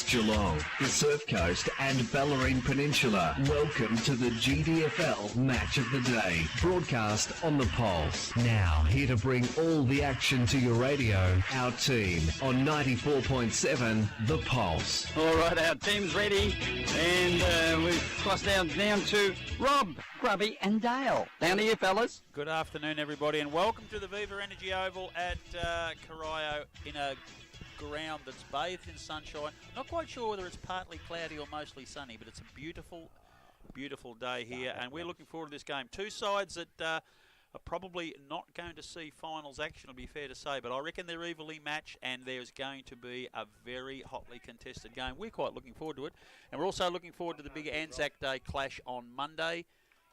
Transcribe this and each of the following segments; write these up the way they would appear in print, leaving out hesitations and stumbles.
East Geelong, the Surf Coast and Bellarine Peninsula. Welcome to the GDFL Match of the Day, broadcast on the Pulse. Now, here to bring all the action to your radio, our team on 94.7 The Pulse. All right, our team's ready, and we've crossed down to Rob, Grubby and Dale. Down to you, fellas. Good afternoon, everybody, and welcome to the Viva Energy Oval at Corio in a ground that's bathed in sunshine. Not quite sure whether it's partly cloudy or mostly sunny, but it's a beautiful, beautiful day here, and we're looking forward to this game. Two sides that are probably not going to see finals action, it'll be fair to say, but I reckon they're evenly matched, and there's going to be a very hotly contested game. We're quite looking forward to it, and we're also looking forward to the big Anzac Day clash on Monday.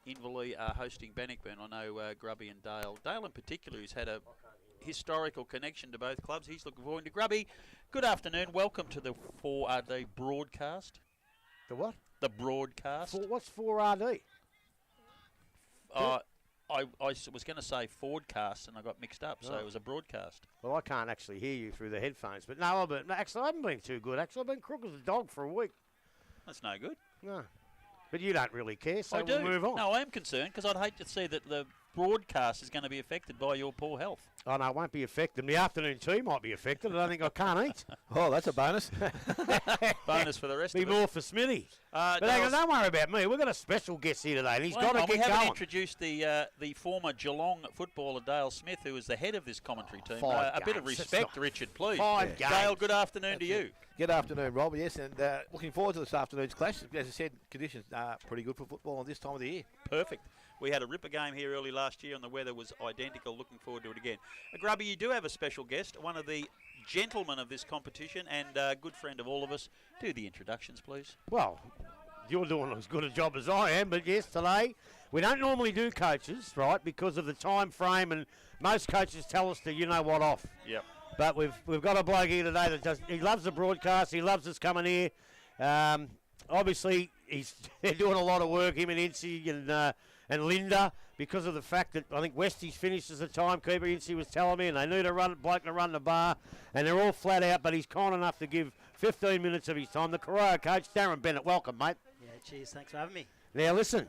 Inverleigh are hosting Bannockburn. I know Grubby and Dale in particular, who's had a historical connection to both clubs. He's looking forward to Grubby. Good afternoon. Welcome to the 4RD broadcast. The what? The broadcast. What's 4RD? I was going to say Fordcast and I got mixed up, so it was a broadcast. Well, I can't actually hear you through the headphones, but no, actually, I haven't been too good. Actually, I've been crook as a dog for a week. That's no good. No. But you don't really care, so I do. We'll move on. No, I am concerned because I'd hate to see that the broadcast is going to be affected by your poor health. Oh, no, it won't be affected. The afternoon tea might be affected. I don't think I can't eat. Oh, that's a bonus. Bonus for the rest be of more us. for Smithy. But don't worry about me. We've got a special guest here today, and he's got to get we haven't going. introduced the former Geelong footballer Dale Smith, who is the head of this commentary team. A bit of respect, Richard, please. Dale, good afternoon to you. Good afternoon, Rob. Yes, and looking forward to this afternoon's clash. As I said, conditions are pretty good for football on this time of the year. Perfect. We had a ripper game here early last year, and the weather was identical. Looking forward to it again. Grubby, you do have a special guest, one of the gentlemen of this competition and a good friend of all of us. Do the introductions, please. Well, you're doing as good a job as I am, but yes, today we don't normally do coaches, right, because of the time frame, and most coaches tell us to, off. Yep. But we've got a bloke here today that he loves the broadcast, he loves us coming here. Obviously, they're doing a lot of work, him and Incy and Linda, because of the fact that I think Westie's finished as a timekeeper. Incy was telling me, and they need a bloke to run the bar, and they're all flat out, but he's kind enough to give 15 minutes of his time. The Corio coach, Darren Bennett, welcome, mate. Yeah, cheers. Thanks for having me. Now, listen.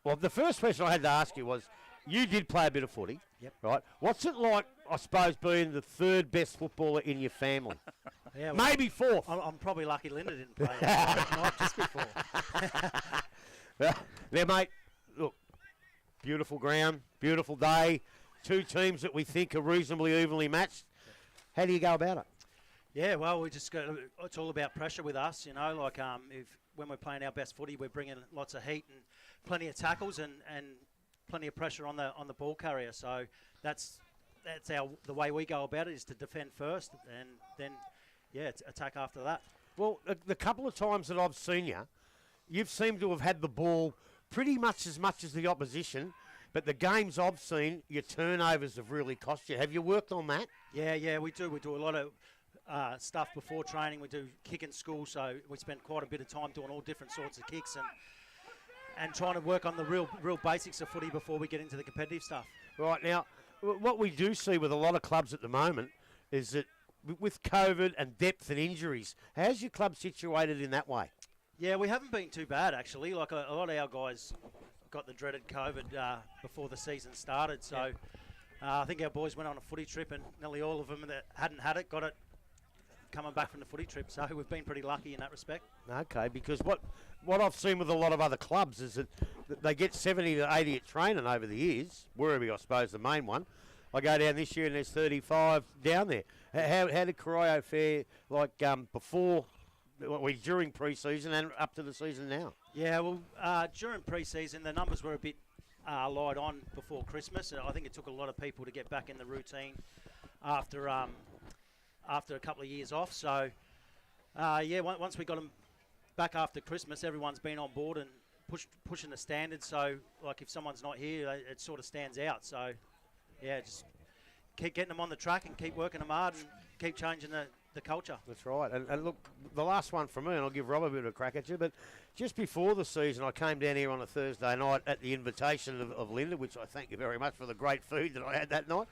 Well, the first question I had to ask you was, you did play a bit of footy, yep. Right? What's it like, I suppose, being the third best footballer in your family? Yeah, well, maybe fourth. I'm probably lucky Linda didn't play not just before. Now, mate, look, beautiful ground, beautiful day, two teams that we think are reasonably evenly matched. How do you go about it? Yeah, well, we just it's all about pressure with us, when we're playing our best footy, we're bringing lots of heat and plenty of tackles and plenty of pressure on the ball carrier. So that's the way we go about it, is to defend first and then attack after that. Well, the couple of times that I've seen you, you've seemed to have had the ball pretty much as the opposition, but the games I've seen, your turnovers have really cost you. Have you worked on that? Yeah, we do. We do a lot of stuff before training. We do kick in school, so we spend quite a bit of time doing all different sorts of kicks and trying to work on the real basics of footy before we get into the competitive stuff. Right, now, what we do see with a lot of clubs at the moment is that with COVID and depth and injuries, how's your club situated in that way? Yeah, we haven't been too bad, actually. Like a lot of our guys got the dreaded COVID before the season started, so I think our boys went on a footy trip, and nearly all of them that hadn't had it got it coming back from the footy trip, so we've been pretty lucky in that respect. Okay, because what I've seen with a lot of other clubs is that they get 70 to 80 at training over the years, Werribee, I suppose, the main one. I go down this year and there's 35 down there. How did Corio fare before, during pre-season and up to the season now? Yeah, well, during pre-season the numbers were a bit light on before Christmas, and I think it took a lot of people to get back in the routine after a couple of years off. So, once we got them back after Christmas, everyone's been on board and pushing the standards. So, if someone's not here, it sort of stands out. So, just keep getting them on the track and keep working them hard and keep changing the culture. That's right. And look, the last one from me, and I'll give Rob a bit of a crack at you, but just before the season, I came down here on a Thursday night at the invitation of Linda, which I thank you very much for the great food that I had that night.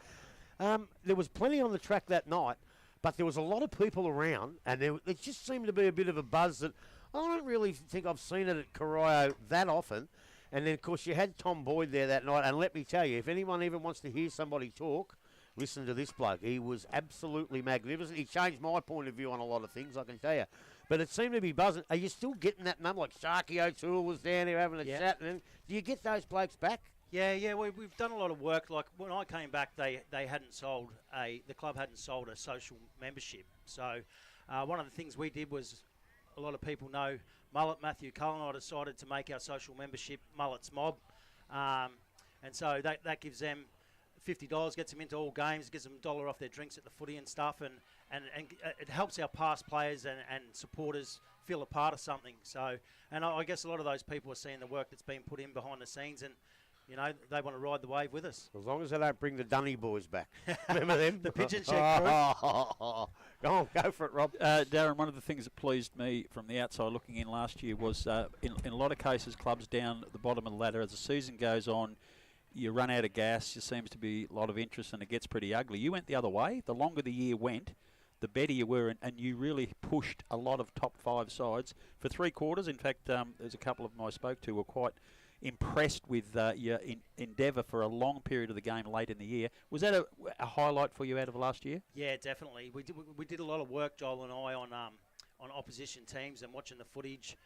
There was plenty on the track that night, but there was a lot of people around, and there just seemed to be a bit of a buzz that I don't really think I've seen it at Corio that often. And then, of course, you had Tom Boyd there that night, and let me tell you, if anyone even wants to hear somebody talk, listen to this bloke. He was absolutely magnificent. He changed my point of view on a lot of things, I can tell you. But it seemed to be buzzing. Are you still getting that number? Like Sharky O'Toole was down there having a chat. And then, do you get those blokes back? Yeah. We've done a lot of work. Like when I came back, the club hadn't sold a social membership. So one of the things we did was, a lot of people know Mullet, Matthew Cullen, and I decided to make our social membership Mullet's Mob. And so that gives them $50, gets them into all games, gives them $1 off their drinks at the footy and stuff, and it helps our past players and supporters feel a part of something. So, and I guess a lot of those people are seeing the work that's been put in behind the scenes, and they want to ride the wave with us. As long as they don't bring the Dunny boys back. Remember them? The pigeon shed crew. Go for it, Rob. Darren, one of the things that pleased me from the outside looking in last year was, in a lot of cases, clubs down at the bottom of the ladder, as the season goes on, you run out of gas, there seems to be a lot of interest, and it gets pretty ugly. You went the other way. The longer the year went, the better you were, and you really pushed a lot of top 5 sides for 3 quarters. In fact, there's a couple of them I spoke to were quite impressed with your endeavour for a long period of the game late in the year. Was that a highlight for you out of last year? Yeah, definitely. We did a lot of work, Joel and I, on opposition teams and watching the footage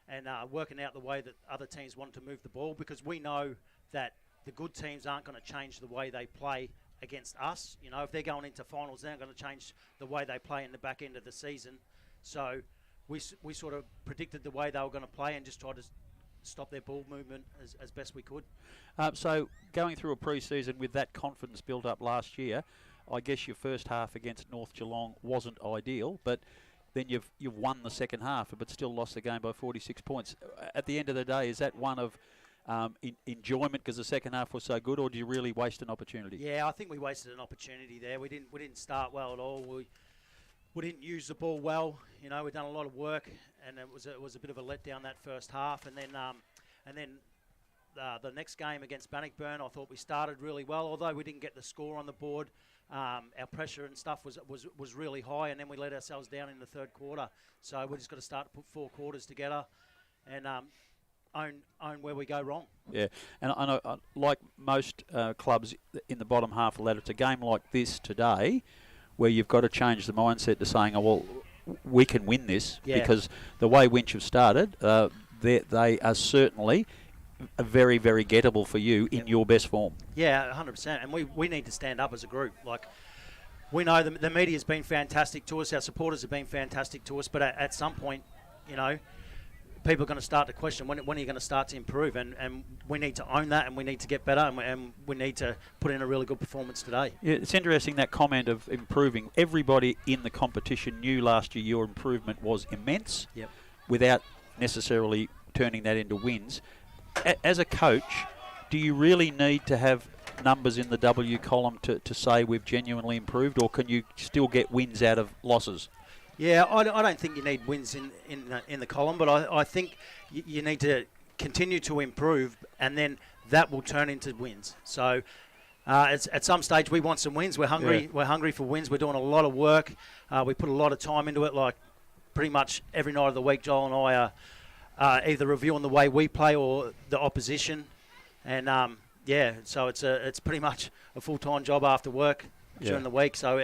and working out the way that other teams want to move the ball, because we know that the good teams aren't going to change the way they play against us. If they're going into finals, they're not going to change the way they play in the back end of the season. So we sort of predicted the way they were going to play and just tried to stop their ball movement as best we could. So going through a pre-season with that confidence built up last year, I guess your first half against North Geelong wasn't ideal, but then you've won the second half, but still lost the game by 46 points. At the end of the day, is that one of enjoyment because the second half was so good, or do you really waste an opportunity? Yeah, I think we wasted an opportunity there. We didn't start well at all. We didn't use the ball well. We've done a lot of work, and it was a bit of a letdown that first half. And then the next game against Bannockburn, I thought we started really well, although we didn't get the score on the board. Our pressure and stuff was really high, and then we let ourselves down in the third quarter. So we just got to start to put 4 quarters together and own where we go wrong. Yeah, and I know, like most clubs in the bottom half of the ladder, it's a game like this today where you've got to change the mindset to saying, oh, well, we can win this, because the way Winch have started, they are certainly very, very gettable for you in your best form. Yeah, 100%. And we need to stand up as a group. Like, we know the media's been fantastic to us, our supporters have been fantastic to us, but at some point, people are going to start to question when are you going to start to improve, and we need to own that, and we need to get better, and we need to put in a really good performance today. Yeah, it's interesting, that comment of improving. Everybody in the competition knew last year your improvement was immense, without necessarily turning that into wins. As a coach, do you really need to have numbers in the W column to say we've genuinely improved, or can you still get wins out of losses? Yeah, I don't think you need wins in the column, but I think you need to continue to improve, and then that will turn into wins. So at some stage we want some wins. We're hungry. Yeah. We're hungry for wins. We're doing a lot of work. We put a lot of time into it. Like pretty much every night of the week, Joel and I are either reviewing the way we play or the opposition, and so it's pretty much a full-time job after work during the week. So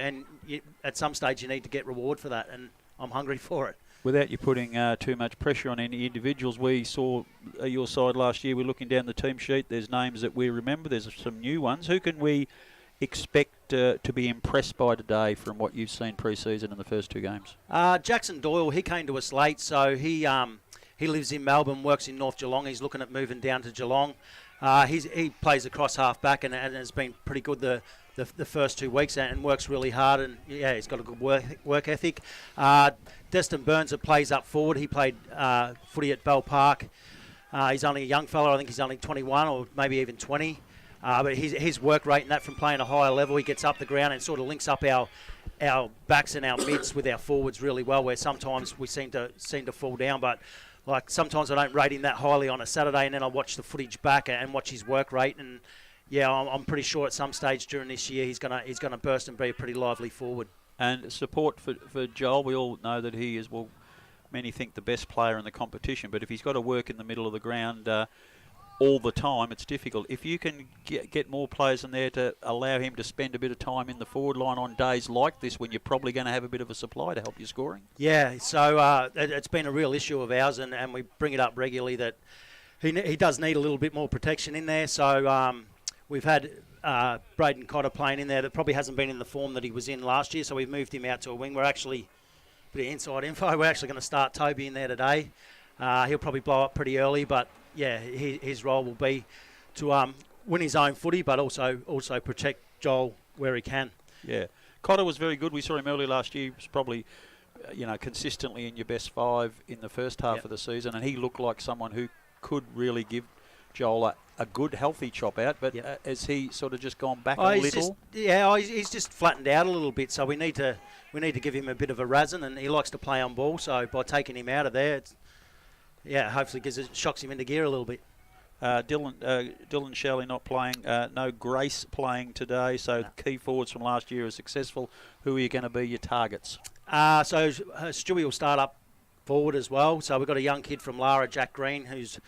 at some stage you need to get reward for that, and I'm hungry for it. Without you putting too much pressure on any individuals, we saw your side last year. We're looking down the team sheet. There's names that we remember. There's some new ones. Who can we expect to be impressed by today from what you've seen pre-season in the first 2 games? Jackson Doyle, he came to us late, so he lives in Melbourne, works in North Geelong. He's looking at moving down to Geelong. He plays across half-back and has been pretty good the first 2 weeks and works really hard, and he's got a good work ethic. Destin Burns that plays up forward, he played footy at Bell Park. He's only a young fella, I think he's only 21 or maybe even 20. But his work rate and that from playing a higher level, he gets up the ground and sort of links up our backs and our mids with our forwards really well, where sometimes we seem to fall down. But like sometimes I don't rate him that highly on a Saturday, and then I watch the footage back and watch his work rate, and I'm pretty sure at some stage during this year he's gonna burst and be a pretty lively forward. And support for Joel. We all know that he is, well, many think the best player in the competition, but if he's got to work in the middle of the ground all the time, it's difficult. If you can get more players in there to allow him to spend a bit of time in the forward line on days like this when you're probably going to have a bit of a supply to help you scoring. Yeah, so it's been a real issue of ours, and we bring it up regularly that he does need a little bit more protection in there. So we've had Braden Cotter playing in there that probably hasn't been in the form that he was in last year, so we've moved him out to a wing. We're actually, bit of inside info, we're actually going to start Toby in there today. He'll probably blow up pretty early, but yeah, his role will be to win his own footy, but also protect Joel where he can. Yeah, Cotter was very good. We saw him earlier last year. He was probably, consistently in your best 5 in the first half of the season, and he looked like someone who could really give Joel a good, healthy chop out. But has he sort of just gone back a little? He's just flattened out a little bit. So we need to give him a bit of a razzing, and he likes to play on ball. So by taking him out of there, hopefully shocks him into gear a little bit. Dylan Shelley not playing. No Grace playing today. So key forwards from last year are successful. Who are you going to be your targets? So Stewie will start up forward as well. So we've got a young kid from Lara, Jack Green, who's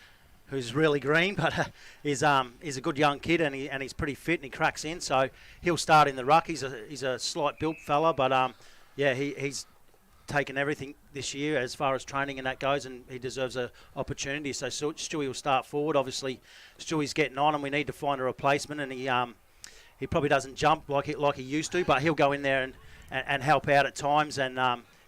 really green, but he's a good young kid, and he's pretty fit and he cracks in. So he'll start in the ruck. He's a slight built fella, but he's taken everything this year as far as training and that goes, and he deserves an opportunity. So Stewie will start forward. Obviously, Stewie's getting on, and we need to find a replacement. And he probably doesn't jump like he used to, but he'll go in there and help out at times. And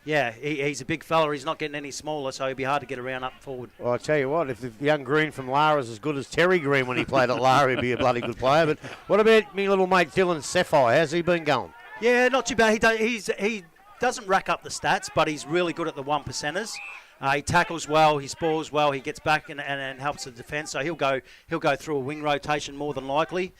he's a big fella. He's not getting any smaller, so he'll be hard to get around up forward. Well, I tell you what, if the young Green from Lara's as good as Terry Green when he played at Lara, he'd be a bloody good player. But what about me little mate Dylan Sapphire? How's he been going? Yeah, not too bad. He doesn't rack up the stats, but he's really good at the 1%ers. He tackles well, he spores well, he gets back and helps the defence. So he'll go through a wing rotation more than likely.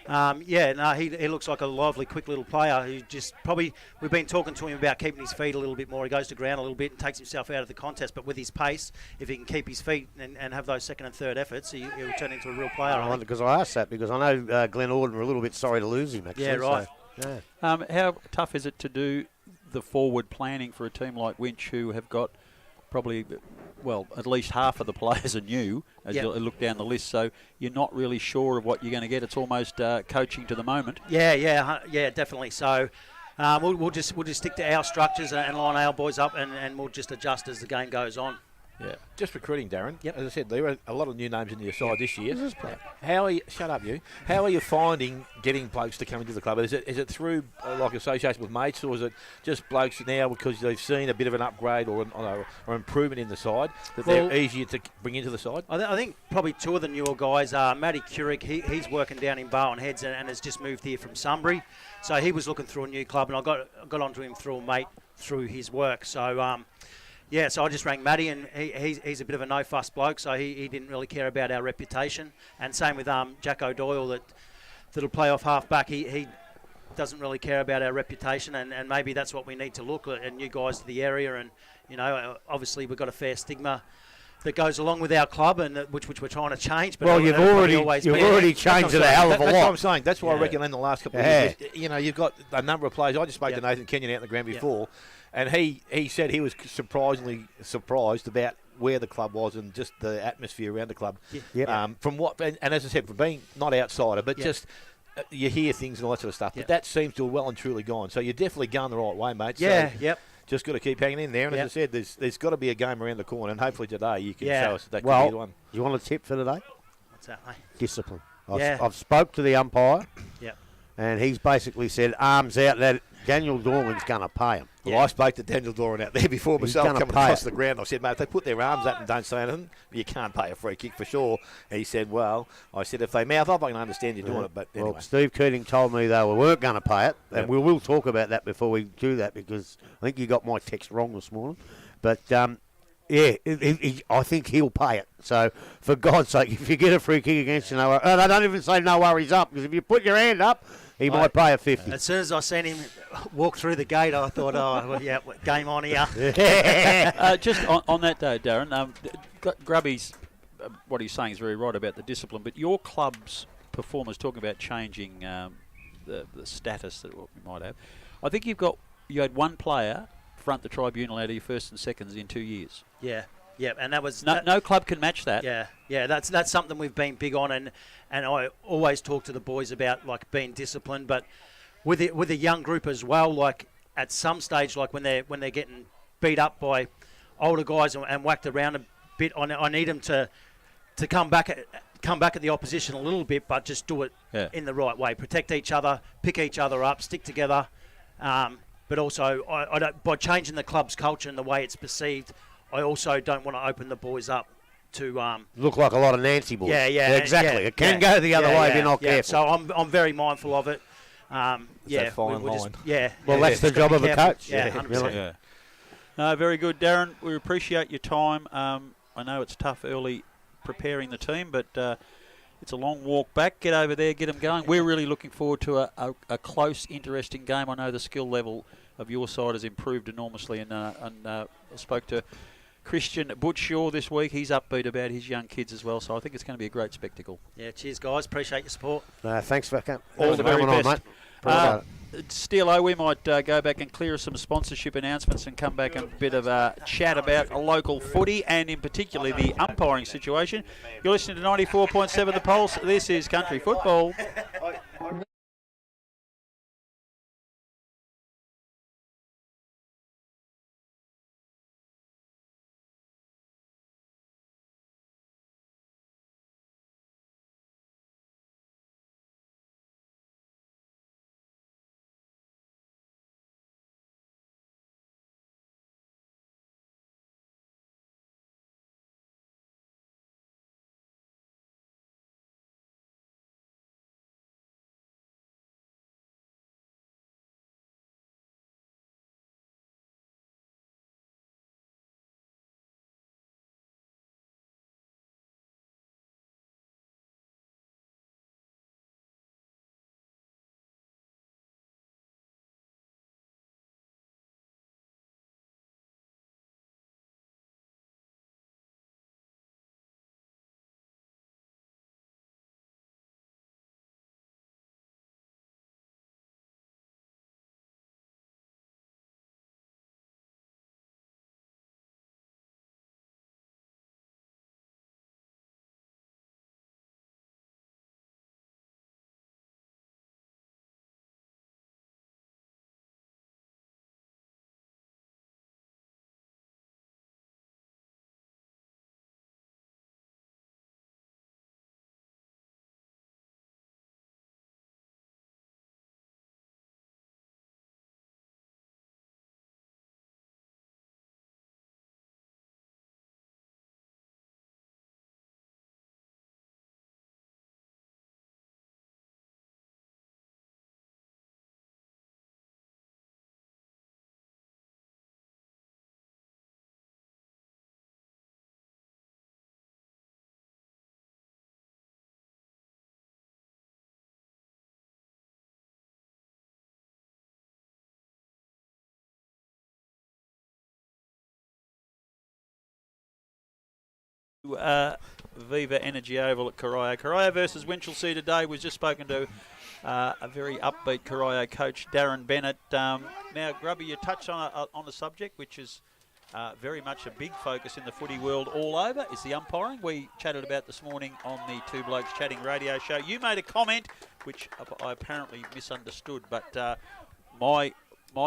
He looks like a lively, quick little player who just probably, we've been talking to him about keeping his feet a little bit more. He goes to ground a little bit and takes himself out of the contest, but with his pace, if he can keep his feet and have those second and third efforts, he'll turn into a real player. Because I asked that because I know Glenn Orden were a little bit sorry to lose him, actually. Yeah, right. So, how tough is it to do the forward planning for a team like Winch, who have got probably, at least half of the players are new as you look down the list, so you're not really sure of what you're going to get. It's almost coaching to the moment. Yeah, definitely. So we'll just stick to our structures and line our boys up, and we'll just adjust as the game goes on. Yeah, just recruiting, Darren. Yep. As I said, there were a lot of new names in your side this year. How are you? Shut up, you. How are you finding getting blokes to come into the club? Is it through like association with mates, or is it just blokes now because they've seen a bit of an upgrade or improvement in the side that they're easier to bring into the side? I think probably two of the newer guys are Matty Curick. He's working down in Barwon Heads and has just moved here from Sunbury, so he was looking through a new club, and I got onto him through a mate through his work. So. So I just rang Matty, and he's a bit of a no-fuss bloke, so he didn't really care about our reputation. And same with Jack O'Doyle that'll play off half-back. He doesn't really care about our reputation, and maybe that's what we need to look at new guys to the area. And, obviously we've got a fair stigma that goes along with our club, and which we're trying to change. But you've already changed it a hell of a lot. That's what I'm saying. That's why I reckon in the last couple of years, you've got a number of players. I just spoke to Nathan Kenyon out in the ground before, and he said he was surprisingly surprised about where the club was and just the atmosphere around the club. From what, and as I said, from being not outsider, but just you hear things and all that sort of stuff. But that seems to have well and truly gone. So you're definitely going the right way, mate. Just got to keep hanging in there. And as I said, there's got to be a game around the corner, and hopefully today you can show us that could be the one. You want a tip for today? What's that, mate? Discipline. I've spoke to the umpire, and he's basically said arms out that Daniel Dorman's going to pay him. Well, I spoke to Daniel Doran out there before myself coming across the ground. I said, mate, if they put their arms up and don't say anything, you can't pay a free kick for sure. And he said, I said, if they mouth up, I can understand you doing it. But anyway. Well, Steve Keating told me they weren't going to pay it, and we will talk about that before we do that, because I think you got my text wrong this morning. But, I think he'll pay it. So, for God's sake, if you get a free kick against you, and I don't even say no worries up, because if you put your hand up, he might pay a 50. As soon as I seen him walk through the gate, I thought, game on here. Just on that though, Darren, Grubby's, what he's saying is very right about the discipline, but your club's performers talking about changing the status that we might have. I think you've got you had one player front the tribunal out of your first and seconds in 2 years. Yeah, and that was No club can match that. Yeah, that's something we've been big on, and I always talk to the boys about like being disciplined, but with a young group as well. Like at some stage, like when they're getting beat up by older guys and whacked around a bit, I need them to come back at the opposition a little bit, but just do it in the right way. Protect each other, pick each other up, stick together. But also, I don't, by changing the club's culture and the way it's perceived, I also don't want to open the boys up to look like a lot of Nancy boys. Yeah, exactly. It can go the other way if you're not careful. So I'm very mindful of it. That fine line. Well, that's the job of a coach. Yeah, 100%. Yeah. No, very good, Darren. We appreciate your time. I know it's tough early preparing the team, but it's a long walk back. Get over there, get them going. We're really looking forward to a close, interesting game. I know the skill level of your side has improved enormously, and I spoke to Christian Butchshaw this week. He's upbeat about his young kids as well, so I think it's going to be a great spectacle. Yeah, cheers, guys. Appreciate your support. Thanks for coming. All the very best. On, mate. Steelo, we might go back and clear some sponsorship announcements and come back and a bit of a chat about a local footy and in particular the umpiring situation. You're listening to 94.7 The Pulse. This is Country Football. Viva Energy Oval at Corio. Corio versus Winchelsea today. We've just spoken to a very upbeat Corio coach, Darren Bennett. Now, Grubby, you touched on a subject which is very much a big focus in the footy world all over, is the umpiring. We chatted about this morning on the Two Blokes Chatting radio show. You made a comment which I apparently misunderstood, but my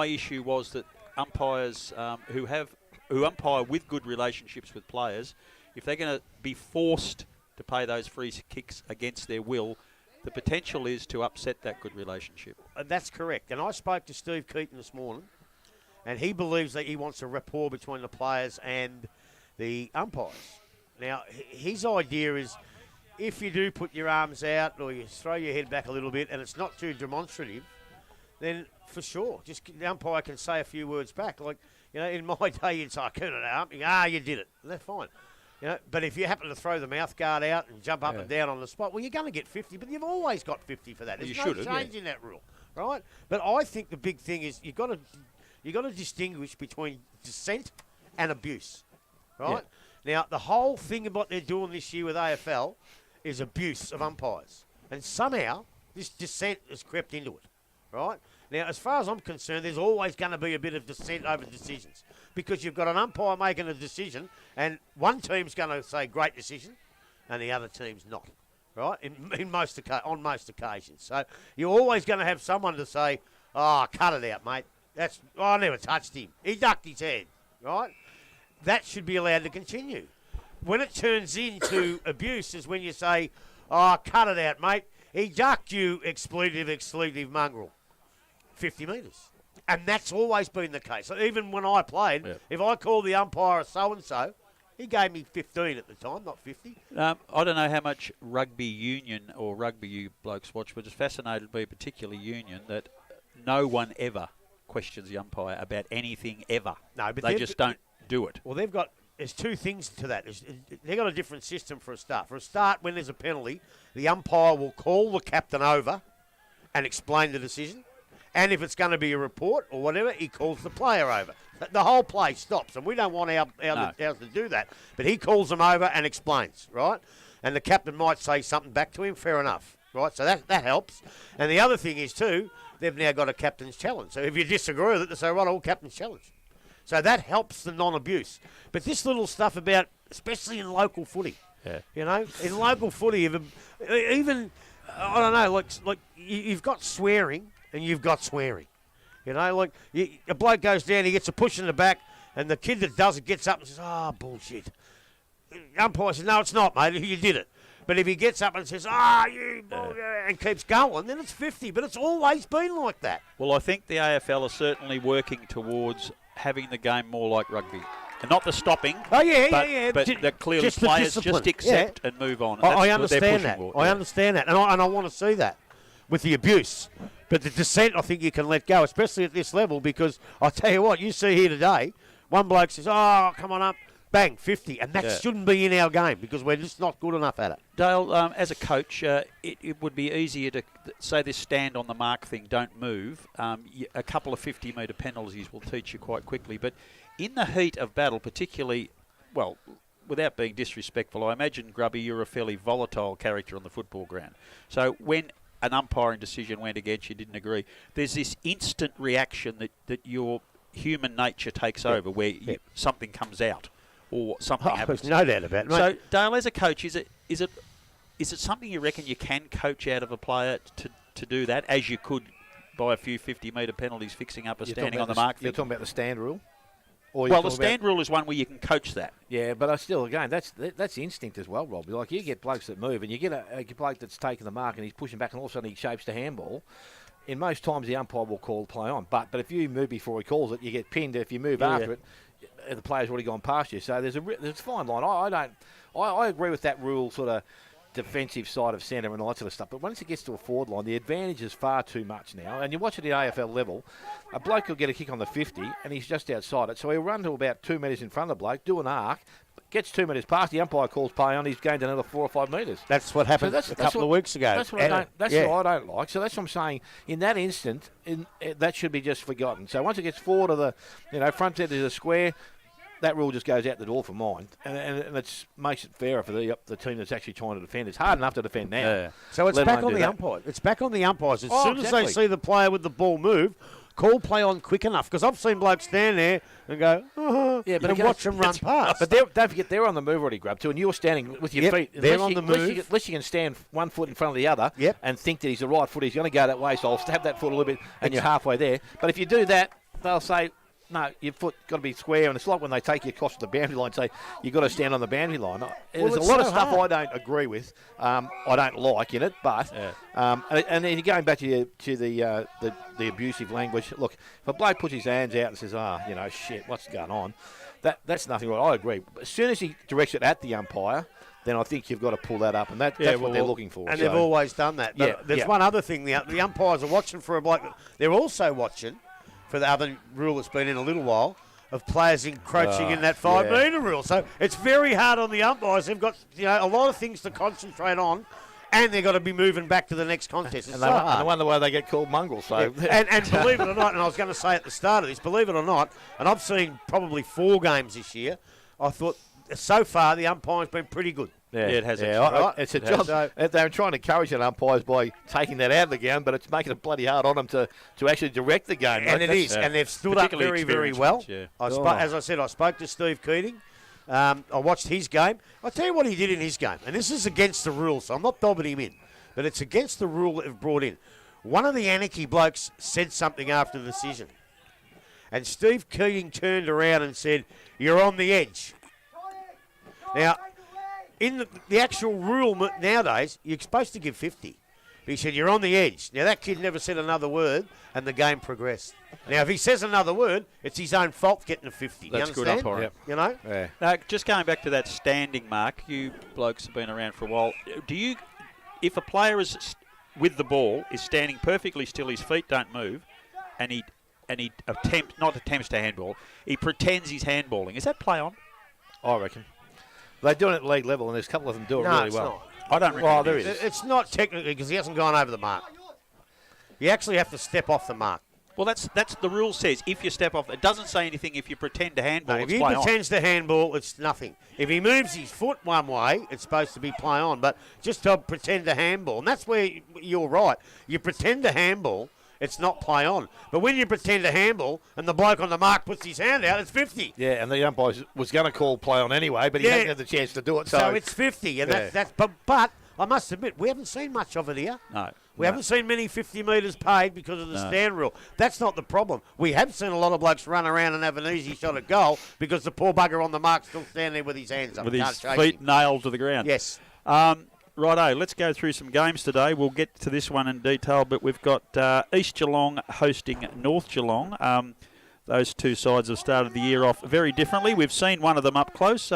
issue was that umpires who umpire with good relationships with players, if they're going to be forced to pay those free kicks against their will, the potential is to upset that good relationship. That's correct. And I spoke to Steve Keaton this morning, and he believes that he wants a rapport between the players and the umpires. Now, his idea is if you do put your arms out or you throw your head back a little bit and it's not too demonstrative, then for sure, just the umpire can say a few words back. Like, in my day, you'd say, I couldn't you did it. That's fine. But if you happen to throw the mouth guard out and jump up and down on the spot, well, you're going to get 50, but you've always got 50 for that. There's no change in that rule, right? But I think the big thing is you've got to distinguish between dissent and abuse, right? Yeah. Now, the whole thing about they're doing this year with AFL is abuse of umpires. And somehow this dissent has crept into it, right? Now, as far as I'm concerned, there's always going to be a bit of dissent over decisions because you've got an umpire making a decision and one team's going to say great decision and the other team's not, right, on most occasions. So you're always going to have someone to say, oh, cut it out, mate. I never touched him. He ducked his head, right? That should be allowed to continue. When it turns into abuse is when you say, oh, cut it out, mate. He ducked you, expletive mongrel. 50 metres. And that's always been the case. So even when I played, if I called the umpire so-and-so, he gave me 15 at the time, not 50. I don't know how much rugby union or rugby you blokes watch, but it's fascinated me, particularly union, that no one ever questions the umpire about anything ever. No, but they just don't do it. Well, there's two things to that. They've got a different system for a start. For a start, when there's a penalty, the umpire will call the captain over and explain the decision. And if it's going to be a report or whatever, he calls the player over. The whole play stops, and we don't want ours to do that. But he calls them over and explains, right? And the captain might say something back to him, fair enough, right? So that helps. And the other thing is, too, they've now got a captain's challenge. So if you disagree with it, they say, right, all captain's challenge. So that helps the non-abuse. But this little stuff about, especially in local footy, you know, in local footy, even I don't know, like you've got swearing and you've got swearing. You know, like a bloke goes down, he gets a push in the back, and the kid that does it gets up and says, oh, bullshit. The umpire says, no, it's not, mate, you did it. But if he gets up and says, you bullshit, and keeps going, then it's 50. But it's always been like that. Well, I think the AFL are certainly working towards having the game more like rugby. And not the stopping, but that clearly players just accept and move on. I understand that. I understand that. And I want to see that with the abuse. But the dissent, I think you can let go, especially at this level, because I'll tell you what, you see here today, one bloke says, oh, come on up, bang, 50. And that shouldn't be in our game because we're just not good enough at it. Dale, as a coach, it would be easier to say this stand on the mark thing, don't move. A couple of 50-metre penalties will teach you quite quickly. But in the heat of battle, particularly, well, without being disrespectful, I imagine, Grubby, you're a fairly volatile character on the football ground. So when an umpiring decision went against you, didn't agree, there's this instant reaction that your human nature takes over where something comes out or something happens. There's no doubt about it, mate. So, Dale, as a coach, is it something you reckon you can coach out of a player to do that, as you could by a few 50-metre penalties fixing up a standing on the mark thing? You're talking about the stand rule? Well, the stand rule is one where you can coach that. Yeah, but again, that's instinct as well, Rob. Like, you get blokes that move, and you get a bloke that's taking the mark and he's pushing back, and all of a sudden he shapes the handball. In most times, the umpire will call the play on. But if you move before he calls it, you get pinned. If you move after it, the player's already gone past you. So there's a fine line. I agree with that rule, sort of defensive side of centre and all that sort of stuff. But once it gets to a forward line, the advantage is far too much now. And you watch it at the AFL level, a bloke will get a kick on the 50 and he's just outside it. So he'll run to about 2 metres in front of the bloke, do an arc, gets 2 metres past, the umpire calls play on, he's gained another 4 or 5 metres. That's what happened a couple of weeks ago. That's what I don't like. So that's what I'm saying. In that instant, that should be just forgotten. So once it gets forward of the front end of the square, that rule just goes out the door for mine, and it makes it fairer for the team that's actually trying to defend. It's hard enough to defend now. Yeah. So it's back on the umpires. It's back on the umpires. As soon as they see the player with the ball move, call play on quick enough. Because I've seen blokes stand there and go, and watch them run past. But don't forget, they're on the move already, Grub, too, and you're standing with your feet. They're on the move. Unless you can stand 1 foot in front of the other and think that he's the right foot, he's going to go that way, so I'll stab that foot a little bit, and you're halfway there. But if you do that, they'll say, no, your foot got to be square, and it's like when they take you across the boundary line and say you've got to stand on the boundary line. There's a lot of stuff I don't agree with. I don't like in it, but and then going back to the abusive language. Look, if a bloke puts his hands out and says, shit, what's going on? That's nothing right. I agree. As soon as he directs it at the umpire, then I think you've got to pull that up, and that's what they're looking for. And they've always done that. But there's one other thing: the umpires are watching for a bloke. They're also watching for the other rule that's been in a little while, of players encroaching in that 5 metre rule. So it's very hard on the umpires. They've got a lot of things to concentrate on, and they've got to be moving back to the next contest. It's and I wonder why they get called mongrels. So. Yeah. And believe it or not, and I was going to say at the start of this, believe it or not, and I've seen probably 4 games this year, I thought so far the umpire's been pretty good. Yeah, it has. It's a job. They're trying to encourage the umpires by taking that out of the game, but it's making it bloody hard on them to actually direct the game. And it is, and they've stood up very, very well. Yeah. As I said, I spoke to Steve Keating. I watched his game. I'll tell you what he did in his game, and this is against the rules, so I'm not dobbing him in, but it's against the rule that they've brought in. One of the Anarchy blokes said something after the decision, and Steve Keating turned around and said, "You're on the edge." Now, in the actual rule nowadays, you're supposed to give 50. But he said, "You're on the edge." Now, that kid never said another word, and the game progressed. Now, if he says another word, it's his own fault getting a 50. That's you good understand? umpiring. Yep. You know? Yeah. Now, just going back to that standing, Mark, you blokes have been around for a while. If a player is with the ball, is standing perfectly still, his feet don't move, and he attempts to handball, he pretends he's handballing, is that play on? I reckon. They're doing it at league level, and there's a couple of them do it No, really it's well. not. I don't reckon Well, it there is. is. It's not technically because he hasn't gone over the mark. You actually have to step off the mark. Well, that's the rule says if you step off. It doesn't say anything if you pretend to handball. No, if it's he play on. pretends to handball, it's nothing. If he moves his foot one way, it's supposed to be play on. But just to pretend to handball, and that's where you're right. You pretend to handball, it's not play on. But when you pretend to handball and the bloke on the mark puts his hand out, it's 50. Yeah, and the umpire was going to call play on anyway, but he hadn't had the chance to do it. So it's 50, and Yeah. that's. But I must admit, we haven't seen much of it here. No. We haven't seen many 50 metres paid because of the stand rule. That's not the problem. We have seen a lot of blokes run around and have an easy shot at goal because the poor bugger on the mark still standing there with his hands up. With Can't his chase feet him. nailed to the ground. Yes. Righto, let's go through some games today. We'll get to this one in detail, but we've got East Geelong hosting North Geelong. Those two sides have started the year off very differently. We've seen one of them up close.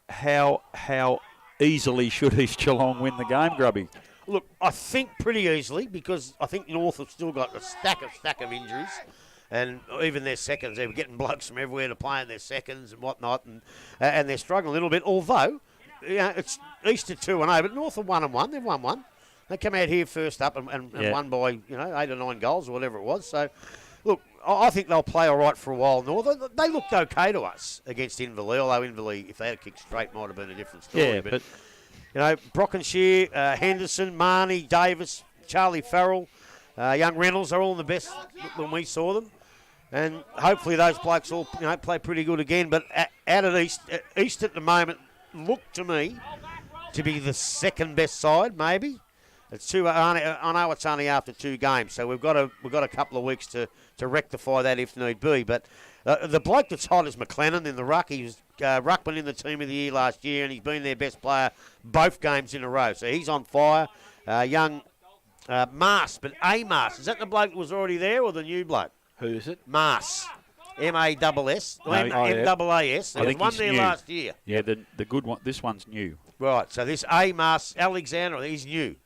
How easily should East Geelong win the game, Grubby? Look, I think pretty easily because I think North have still got a stack of injuries. And even their seconds, they're getting blokes from everywhere to play in their seconds and whatnot. And they're struggling a little bit, although it's East are 2-0, but North are 1-1. They've won one. They come out here first up and won by 8 or 9 goals or whatever it was. So, look, I think they'll play all right for a while. North, they looked okay to us against Inverleigh, although Inverleigh, if they had kicked straight, might have been a different story. Yeah, but Brockenshire, Henderson, Marnie, Davis, Charlie Farrell, young Reynolds are all in the best when we saw them. And hopefully those blokes all play pretty good again. But out at East at the moment look to me to be the second best side, maybe. It's I know it's only after 2 games, so we've got a couple of weeks to rectify that if need be. But the bloke that's hot is McLennan in the ruck. He was ruckman in the team of the year last year, and he's been their best player both games in a row. So he's on fire. Young Mars, but Mars. Is that the bloke that was already there or the new bloke? Who is it? Mars. M-A-S-S. No, M-A-S. There I was think one he's there new. last year. yeah, the good one. This one's new. Right, so this Mars Alexander, he's new.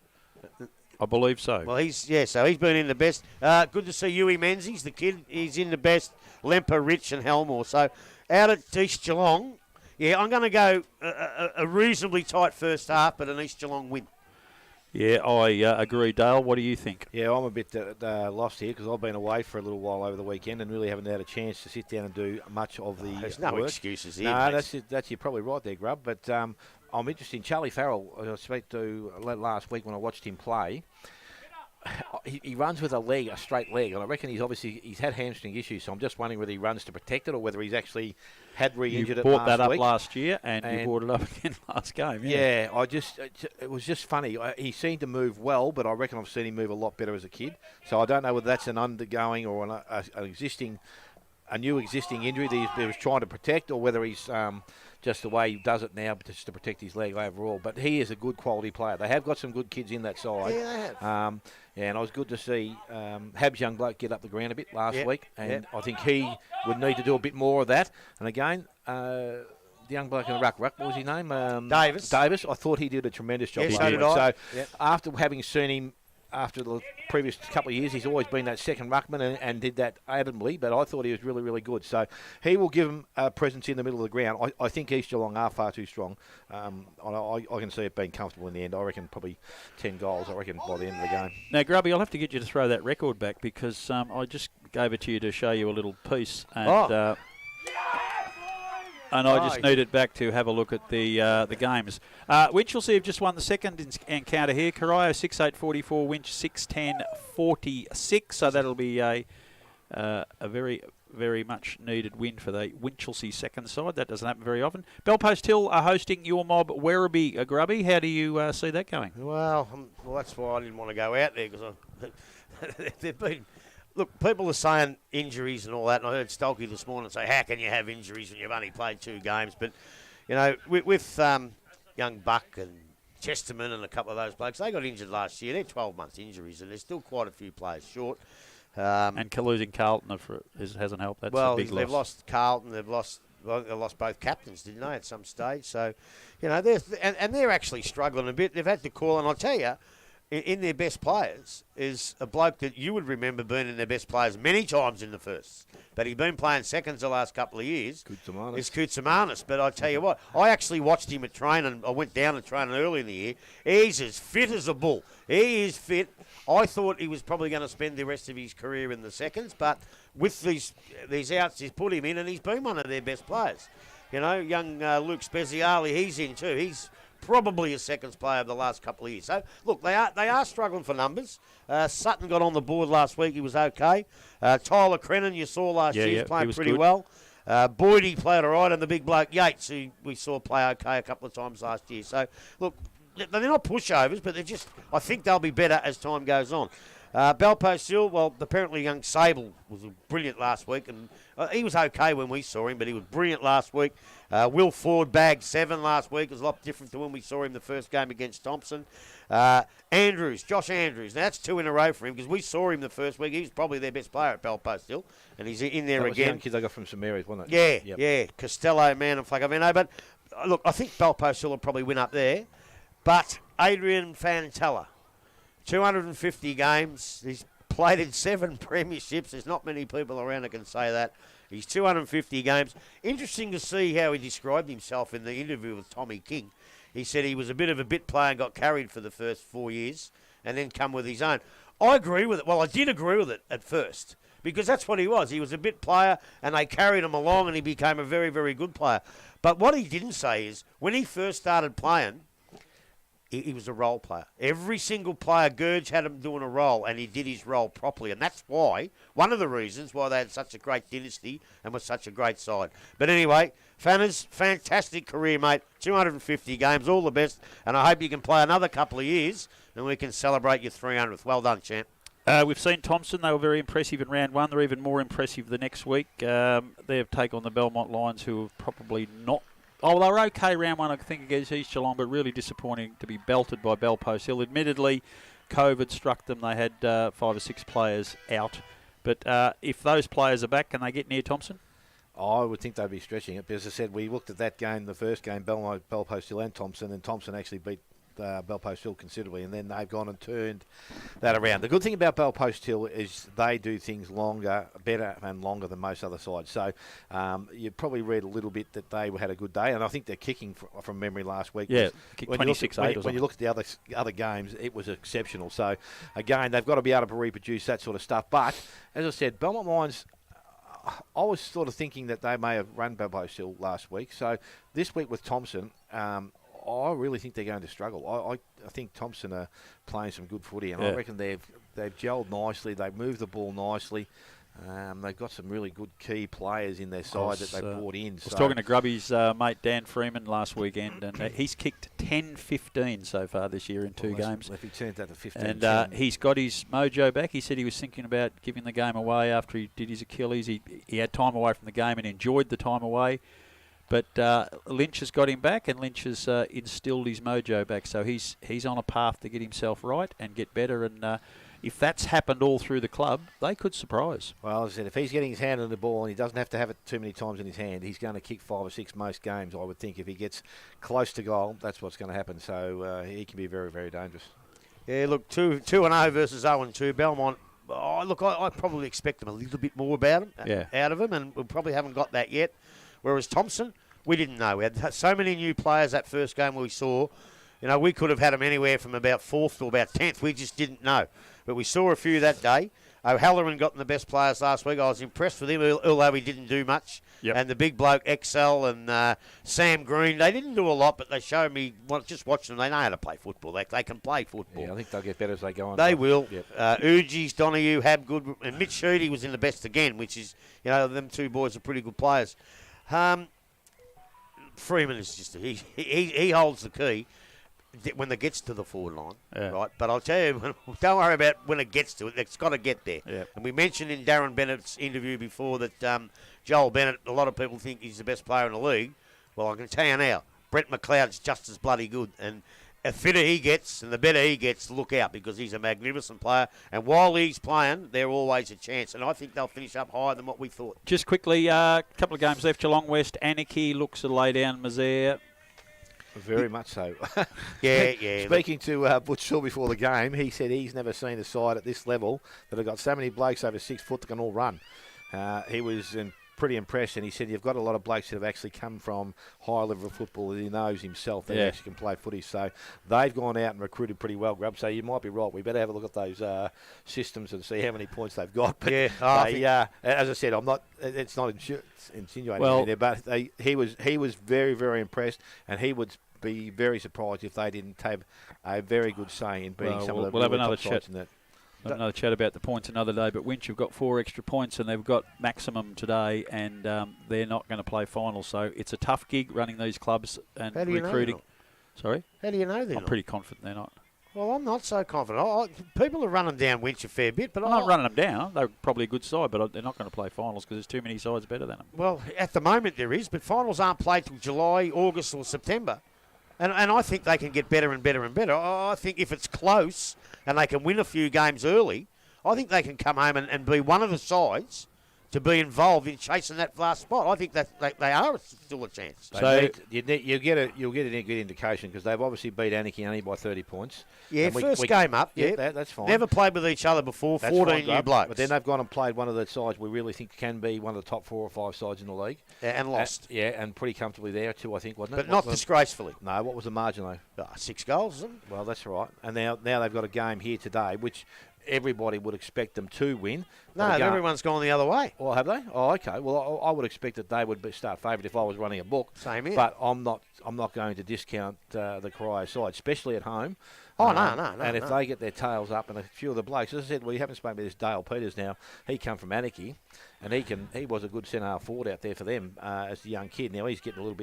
I believe so. Well, so he's been in the best. Good to see Huey Menzies, the kid. He's in the best. Lemper, Rich and Helmore. So out at East Geelong, I'm going to go a reasonably tight first half, but an East Geelong win. Yeah, I agree, Dale. What do you think? Yeah, I'm a bit lost here because I've been away for a little while over the weekend and really haven't had a chance to sit down and do much of the There's no work. excuses here. No, mate. that's you're probably right there, Grub. But I'm interested in Charlie Farrell. I spoke to last week when I watched him play. He runs with a straight leg, and I reckon he's had hamstring issues. So I'm just wondering whether he runs to protect it or whether he's actually had re-injured You it brought that up week. last year, and you brought it up again last game. Yeah, it was just funny. He seemed to move well, but I reckon I've seen him move a lot better as a kid. So I don't know whether that's an undergoing or a new existing injury that he was trying to protect, or whether he's just the way he does it now, just to protect his leg overall. But he is a good quality player. They have got some good kids in that side. Yeah, they have. And I was good to see Habs young bloke get up the ground a bit last week, and I think he would need to do a bit more of that. And again, the young bloke in the ruck, what was his name? Davis. Davis. I thought he did a tremendous job. Yeah, last so did week. I. So after having seen him after the previous couple of years, he's always been that second ruckman and did that admirably, but I thought he was really, really good. So he will give him a presence in the middle of the ground. I think East Geelong are far too strong. I can see it being comfortable in the end. I reckon probably 10 goals, by the end of the game. Now, Grubby, I'll have to get you to throw that record back because I just gave it to you to show you a little piece. And And I just needed back to have a look at the games. Winchelsea have just won the second encounter here. Corio 6-8-44, Winch 6-10-46. So that'll be a very, very much needed win for the Winchelsea second side. That doesn't happen very often. Bellpost Hill are hosting your mob Werribee Grubby. How do you see that going? Well, that's why I didn't want to go out there, because they've been... Look, people are saying injuries and all that, and I heard Stolke this morning say, how can you have injuries when you've only played 2 games? But, you know, with young Buck and Chesterman and a couple of those blokes, they got injured last year. They're 12 months injuries, and there's still quite a few players short. And losing Carlton hasn't helped. That's a big loss. They've lost Carlton. They lost both captains, didn't they, at some stage? So, you know, they're actually struggling a bit. They've had to call, and I'll tell you, in their best players is a bloke that you would remember being in their best players many times in the first. But he's been playing seconds the last couple of years. It's Koutsamanis. But I tell you what, I actually watched him at training. I went down to training early in the year. He's as fit as a bull. He is fit. I thought he was probably going to spend the rest of his career in the seconds. But with these outs, he's put him in, and he's been one of their best players. You know, young Luke Speziali, he's in too. He's probably a seconds player of the last couple of years. So, look, they are struggling for numbers. Sutton got on the board last week. He was okay. Tyler Crennan, you saw last year, he's playing pretty well. Boydie played all right, and the big bloke Yates, who we saw play okay a couple of times last year. So, look, they're not pushovers, but I think they'll be better as time goes on. Bellpost Hill, well, apparently young Sable was brilliant last week, and he was okay when we saw him, but he was brilliant last week. Will Ford bagged 7 last week. It was a lot different to when we saw him the first game against Thompson. Josh Andrews, now that's 2 in a row for him, because we saw him the first week. He was probably their best player at Bellpost Hill, and he's in there that was again. The young kid they got from St Mary's, wasn't it? Yeah. Costello, man, and Flacovino. But look, I think Bellpost Hill will probably win up there. But Adrian Fantella, 250 games. He's played in 7 premierships. There's not many people around that can say that. He's 250 games. Interesting to see how he described himself in the interview with Tommy King. He said he was a bit of a bit player and got carried for the first 4 years and then come with his own. I agree with it. Well, I did agree with it at first, because that's what he was. He was a bit player and they carried him along and he became a very, very good player. But what he didn't say is when he first started playing, he was a role player. Every single player, Gurge had him doing a role, and he did his role properly. And that's why, one of the reasons why they had such a great dynasty and was such a great side. But anyway, Fanners, fantastic career, mate. 250 games, all the best. And I hope you can play another couple of years, and we can celebrate your 300th. Well done, champ. We've seen Thompson. They were very impressive in round 1. They're even more impressive the next week. They have taken on the Belmont Lions, who have probably not... Oh, they were okay round 1, I think, against East Geelong, but really disappointing to be belted by Bellpost Hill. Admittedly, COVID struck them. They had 5 or 6 players out. But if those players are back, can they get near Thompson? I would think they'd be stretching it. But as I said, we looked at that game, the first game, Bellpost Hill and Thompson actually beat Bellpost Hill considerably, and then they've gone and turned that around. The good thing about Bellpost Hill is they do things better and longer than most other sides. So you probably read a little bit that they had a good day, and I think they're kicking from memory last week. Yeah, kicked 26-8. When you look at the other games, it was exceptional. So again, they've got to be able to reproduce that sort of stuff. But as I said, Belmont Lions, I was sort of thinking that they may have run Bellpost Hill last week. So this week with Thompson, I really think they're going to struggle. I think Thompson are playing some good footy, and I reckon they've gelled nicely. They've moved the ball nicely. They've got some really good key players in their side that they brought in. I was talking to Grubby's mate Dan Freeman last weekend, and he's kicked 10-15 so far this year in 2 games. If he turned that to 15, and he's got his mojo back. He said he was thinking about giving the game away after he did his Achilles. He had time away from the game and enjoyed the time away. But Lynch has got him back, and Lynch has instilled his mojo back. So he's on a path to get himself right and get better. And if that's happened all through the club, they could surprise. Well, as I said, if he's getting his hand on the ball and he doesn't have to have it too many times in his hand, he's going to kick 5 or 6 most games, I would think. If he gets close to goal, that's what's going to happen. So he can be very, very dangerous. Yeah, look, 2-0 versus 0-2. Belmont, I probably expect them a little bit more out of him, and we probably haven't got that yet. Whereas Thompson, we didn't know. We had so many new players that first game we saw. You know, we could have had them anywhere from about 4th to about 10th. We just didn't know. But we saw a few that day. O'Halloran got in the best players last week. I was impressed with him, although he didn't do much. Yep. And the big bloke, Excel, and Sam Green, they didn't do a lot, but they showed me, just watching them, they know how to play football. They can play football. Yeah, I think they'll get better as they go on. They will. Yep. Uji's, Donahue, Habgood, and Mitch Sheedy was in the best again, which is, them two boys are pretty good players. Freeman is just, he holds the key when it gets to the forward line, right? But I'll tell you, don't worry about when it gets to it. It's got to get there. Yep. And we mentioned in Darren Bennett's interview before that Joel Bennett, a lot of people think he's the best player in the league. Well, I can tell you now, Brett McLeod's just as bloody good. And the fitter he gets and the better he gets, look out, because he's a magnificent player. And while he's playing, they're always a chance. And I think they'll finish up higher than what we thought. Just quickly, a couple of games left. Geelong West, Anarchy looks to lay down Mazare. Very much so. Yeah. Speaking to Butch Shaw before the game, he said he's never seen a side at this level that have got so many blokes over 6 foot that can all run. He was pretty impressed, and he said you've got a lot of blokes that have actually come from high level of football that he knows himself that actually can play footy. So they've gone out and recruited pretty well, Grub. So you might be right. We better have a look at those systems and see how many points they've got. But as I said, I'm not. It's not insinuating there, but he was very, very impressed, and he would be very surprised if they didn't have a very good say in beating some of the we'll have another top sides in that. Another chat about the points another day, but Winch have got 4 extra points and they've got maximum today, and they're not going to play finals. So it's a tough gig running these clubs and How do you recruiting. know Sorry? How do you know they're I'm not? pretty confident they're not. Well, I'm not so confident. People are running down Winch a fair bit, but I'm not running them down. They're probably a good side, but they're not going to play finals because there's too many sides better than them. Well, at the moment there is, but finals aren't played till July, August or September. And I think they can get better and better and better. I think if it's close and they can win a few games early, I think they can come home and be one of the sides to be involved in chasing that last spot. I think that they are still a chance. So you'll get a good indication because they've obviously beat Anarchy only by 30 points. Yeah, first game up. Yeah, that's fine. Never played with each other before. That's 14 fine, new blokes. But then they've gone and played one of the sides we really think can be one of the top 4 or 5 sides in the league. And lost. And pretty comfortably there too, I think, wasn't it? But not disgracefully. No, what was the margin though? 6 goals, isn't it? Well, that's right. And now they've got a game here today, which everybody would expect them to win. No, everyone's gone the other way. Oh, have they? Oh, okay. Well, I would expect that they would start favourite if I was running a book. Same here. But I'm not going to discount the Corio side, especially at home. Oh, no. And if they get their tails up, and a few of the blokes, as I said, we haven't spoken about this Dale Peters now. He come from Anarchy, and he was a good centre-half forward out there for them as a young kid. Now he's getting a little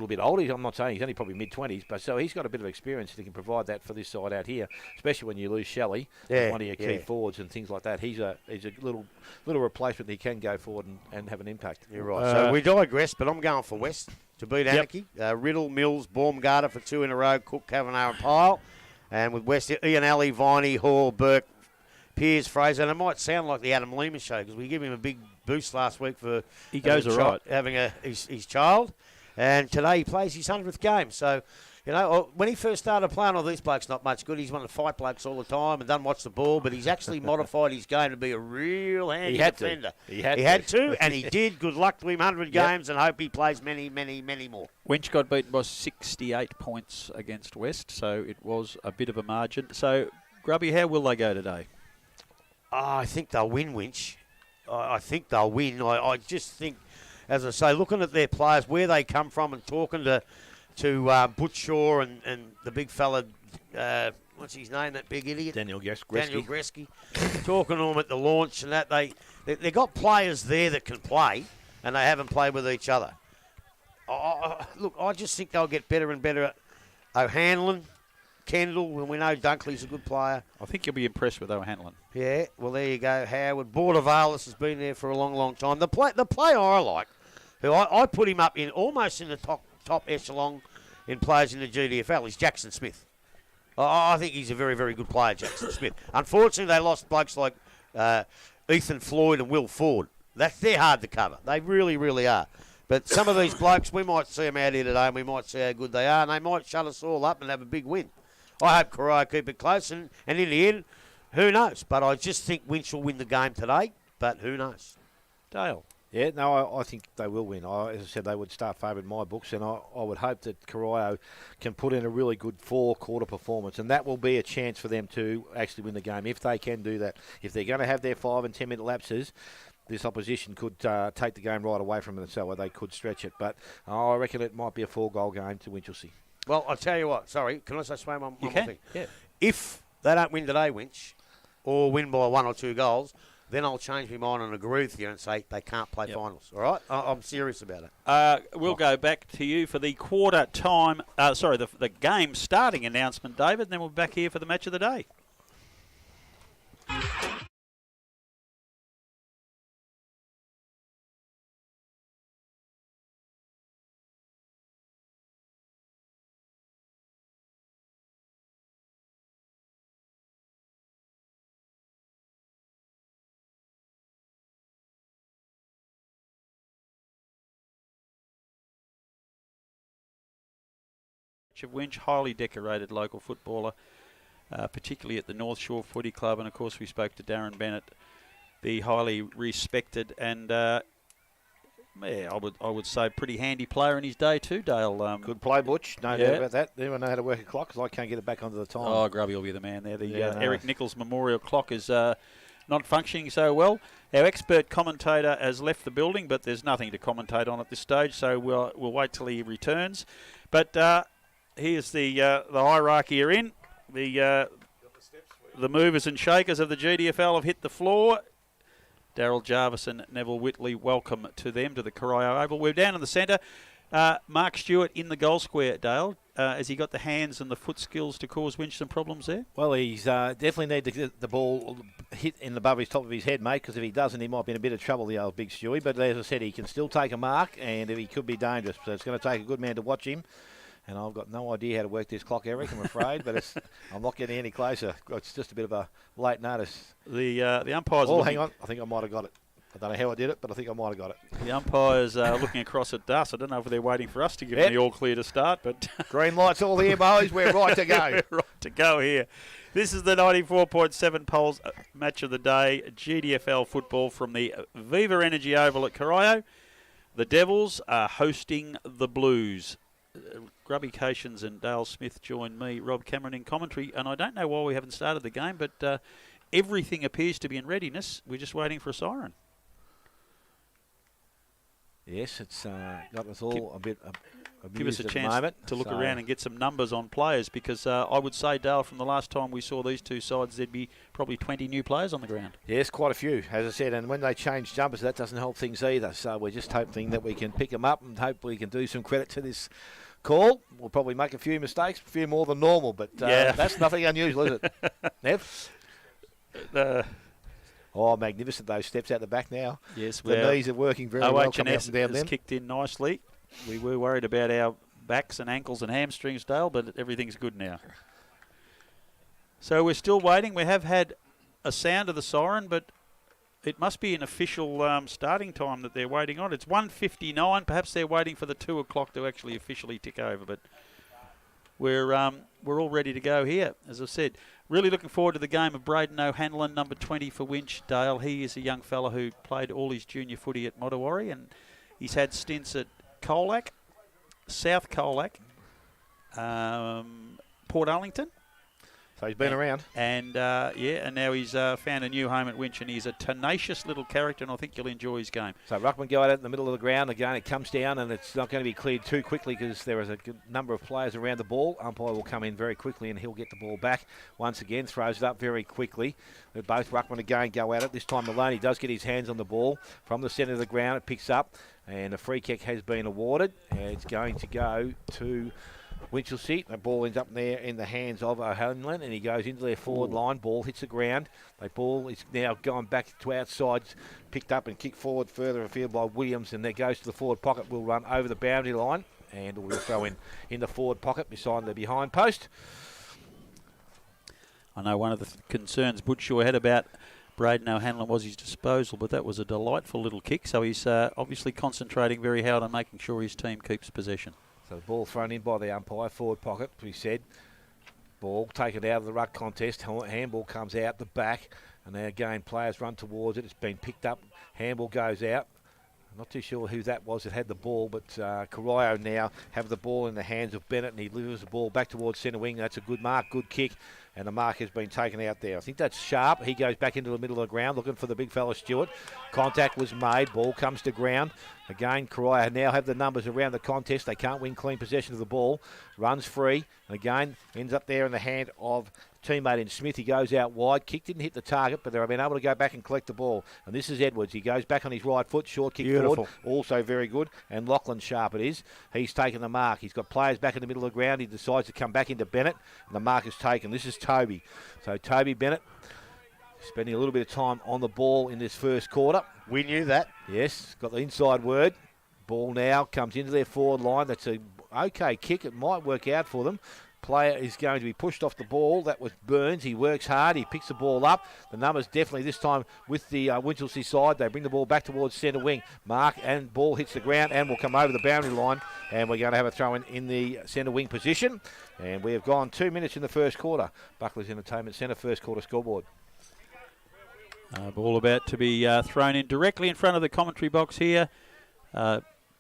bit older. I'm not saying he's only probably mid-20s, but so he's got a bit of experience that he can provide that for this side out here, especially when you lose Shelley, one of your key forwards and things like that. He's a little replacement that he can go forward and have an impact. You're right. So we digress, but I'm going for West to beat Anarchy. Riddle, Mills, Baumgarter for 2 in a row, Cook, Kavanagh and Pyle. And with West, Ian Alley, Viney, Hall, Burke, Piers, Fraser. And it might sound like the Adam Lehman show because we gave him a big boost last week for he goes all right. having his child. And today he plays his 100th game. So, when he first started playing, all these blokes not much good. He's wanted to fight blokes all the time and doesn't watch the ball. But he's actually modified his game to be a real handy defender. He had to, and he did. Good luck to him, 100 games, and hope he plays many, many, many more. Winch got beaten by 68 points against West, so it was a bit of a margin. So, Grubby, how will they go today? I think they'll win, Winch. I think they'll win. I just think, as I say, looking at their players, where they come from and talking to Butch Shaw and the big fella, what's his name, that big idiot? Daniel Gretzky. Talking to them at the launch and that, they got players there that can play, and they haven't played with each other. Look, I just think they'll get better and better. O'Hanlon, Kendall, when we know Dunkley's a good player. I think you'll be impressed with O'Hanlon. Yeah, well, there you go. Howard. Bordervalis has been there for a long, long time. The player I like, who I put him up in almost in the top echelon in players in the GDFL, is Jackson Smith. I think he's a very, very good player, Jackson Smith. Unfortunately, they lost blokes like Ethan Floyd and Will Ford. They're hard to cover. They really, really are. But some of these blokes, we might see them out here today and we might see how good they are, and they might shut us all up and have a big win. I hope Corio keep it close, and in the end, who knows? But I just think Winch will win the game today, but who knows? Dale. Yeah, no, I think they will win. As I said, they would start favourite in my books, and I would hope that Corio can put in a really good four-quarter performance, and that will be a chance for them to actually win the game if they can do that. If they're going to have their 5 and 10 minute lapses, this opposition could take the game right away from them, so they could stretch it. But I reckon it might be a 4-goal game to Winchelsea. Well, I'll tell you what. Sorry, can I say one more thing? Yeah. If they don't win today, Winch, or win by 1 or 2 goals, then I'll change my mind and agree with you and say they can't play finals. All right? I'm serious about it. We'll go back to you for the the game starting announcement, David, and then we'll be back here for the match of the day. Of Winch, highly decorated local footballer, particularly at the North Shore Footy Club, and of course we spoke to Darren Bennett, the highly respected and I would say pretty handy player in his day too, Dale. Good play, Butch. No doubt about that. Anyone know how to work a clock? Because I can't get it back onto the time. Oh, Grubby will be the man there. Eric Nichols Memorial Clock is not functioning so well. Our expert commentator has left the building, but there's nothing to commentate on at this stage, so we'll wait till he returns. But here's the hierarchy are in. The movers and shakers of the GDFL have hit the floor. Daryl Jarvis and Neville Whitley, welcome to them, to the Corio Oval. We're down in the centre. Mark Stewart in the goal square, Dale. Has he got the hands and the foot skills to cause Winch some problems there? Well, he's definitely need to get the ball hit in above his top of his head, mate, because if he doesn't, he might be in a bit of trouble, the old big Stewie. But as I said, he can still take a mark, and he could be dangerous. So it's going to take a good man to watch him. And I've got no idea how to work this clock, Eric, I'm afraid, but I'm not getting any closer. It's just a bit of a late notice. The umpires... Oh, hang on. I think I might have got it. I don't know how I did it, but I think I might have got it. The umpires are looking across at us. I don't know if they're waiting for us to give them the all clear to start, but... Green lights all here, boys. We're right to go. We're right to go here. This is the 94.7 Polls match of the day, GDFL football from the Viva Energy Oval at Corio. The Devils are hosting the Blues. Grubby Cations and Dale Smith join me, Rob Cameron, in commentary. And I don't know why we haven't started the game, but everything appears to be in readiness. We're just waiting for a siren. Yes, it's got us all a bit give us a at chance the moment, to look around and get some numbers on players, because I would say, Dale, from the last time we saw these two sides, there'd be probably 20 new players on the ground. Yes, quite a few, as I said, and when they change jumpers, that doesn't help things either. So we're just hoping that we can pick them up and hope we can do some credit to this call. We'll probably make a few mistakes, a few more than normal, but that's nothing unusual, is it? Nev? Oh, magnificent, those steps out the back now. Yes, the knees are working very well coming up and down has them. Kicked in nicely. We were worried about our backs and ankles and hamstrings, Dale, but everything's good now. So we're still waiting. We have had a sound of the siren, but it must be an official starting time that they're waiting on. It's 1:59. Perhaps they're waiting for the 2 o'clock to actually officially tick over, but we're all ready to go here, as I said. Really looking forward to the game of Braden O'Hanlon, number 20 for Winch, Dale. He is a young fella who played all his junior footy at Mottawarri, and he's had stints at Colac, South Colac, Port Arlington. So he's been around. And, and now he's found a new home at Winch, and he's a tenacious little character, and I think you'll enjoy his game. So ruckman go out in the middle of the ground. Again, it comes down, and it's not going to be cleared too quickly because there is a good number of players around the ball. Umpire will come in very quickly, and he'll get the ball back once again. Throws it up very quickly. But both ruckman again go at it. This time Maloney does get his hands on the ball from the centre of the ground. It picks up, and a free kick has been awarded. And it's going to go to Winchelsea. The ball ends up there in the hands of O'Hanlon, and he goes into their forward line. Ball hits the ground. The ball is now going back to outside, picked up and kicked forward further afield by Williams, and there goes to the forward pocket. Will run over the boundary line, and will throw in the forward pocket beside the behind post. I know one of the concerns Butchshaw had about Braden O'Hanlon was his disposal, but that was a delightful little kick, so he's obviously concentrating very hard on making sure his team keeps possession. So the ball thrown in by the umpire, forward pocket, we said. Ball taken out of the ruck contest. Handball comes out the back, and now again players run towards it. It's been picked up. Handball goes out. Not too sure who that was that had the ball, but Corio now have the ball in the hands of Bennett, and he delivers the ball back towards centre wing. That's a good mark, good kick, and the mark has been taken out there. I think that's Sharp. He goes back into the middle of the ground looking for the big fella Stewart. Contact was made. Ball comes to ground. Again, Corio now have the numbers around the contest. They can't win clean possession of the ball. Runs free. And again, ends up there in the hand of teammate in Smith. He goes out wide. Kick didn't hit the target, but they've been able to go back and collect the ball. And this is Edwards. He goes back on his right foot. Short kick forward. Also very good. And Lachlan Sharp it is. He's taken the mark. He's got players back in the middle of the ground. He decides to come back into Bennett. And the mark is taken. This is Toby. So Toby Bennett spending a little bit of time on the ball in this first quarter. We knew that. Yes, got the inside word. Ball now comes into their forward line. That's a okay kick. It might work out for them. Player is going to be pushed off the ball. That was Burns. He works hard. He picks the ball up. The numbers definitely this time with the Winchelsea side. They bring the ball back towards centre wing. Mark and ball hits the ground and will come over the boundary line. And we're going to have a throw in the centre wing position. And we have gone 2 minutes in the first quarter. Buckley's Entertainment Centre first quarter scoreboard. Ball about to be thrown in directly in front of the commentary box here.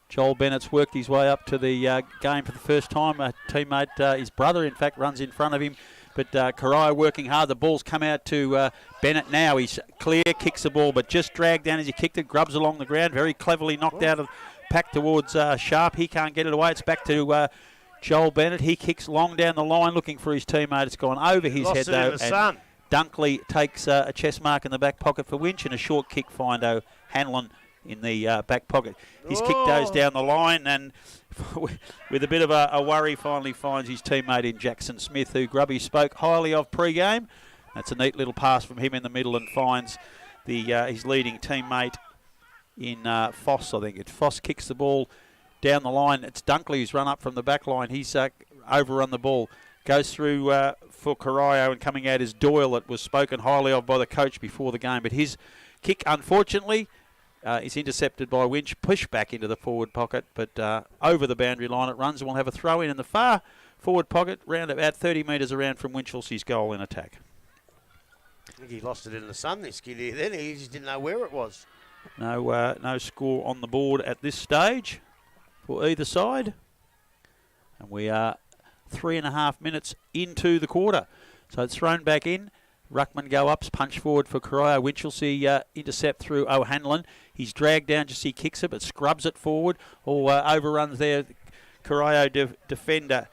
Joel Bennett's worked his way up to the game for the first time. A teammate, his brother, in fact, runs in front of him. But Corio working hard. The ball's come out to Bennett now. He's clear, kicks the ball, but just dragged down as he kicked it. Grubs along the ground, very cleverly knocked out of pack towards Sharp. He can't get it away. It's back to Joel Bennett. He kicks long down the line looking for his teammate. It's gone over his head, though. And Dunkley takes a chest mark in the back pocket for Winch and a short kick find Hanlon in the back pocket. His kick goes down the line and with a bit of a worry finally finds his teammate in Jackson Smith, who Grubby spoke highly of pre-game. That's a neat little pass from him in the middle and finds his leading teammate in Foss, I think. Foss kicks the ball down the line. It's Dunkley who's run up from the back line. He's overrun the ball. Goes through for Corio and coming out is Doyle. It was spoken highly of by the coach before the game. But his kick, unfortunately, is intercepted by Winch. Pushed back into the forward pocket, but over the boundary line it runs and we'll have a throw in the far forward pocket, round about 30 metres around from Winchelsea's goal in attack. I think he lost it in the sun, this kid here. Then he just didn't know where it was. No score on the board at this stage for either side. And we are 3.5 minutes into the quarter. So it's thrown back in. Ruckman go ups, punch forward for Corio. Winchelsea intercept through O'Hanlon. He's dragged down, just he kicks it, but scrubs it forward. Or overruns there. Corio defender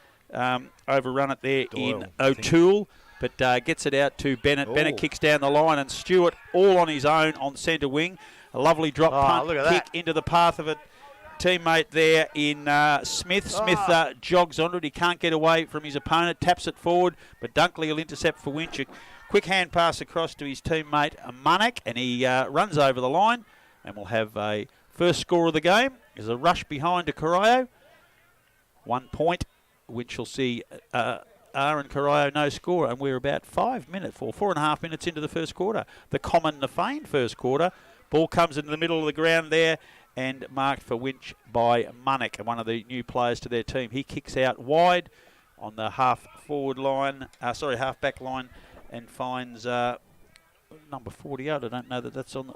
overrun it there Doyle, in O'Toole. But gets it out to Bennett. Ooh. Bennett kicks down the line and Stewart all on his own on centre wing. A lovely drop punt kick into the path of it. Teammate there in Smith. Smith jogs onto it. He can't get away from his opponent. Taps it forward, but Dunkley will intercept for Winch. A quick hand pass across to his teammate Munnick, and he runs over the line. And we'll have a first score of the game. There's a rush behind to Corio. 1 point. Winchelsea and Corio no score, and we're about 4.5 minutes into the first quarter. The common Nafane first quarter. Ball comes into the middle of the ground there. And marked for Winch by Munnick, one of the new players to their team. He kicks out wide on the half back line, and finds number 48. I don't know that that's on.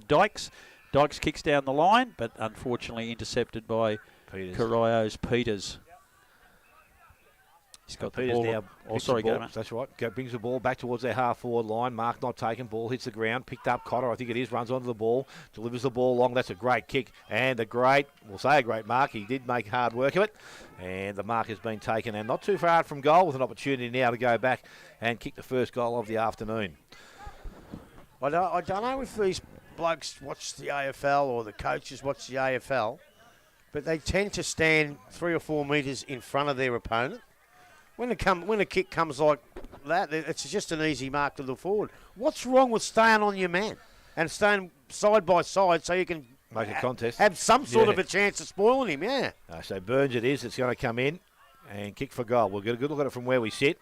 Dykes. Dykes kicks down the line, but unfortunately intercepted by Corio's Peters. He's got the ball now. That's right. Brings the ball back towards their half-forward line. Mark not taken. Ball hits the ground. Picked up Cotter, I think it is. Runs onto the ball. Delivers the ball long. That's a great kick. And a great mark. He did make hard work of it. And the mark has been taken. And not too far from goal with an opportunity now to go back and kick the first goal of the afternoon. I don't know if these blokes watch the AFL or the coaches watch the AFL, but they tend to stand 3 or 4 metres in front of their opponent. When a kick comes like that, it's just an easy mark to look forward. What's wrong with staying on your man and staying side by side so you can make a contest, have some sort of a chance of spoiling him? Yeah. So Burns it is. It's going to come in and kick for goal. We'll get a good look at it from where we sit.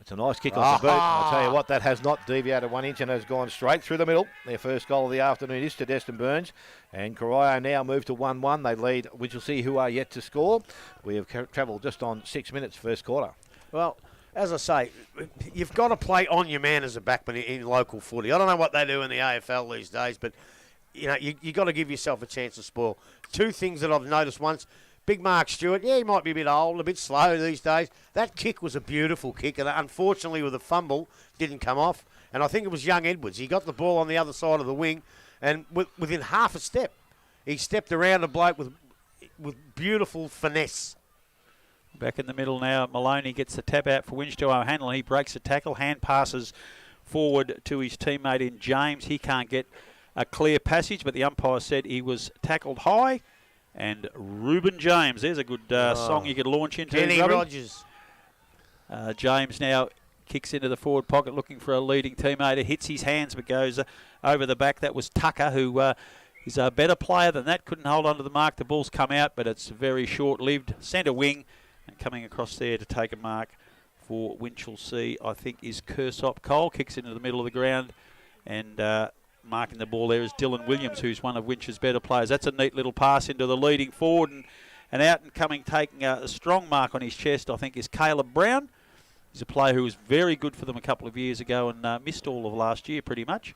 It's a nice kick off the boot. I'll tell you what, that has not deviated 1 inch and has gone straight through the middle. Their first goal of the afternoon is to Destin Burns. And Corio now move to 1-1. They lead Winchelsea, who are yet to score. We have travelled just on 6 minutes first quarter. Well, as I say, you've got to play on your man as a backman in local footy. I don't know what they do in the AFL these days, but you got to give yourself a chance to spoil. Two things that I've noticed once. Big Mark Stewart, he might be a bit old, a bit slow these days. That kick was a beautiful kick, and unfortunately with the fumble, didn't come off. And I think it was young Edwards. He got the ball on the other side of the wing, and within half a step, he stepped around a bloke with beautiful finesse. Back in the middle now, Maloney gets the tap out for Winchelsea O'Hanlon. He breaks the tackle, hand passes forward to his teammate in James. He can't get a clear passage, but the umpire said he was tackled high. And Reuben James, there's a good song you could launch into. Kenny Rogers. James now kicks into the forward pocket looking for a leading teammate. It hits his hands but goes over the back. That was Tucker, who is a better player than that. Couldn't hold on to the mark. The ball's come out, but it's very short-lived. Centre wing, and coming across there to take a mark for Winchelsea, I think, is Kersop Cole. Kicks into the middle of the ground, and marking the ball there is Dylan Williams, who's one of Winch's better players. That's a neat little pass into the leading forward, and out and coming, taking a strong mark on his chest, I think, is Caleb Brown. He's a player who was very good for them a couple of years ago and missed all of last year pretty much.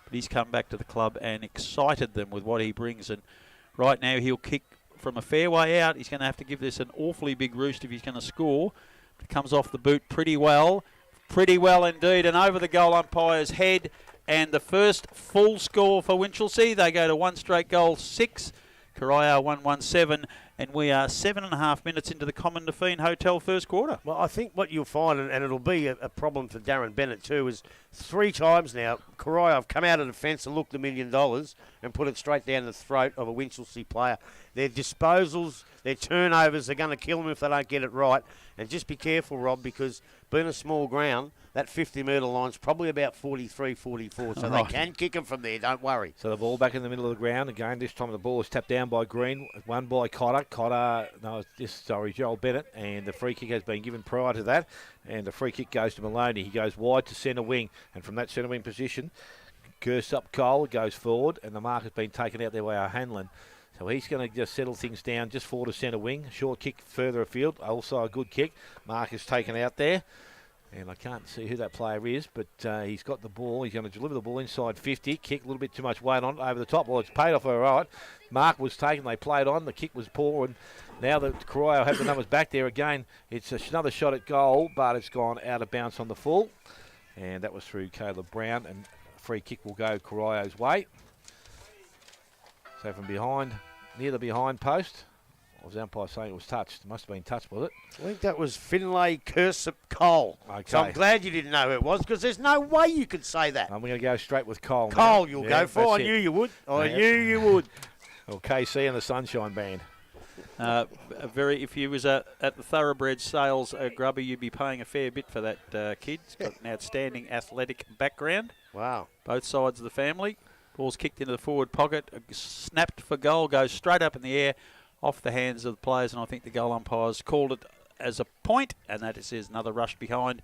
But he's come back to the club and excited them with what he brings. And right now he'll kick from a fair way out. He's going to have to give this an awfully big roost if he's going to score. It comes off the boot pretty well indeed, and over the goal umpire's head. And the first full score for Winchelsea. They go to 1 straight goal 6. Corio 1-1-7. And we are 7.5 minutes into the Common Define Hotel first quarter. Well, I think what you'll find, and it'll be a problem for Darren Bennett too, is 3 times now, Corio have come out of defence and looked $1 million and put it straight down the throat of a Winchelsea player. Their disposals, their turnovers are going to kill them if they don't get it right. And just be careful, Rob, because being a small ground, that 50-metre line's probably about 43, 44, so they can kick them from there, don't worry. So the ball back in the middle of the ground. Again, this time the ball is tapped down by Green, won by Cotter. Joel Bennett, and the free kick has been given prior to that. And the free kick goes to Maloney. He goes wide to centre wing, and from that centre wing position, Kersop Cole goes forward, and the mark has been taken out there by O'Hanlon. So he's going to just settle things down just forward to centre wing. Short kick further afield, also a good kick. Mark is taken out there. And I can't see who that player is, but he's got the ball. He's going to deliver the ball inside 50. Kick, a little bit too much weight on it over the top. Well, it's paid off all right. Mark was taken. They played on. The kick was poor. And now that Corio have the numbers back there again, it's another shot at goal, but it's gone out of bounds on the full. And that was through Caleb Brown. And a free kick will go Corio's way. So from behind, near the behind post. Was the umpire saying it was touched? It must have been touched, was it? I think that was Finlay Kersop Cole. Okay. So I'm glad you didn't know who it was, because there's no way you could say that. I'm going to go straight with Cole. Cole, now. You'll go for. I knew you would. I knew you would. Well, KC and the Sunshine Band. If you was at the Thoroughbred sales, Grubby, you'd be paying a fair bit for that kid. He's got an outstanding athletic background. Wow. Both sides of the family. Ball's kicked into the forward pocket, snapped for goal, goes straight up in the air, off the hands of the players, and I think the goal umpires called it as a point, and that is another rush behind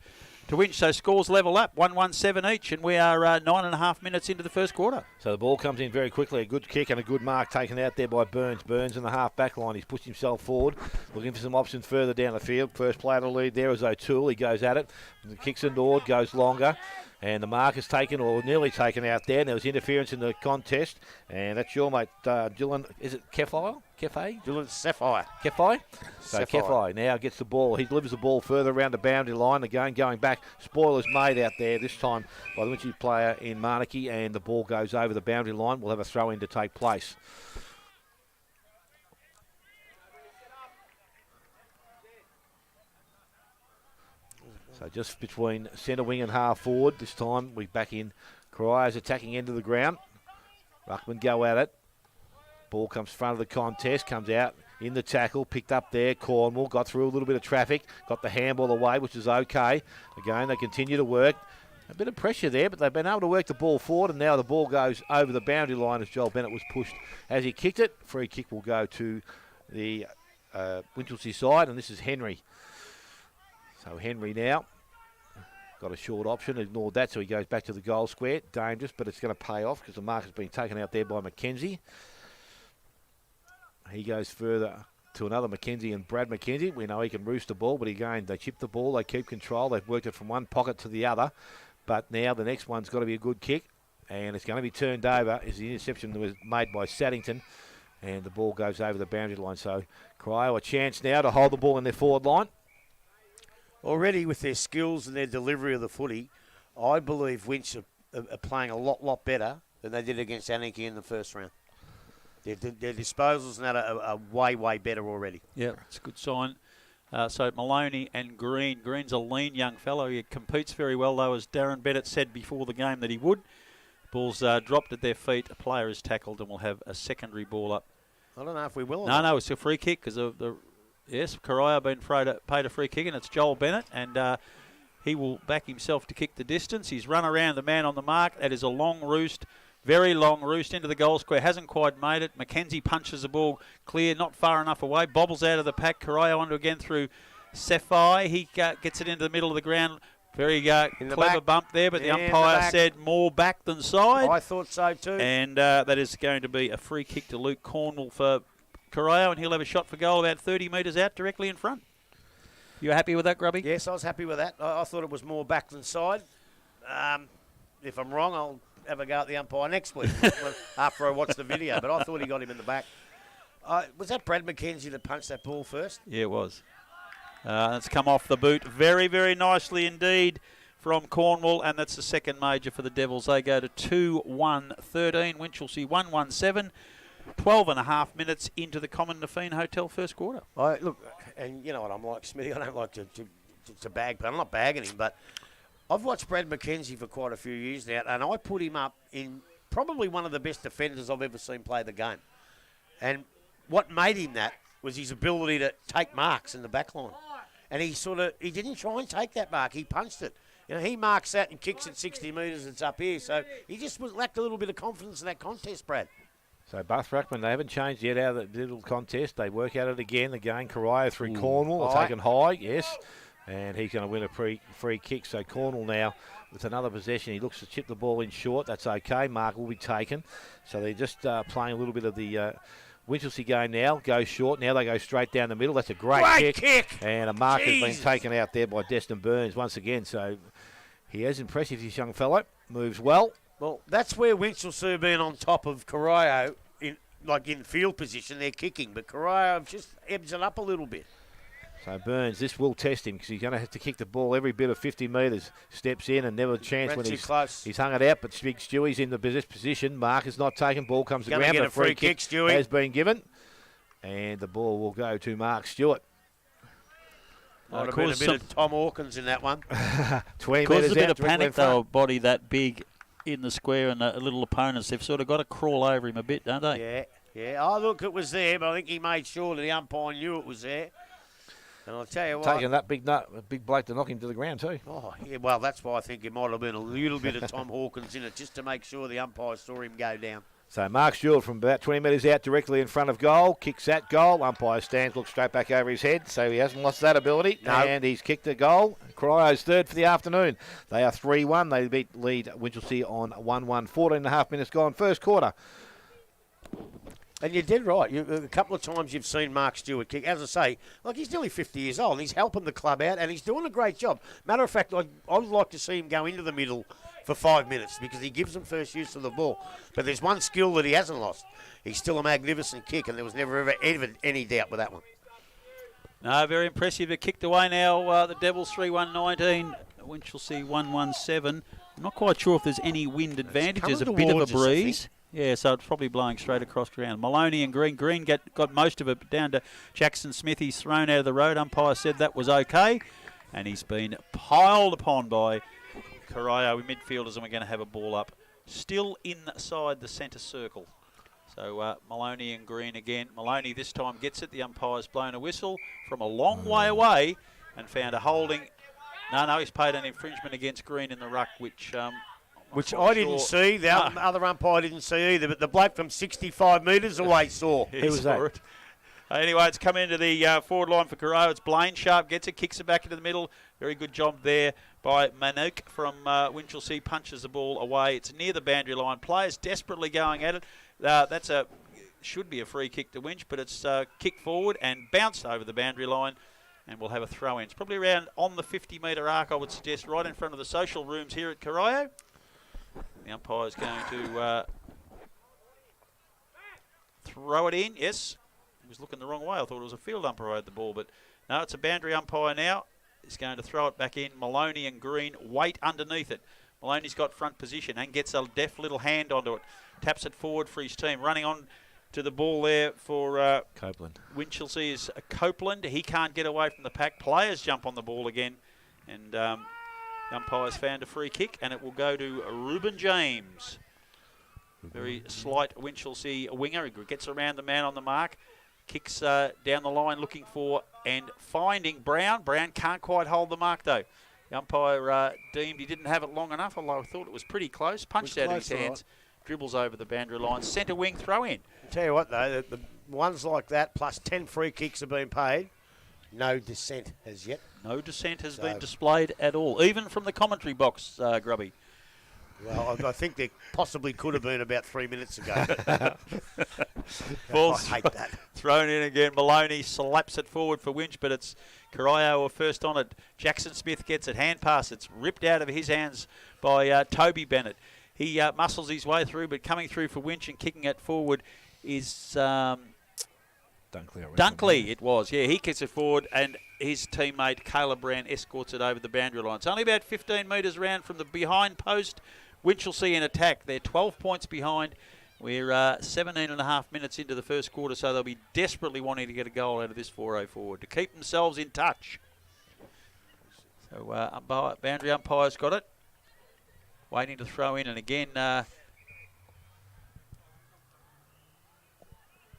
to Winch. So scores level up, 1-1-7 each, and we are 9.5 minutes into the first quarter. So the ball comes in very quickly. A good kick and a good mark taken out there by Burns. Burns in the half-back line. He's pushed himself forward, looking for some options further down the field. First player to lead there is O'Toole. He goes at it. The kicks endured, goes longer. And the mark is taken, or nearly taken out there. And there was interference in the contest. And that's your mate, Dylan. Is it Kefai? Dylan Cephai. Kefai? So Kefai now gets the ball. He delivers the ball further around the boundary line. Again, going back. Spoilers made out there this time by the Winchelsea player in Marnicky. And the ball goes over the boundary line. We'll have a throw-in to take place. So just between centre wing and half forward. This time we're back in Corio's attacking end of the ground. Ruckman go at it. Ball comes front of the contest, comes out in the tackle, picked up there. Cornwall got through a little bit of traffic, got the handball away, which is okay. Again, they continue to work. A bit of pressure there, but they've been able to work the ball forward, and now the ball goes over the boundary line as Joel Bennett was pushed as he kicked it. Free kick will go to the Winchelsea side, and this is Henry. So Henry now got a short option, ignored that, so he goes back to the goal square. Dangerous, but it's going to pay off because the mark has been taken out there by McKenzie. He goes further to another McKenzie and Brad McKenzie. We know he can roost the ball, but again, they chip the ball, they keep control. They've worked it from one pocket to the other. But now the next one's got to be a good kick. and it's going to be turned over as the interception was made by Saddington, and the ball goes over the boundary line. So Corio a chance now to hold the ball in their forward line. Already with their skills and their delivery of the footy, I believe Winch are playing a lot better than they did against Anarchy in the first round. Their disposals now are way better already. Yeah, it's a good sign. So Maloney and Green. Green's a lean young fellow. He competes very well, though, as Darren Bennett said before the game that he would. Ball's dropped at their feet. A player is tackled and will have a secondary ball up. I don't know if we will. No, it's a free kick because yes, Corio been paid a free kick, and it's Joel Bennett, and he will back himself to kick the distance. He's run around the man on the mark. That is a long roost. Very long roost into the goal square. Hasn't quite made it. Mackenzie punches the ball clear, not far enough away. Bobbles out of the pack. Corio onto again through Sefai. He gets it into the middle of the ground. Very clever bump there, but the umpire said more back than side. I thought so too. And that is going to be a free kick to Luke Cornwall for Corio, and he'll have a shot for goal about 30 metres out directly in front. You happy with that, Grubby? Yes, I was happy with that. I thought it was more back than side. If I'm wrong, I'll have a go at the umpire next week after I watch the video, but I thought he got him in the back. Was that Brad McKenzie that punched that ball first? Yeah, it was. It's come off the boot very, very nicely indeed from Cornwall, and that's the second major for the Devils. They go to 2-1-13. Winchelsea 1-1-7. 12 and a half minutes into the Common Nafeen Hotel first quarter. Look, and you know what I'm like, Smithy. I don't like to bag, but I'm not bagging him. But I've watched Brad McKenzie for quite a few years now, and I put him up in probably one of the best defenders I've ever seen play the game. And what made him that was his ability to take marks in the back line. And he didn't try and take that mark. He punched it. You know, he marks that and kicks it 60 metres. It's up here. So he just lacked a little bit of confidence in that contest, Brad. So Bath Ruckman, they haven't changed yet out of the little contest. They work at it again. Again, Corio through Cornwall. They're taken high, yes. And he's going to win a free kick. So Cornwall now with another possession. He looks to chip the ball in short. That's okay. Mark will be taken. So they're just playing a little bit of the Winchelsea game now. Goes short. Now they go straight down the middle. That's a great kick. And a mark has been taken out there by Destin Burns once again. So he is impressive, this young fellow. Moves well. Well, that's where Winchelsea have been on top of Corio in field position. They're kicking, but Corio just ebbs it up a little bit. So Burns, this will test him because he's going to have to kick the ball every bit of 50 metres. Steps in and never a chance when he's close. He's hung it out, but Big Stewie's in the position. Mark is not taken. Ball comes to the ground. Get a free kick, Stewie has been given. And the ball will go to Mark Stewart. Might have been a bit of Tom Hawkins in that one. 20 metres out. A bit of panic, though, a body that big in the square, and the little opponents, they've sort of got to crawl over him a bit, don't they? Yeah. Oh, look, it was there, but I think he made sure that the umpire knew it was there. And I'll tell you what. Taking that big bloke to knock him to the ground too. Oh, yeah, well, that's why I think it might have been a little bit of Tom Hawkins in it, just to make sure the umpire saw him go down. So Mark Stewart from about 20 metres out directly in front of goal, kicks that goal. Umpire stands, looks straight back over his head, so he hasn't lost that ability. No. And he's kicked a goal. Corio's third for the afternoon. They are 3-1. They lead Winchelsea on 1-1. 14 and a half minutes gone, first quarter. And you did right. A couple of times you've seen Mark Stewart kick. As I say, like, he's nearly 50 years old. And he's helping the club out, and he's doing a great job. Matter of fact, I'd like to see him go into the middle for 5 minutes because he gives them first use of the ball. But there's one skill that he hasn't lost. He's still a magnificent kick, and there was never ever any doubt with that one. No, very impressive. They're kicked away now. The Devils 3-1-19. Winchelsea 1-1-7. I'm not quite sure if there's any wind advantage. There's a bit of a breeze. Yeah, so it's probably blowing straight across ground. Maloney and Green. Green got most of it down to Jackson Smith. He's thrown out of the road. Umpire said that was okay. And he's been piled upon by Corio in midfielders, and we're going to have a ball up. Still inside the centre circle. So Maloney and Green again. Maloney this time gets it. The umpire's blown a whistle from a long way away and found a holding. No, he's paid an infringement against Green in the ruck, which I didn't see. The other umpire didn't see either, but the bloke from 65 metres away saw. Who was that? Anyway, it's come into the forward line for Corio. It's Blaine Sharp gets it, kicks it back into the middle. Very good job there by Manouk from Winchelsea. Punches the ball away. It's near the boundary line. Players desperately going at it. Should be a free kick to Winch, but it's kicked forward and bounced over the boundary line. And we'll have a throw-in. It's probably around on the 50-metre arc, I would suggest, right in front of the social rooms here at Corio. The umpire's going to throw it in. Yes, he was looking the wrong way. I thought it was a field umpire who had the ball, but no, it's a boundary umpire now. He's going to throw it back in. Maloney and Green wait underneath it. Maloney's got front position and gets a deft little hand onto it. Taps it forward for his team. Running on to the ball there for Copeland. Winchelsea is Copeland. He can't get away from the pack. Players jump on the ball again. And the umpire's found a free kick, and it will go to Reuben James. Very slight Winchelsea winger. He gets around the man on the mark. Kicks down the line looking for and finding Brown. Brown can't quite hold the mark, though. The umpire deemed he didn't have it long enough, although I thought it was pretty close. Punched out of his hands. Dribbles over the boundary line. Centre wing throw in. Tell you what, though, the ones like that, plus 10 free kicks have been paid. No dissent as yet. No dissent has been displayed at all, even from the commentary box, Grubby. Well, I think there possibly could have been about 3 minutes ago. Ball's I hate that. Thrown in again. Maloney slaps it forward for Winch, but it's Corio first on it. Jackson Smith gets it. Hand pass. It's ripped out of his hands by Toby Bennett. He muscles his way through, but coming through for Winch and kicking it forward is Dunkley. It was. Yeah, he kicks it forward, and his teammate Caleb Brown escorts it over the boundary line. It's only about 15 metres round from the behind post. Winchelsea in attack. They're 12 points behind. We're 17 and a half minutes into the first quarter, so they'll be desperately wanting to get a goal out of this 4-0 forward to keep themselves in touch. So boundary umpire's got it. Waiting to throw in, and again,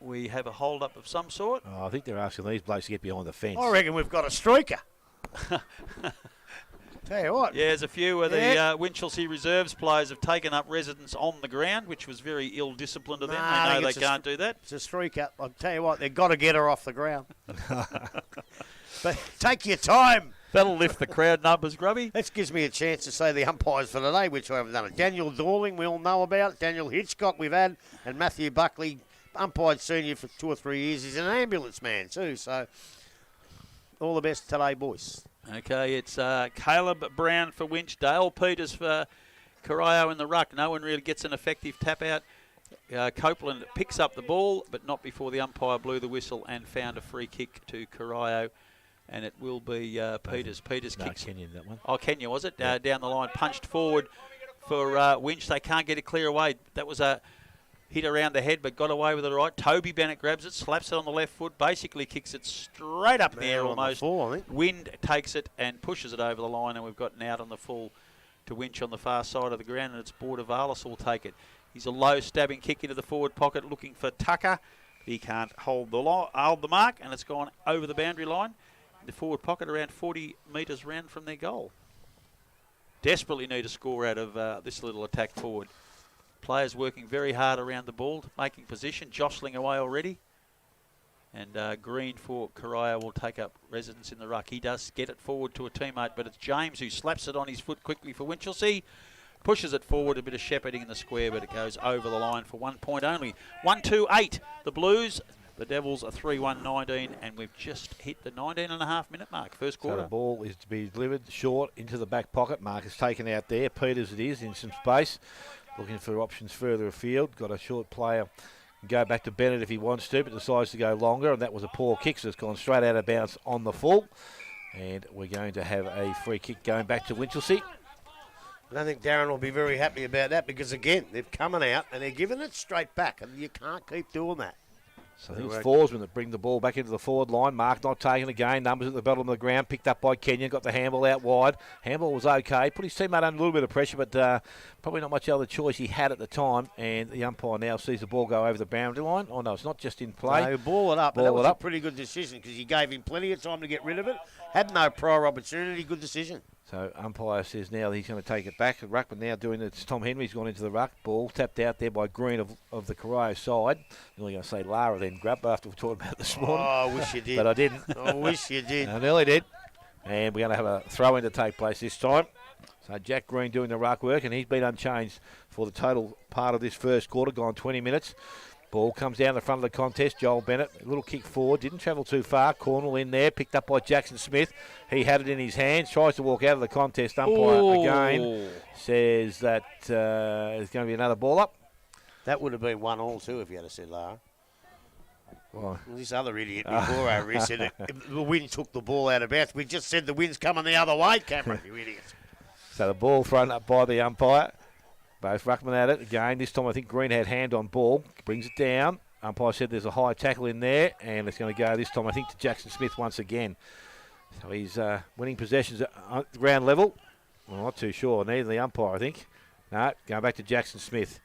we have a hold-up of some sort. Oh, I think they're asking these blokes to get behind the fence. I reckon we've got a striker. Tell you what. Yeah, there's a few of the Winchelsea reserves players have taken up residence on the ground, which was very ill-disciplined of them. They know they can't do that. It's a striker. I'll tell you what, they've got to get her off the ground. But take your time. That'll lift the crowd numbers, Grubby. This gives me a chance to say the umpires for today, which I haven't done it. Daniel Dorling, we all know about. Daniel Hitchcock, we've had. And Matthew Buckley, umpired senior for 2 or 3 years. He's an ambulance man too, so all the best today, boys. Okay, it's Caleb Brown for Winch, Dale Peters for Corio in the ruck. No one really gets an effective tap out. Copeland picks up the ball, but not before the umpire blew the whistle and found a free kick to Corio. And it will be Peters. Peters kicks. Kenya, that one. Oh, Kenya, was it? Down the line, punched forward for Winch. They can't get it clear away. That was a hit around the head, but got away with it right. Toby Bennett grabs it, slaps it on the left foot, basically kicks it straight up in the air almost. Wind takes it and pushes it over the line, and we've got an out on the full to Winch on the far side of the ground, and it's Bordavalis will take it. He's a low stabbing kick into the forward pocket looking for Tucker. He can't hold the mark, and it's gone over the boundary line. The forward pocket around 40 metres round from their goal. Desperately need a score out of this little attack forward. Players working very hard around the ball, making position, jostling away already. And Green for Corio will take up residence in the ruck. He does get it forward to a teammate, but it's James who slaps it on his foot quickly for Winchelsea. Pushes it forward, a bit of shepherding in the square, but it goes over the line for 1 point only. 1-2-8, the Blues. The Devils are 3-1-19, and we've just hit the 19.5-minute mark, first quarter. So the ball is to be delivered short into the back pocket. Mark is taken out there. Peters it is in some space. Looking for options further afield. Got a short player. Go back to Bennett if he wants to, but decides to go longer, and that was a poor kick, so it's gone straight out of bounds on the full. And we're going to have a free kick going back to Winchelsea. I don't think Darren will be very happy about that because, again, they're coming out and they're giving it straight back, and you can't keep doing that. So I think it's Forsman that bring the ball back into the forward line. Mark not taking again. Numbers at the bottom of the ground. Picked up by Kenyon. Got the handball out wide. Handball was okay. Put his teammate under a little bit of pressure, but probably not much other choice he had at the time. And the umpire now sees the ball go over the boundary line. Oh, no, it's not just in play. No, ball it up. That was a pretty good decision because he gave him plenty of time to get rid of it. Had no prior opportunity. Good decision. So umpire says now he's going to take it back. The ruckman now doing it. It's Tom Henry's gone into the ruck. Ball tapped out there by Green of the Corio side. I'm only going to say Lara then grab after we talked about it this morning. Oh, I wish you did. But I didn't. I wish you did. I nearly did. And we're going to have a throw-in to take place this time. So Jack Green doing the ruck work, and he's been unchanged for the total part of this first quarter, gone 20 minutes. Ball comes down the front of the contest. Joel Bennett, a little kick forward, didn't travel too far. Cornwall in there, picked up by Jackson Smith. He had it in his hands, tries to walk out of the contest. Umpire again says that there's going to be another ball up. That would have been 1-1 too if you had said Lara. Why? Well, this other idiot before over here said the wind took the ball out of bounds. We just said the wind's coming the other way, Cameron, you idiot. So the ball thrown up by the umpire. Both ruckman at it again. This time I think Green had hand on ball. Brings it down. Umpire said there's a high tackle in there, and it's going to go this time I think to Jackson Smith once again. So he's winning possessions at ground level. Well, not too sure. Neither the umpire, I think. No, going back to Jackson Smith.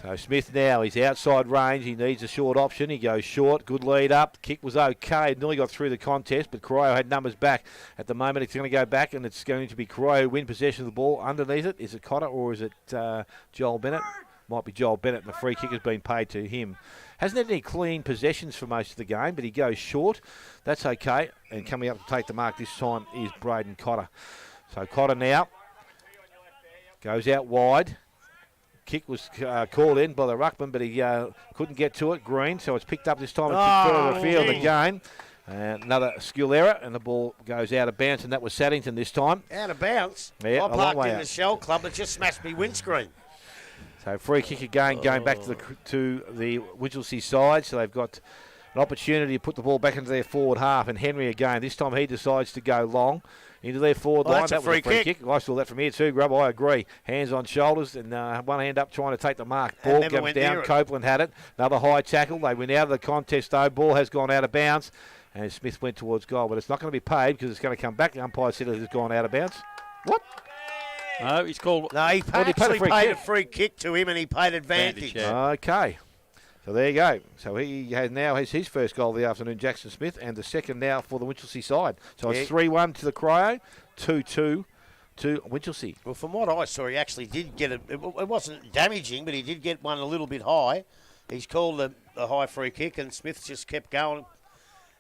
So Smith now, he's outside range. He needs a short option. He goes short. Good lead up. Kick was okay. Nearly got through the contest, but Corio had numbers back. At the moment, it's going to go back, and it's going to be Corio win possession of the ball. Underneath it, is it Cotter or is it Joel Bennett? Might be Joel Bennett, and the free kick has been paid to him. Hasn't had any clean possessions for most of the game, but he goes short. That's okay. And coming up to take the mark this time is Braden Cotter. So Cotter now goes out wide. Kick was called in by the ruckman, but he couldn't get to it. Green, so it's picked up this time. It's further afield again. Another skill error, and the ball goes out of bounds, and that was Saddington this time. Out of bounds? Yeah, I a long parked way in out. the Shell Club. It just smashed me windscreen. So free kick again, going back to the Winchelsea side. So they've got an opportunity to put the ball back into their forward half, and Henry again. This time he decides to go long into their forward line. That's a that was free a free kick. I saw that from here too, Grub. I agree. Hands on shoulders and one hand up trying to take the mark. Ball comes down. Copeland had it. Another high tackle. They went out of the contest though. Ball has gone out of bounds. And Smith went towards goal, but it's not going to be paid because it's going to come back. The umpire said it has gone out of bounds. What? No, he's called. No, he actually paid a free kick to him and he paid advantage. Okay. So there you go. So he now has his first goal of the afternoon, Jackson Smith, and the second now for the Winchelsea side. So it's 3-1 to the Corio, 2-2 to Winchelsea. Well, from what I saw, he actually did get it. It wasn't damaging, but he did get one a little bit high. He's called a high free kick, and Smith just kept going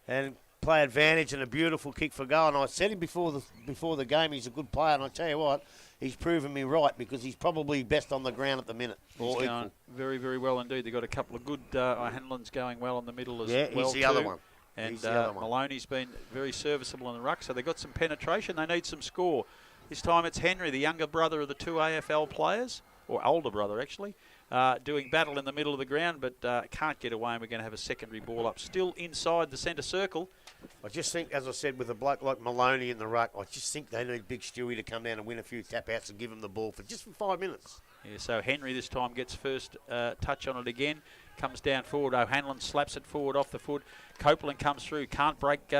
and play advantage and a beautiful kick for goal. And I said him before the game, he's a good player, and I tell you what, he's proven me right because he's probably best on the ground at the minute. He's going very, very well indeed. They've got a couple of good Hanlon's going well in the middle as well. Yeah, he's the other one. And Maloney's been very serviceable in the ruck, so they've got some penetration. They need some score. This time it's Henry, the younger brother of the two AFL players, or older brother actually, doing battle in the middle of the ground, but can't get away, and we're going to have a secondary ball up. Still inside the centre circle. I just think, as I said, with a bloke like Maloney in the ruck, I just think they need Big Stewie to come down and win a few tap-outs and give him the ball for 5 minutes. Yeah, so Henry this time gets first touch on it again. Comes down forward. O'Hanlon slaps it forward off the foot. Copeland comes through. Can't break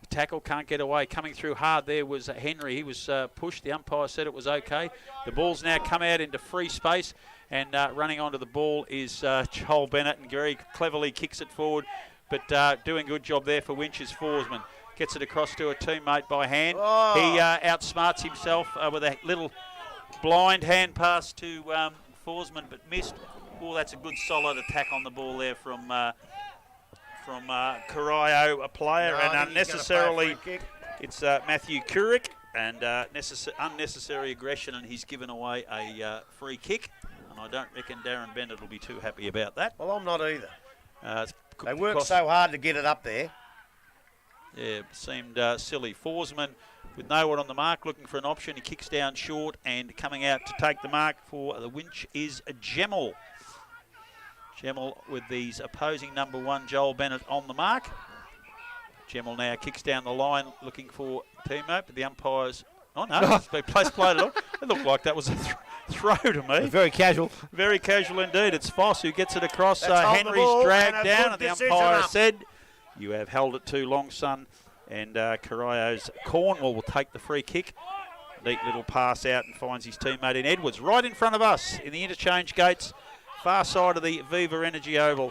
tackle. Can't get away. Coming through hard there was Henry. He was pushed. The umpire said it was okay. The ball's now come out into free space. And running onto the ball is Joel Bennett. And very cleverly kicks it forward. But doing a good job there for Winch is Forsman. Gets it across to a teammate by hand. Oh. He outsmarts himself with a little blind hand pass to Forsman, but missed. Oh, that's a good solid attack on the ball there from Corio, a player, and unnecessarily it's Matthew Couric, and unnecessary aggression, and he's given away a free kick, and I don't reckon Darren Bennett will be too happy about that. Well, I'm not either. They worked cost- so hard to get it up there. Yeah, it seemed silly. Forsman with no one on the mark, looking for an option. He kicks down short, and coming out to take the mark for the Winch is Gemmell. Gemmell with these opposing number one, Joel Bennett, on the mark. Gemmell now kicks down the line, looking for a teammate, but the umpires... Oh, no, it's been place played it. It looked like that was a throw to me. Very casual. Very casual indeed. It's Foss who gets it across. Henry's dragged down, and the umpire said, "You have held it too long, son." And Corio's Cornwall will take the free kick. Neat little pass out and finds his teammate in Edwards. Right in front of us in the interchange gates, far side of the Viva Energy Oval.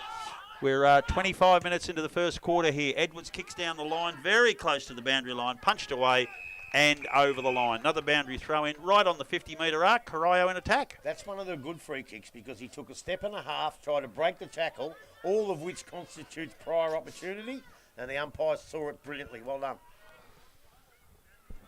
We're 25 minutes into the first quarter here. Edwards kicks down the line, very close to the boundary line, punched away and over the line. Another boundary throw in right on the 50-metre arc. Corio in attack. That's one of the good free kicks because he took a step and a half, tried to break the tackle, all of which constitutes prior opportunity, and the umpires saw it brilliantly. Well done.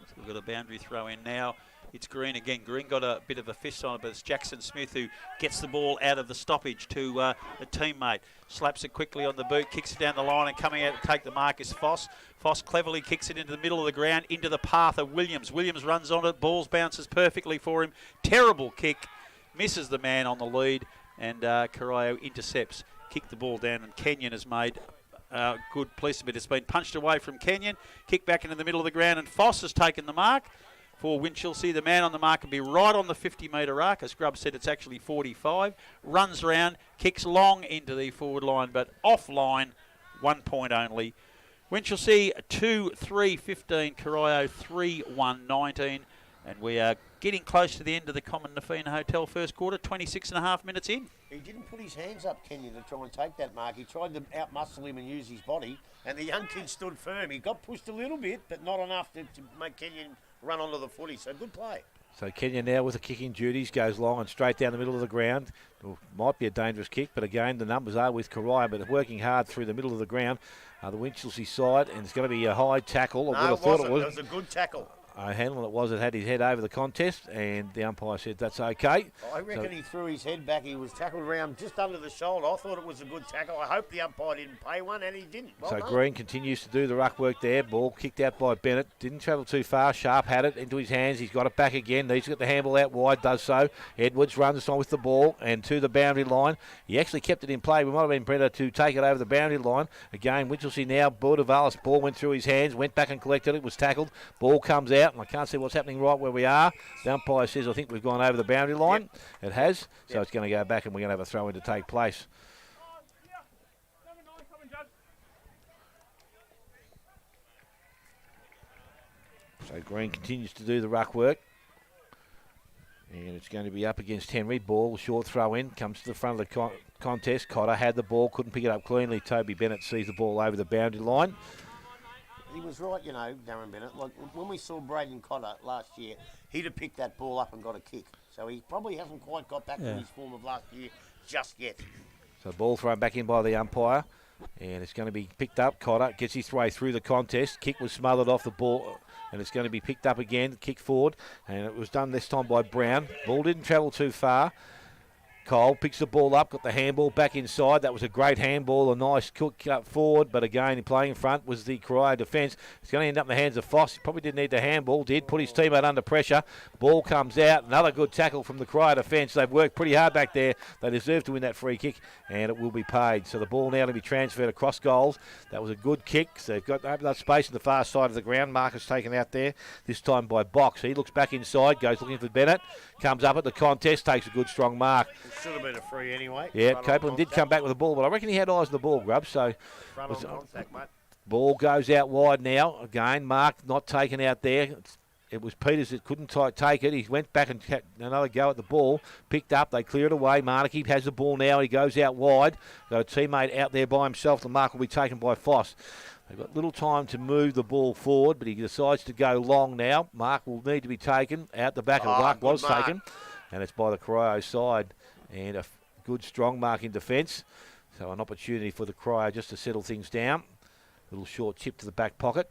So we've got a boundary throw in now. It's Green again. Green got a bit of a fist on it, but it's Jackson Smith who gets the ball out of the stoppage to a teammate. Slaps it quickly on the boot, kicks it down the line, and coming out to take the mark is Foss. Foss cleverly kicks it into the middle of the ground, into the path of Williams. Williams runs on it, balls bounces perfectly for him. Terrible kick, misses the man on the lead, and Corio intercepts. Kick the ball down, and Kenyon has made good police, but it's been punched away from Kenyon. Kick back into the middle of the ground, and Foss has taken the mark for Winchelsea. The man on the mark will be right on the 50-metre arc. As Grubb said, it's actually 45. Runs around, kicks long into the forward line, but offline, 1 point only. Winchelsea 2-3-15, Corio 3-1-19, and we are getting close to the end of the Common Nafina Hotel first quarter, 26.5 minutes in. He didn't put his hands up, Kenyon, to try and take that mark. He tried to outmuscle him and use his body, and the young kid stood firm. He got pushed a little bit, but not enough to make Kenyon run onto the footy. So good play. So Kenya now with the kicking duties goes long and straight down the middle of the ground. Well, might be a dangerous kick, but again the numbers are with Corio, but working hard through the middle of the ground. The Winchelsea side, and it's going to be a high tackle. I would have thought it was. It was a good tackle. Handling it was, it had his head over the contest, and the umpire said that's okay. I reckon he threw his head back. He was tackled around just under the shoulder. I thought it was a good tackle. I hope the umpire didn't pay one, and he didn't. Well done. Green continues to do the ruck work there. Ball kicked out by Bennett. Didn't travel too far. Sharp had it into his hands. He's got it back again. Needs to get the handball out wide. Does so. Edwards runs on with the ball and to the boundary line. He actually kept it in play. We might have been better to take it over the boundary line. Again, Winchelsea now. Bordavalis ball went through his hands. Went back and collected it. Was tackled. Ball comes out, and I can't see what's happening right where we are. The umpire says, I think we've gone over the boundary line. Yep. It has. So it's going to go back, and we're going to have a throw-in to take place. So Green continues to do the ruck work. And it's going to be up against Henry. Ball, short throw in, comes to the front of the contest. Cotter had the ball, couldn't pick it up cleanly. Toby Bennett sees the ball over the boundary line. He was right, you know, Darren Bennett. Like when we saw Braden Cotter last year, he'd have picked that ball up and got a kick. So he probably hasn't quite got back to his form of last year just yet. So ball thrown back in by the umpire. And it's going to be picked up. Cotter gets his way through the contest. Kick was smothered off the ball. And it's going to be picked up again. Kick forward. And it was done this time by Brown. Ball didn't travel too far. Cole picks the ball up, got the handball back inside. That was a great handball, a nice kick up forward. But again, playing in front was the Corio defence. It's going to end up in the hands of Foss. He probably didn't need the handball, did. Put his teammate under pressure. Ball comes out. Another good tackle from the Corio defence. They've worked pretty hard back there. They deserve to win that free kick, and it will be paid. So the ball now to be transferred across goals. That was a good kick. So they've got opened up space on the far side of the ground. Marcus taken out there, this time by Box. He looks back inside, goes looking for Bennett. Comes up at the contest, takes a good strong mark. It should have been a free anyway. Yeah, Copeland did come back with the ball, but I reckon he had eyes on the ball, Grubb. So Front on contact, mate. Ball goes out wide now. Again, Mark not taken out there. It was Peters that couldn't take it. He went back and had another go at the ball. Picked up. They cleared away. Marnicky has the ball now. He goes out wide. Got a teammate out there by himself. The mark will be taken by Foss. They've got little time to move the ball forward, but he decides to go long now. Mark will need to be taken. Out the back of the mark was taken. And it's by the Corio side. And a good strong mark in defence. So an opportunity for the Corio just to settle things down. Little short chip to the back pocket.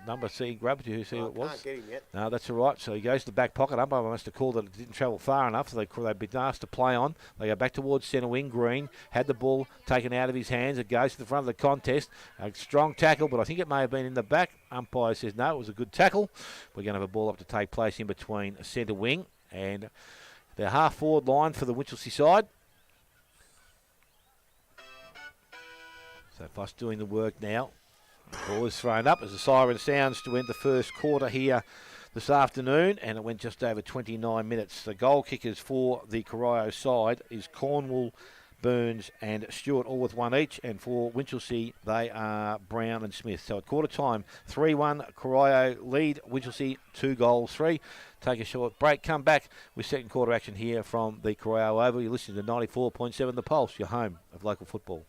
Number C, Grubb, did you see what it was? Can't get him yet. No, that's all right. So he goes to the back pocket. Umpire must have called that it didn't travel far enough. So they've been asked to play on. They go back towards centre wing. Green had the ball taken out of his hands. It goes to the front of the contest. A strong tackle, but I think it may have been in the back. Umpire says no, it was a good tackle. We're going to have a ball up to take place in between centre wing and the half forward line for the Winchelsea side. So Fuss doing the work now. Ball is thrown up as the siren sounds to end the first quarter here this afternoon, and it went just over 29 minutes. The goal kickers for the Corio side is Cornwall, Burns and Stewart, all with one each, and for Winchelsea they are Brown and Smith. So at quarter time, 3-1 Corio lead Winchelsea 2-3. Take a short break, come back with second quarter action here from the Corio Oval. You're listening to 94.7 The Pulse, your home of local football.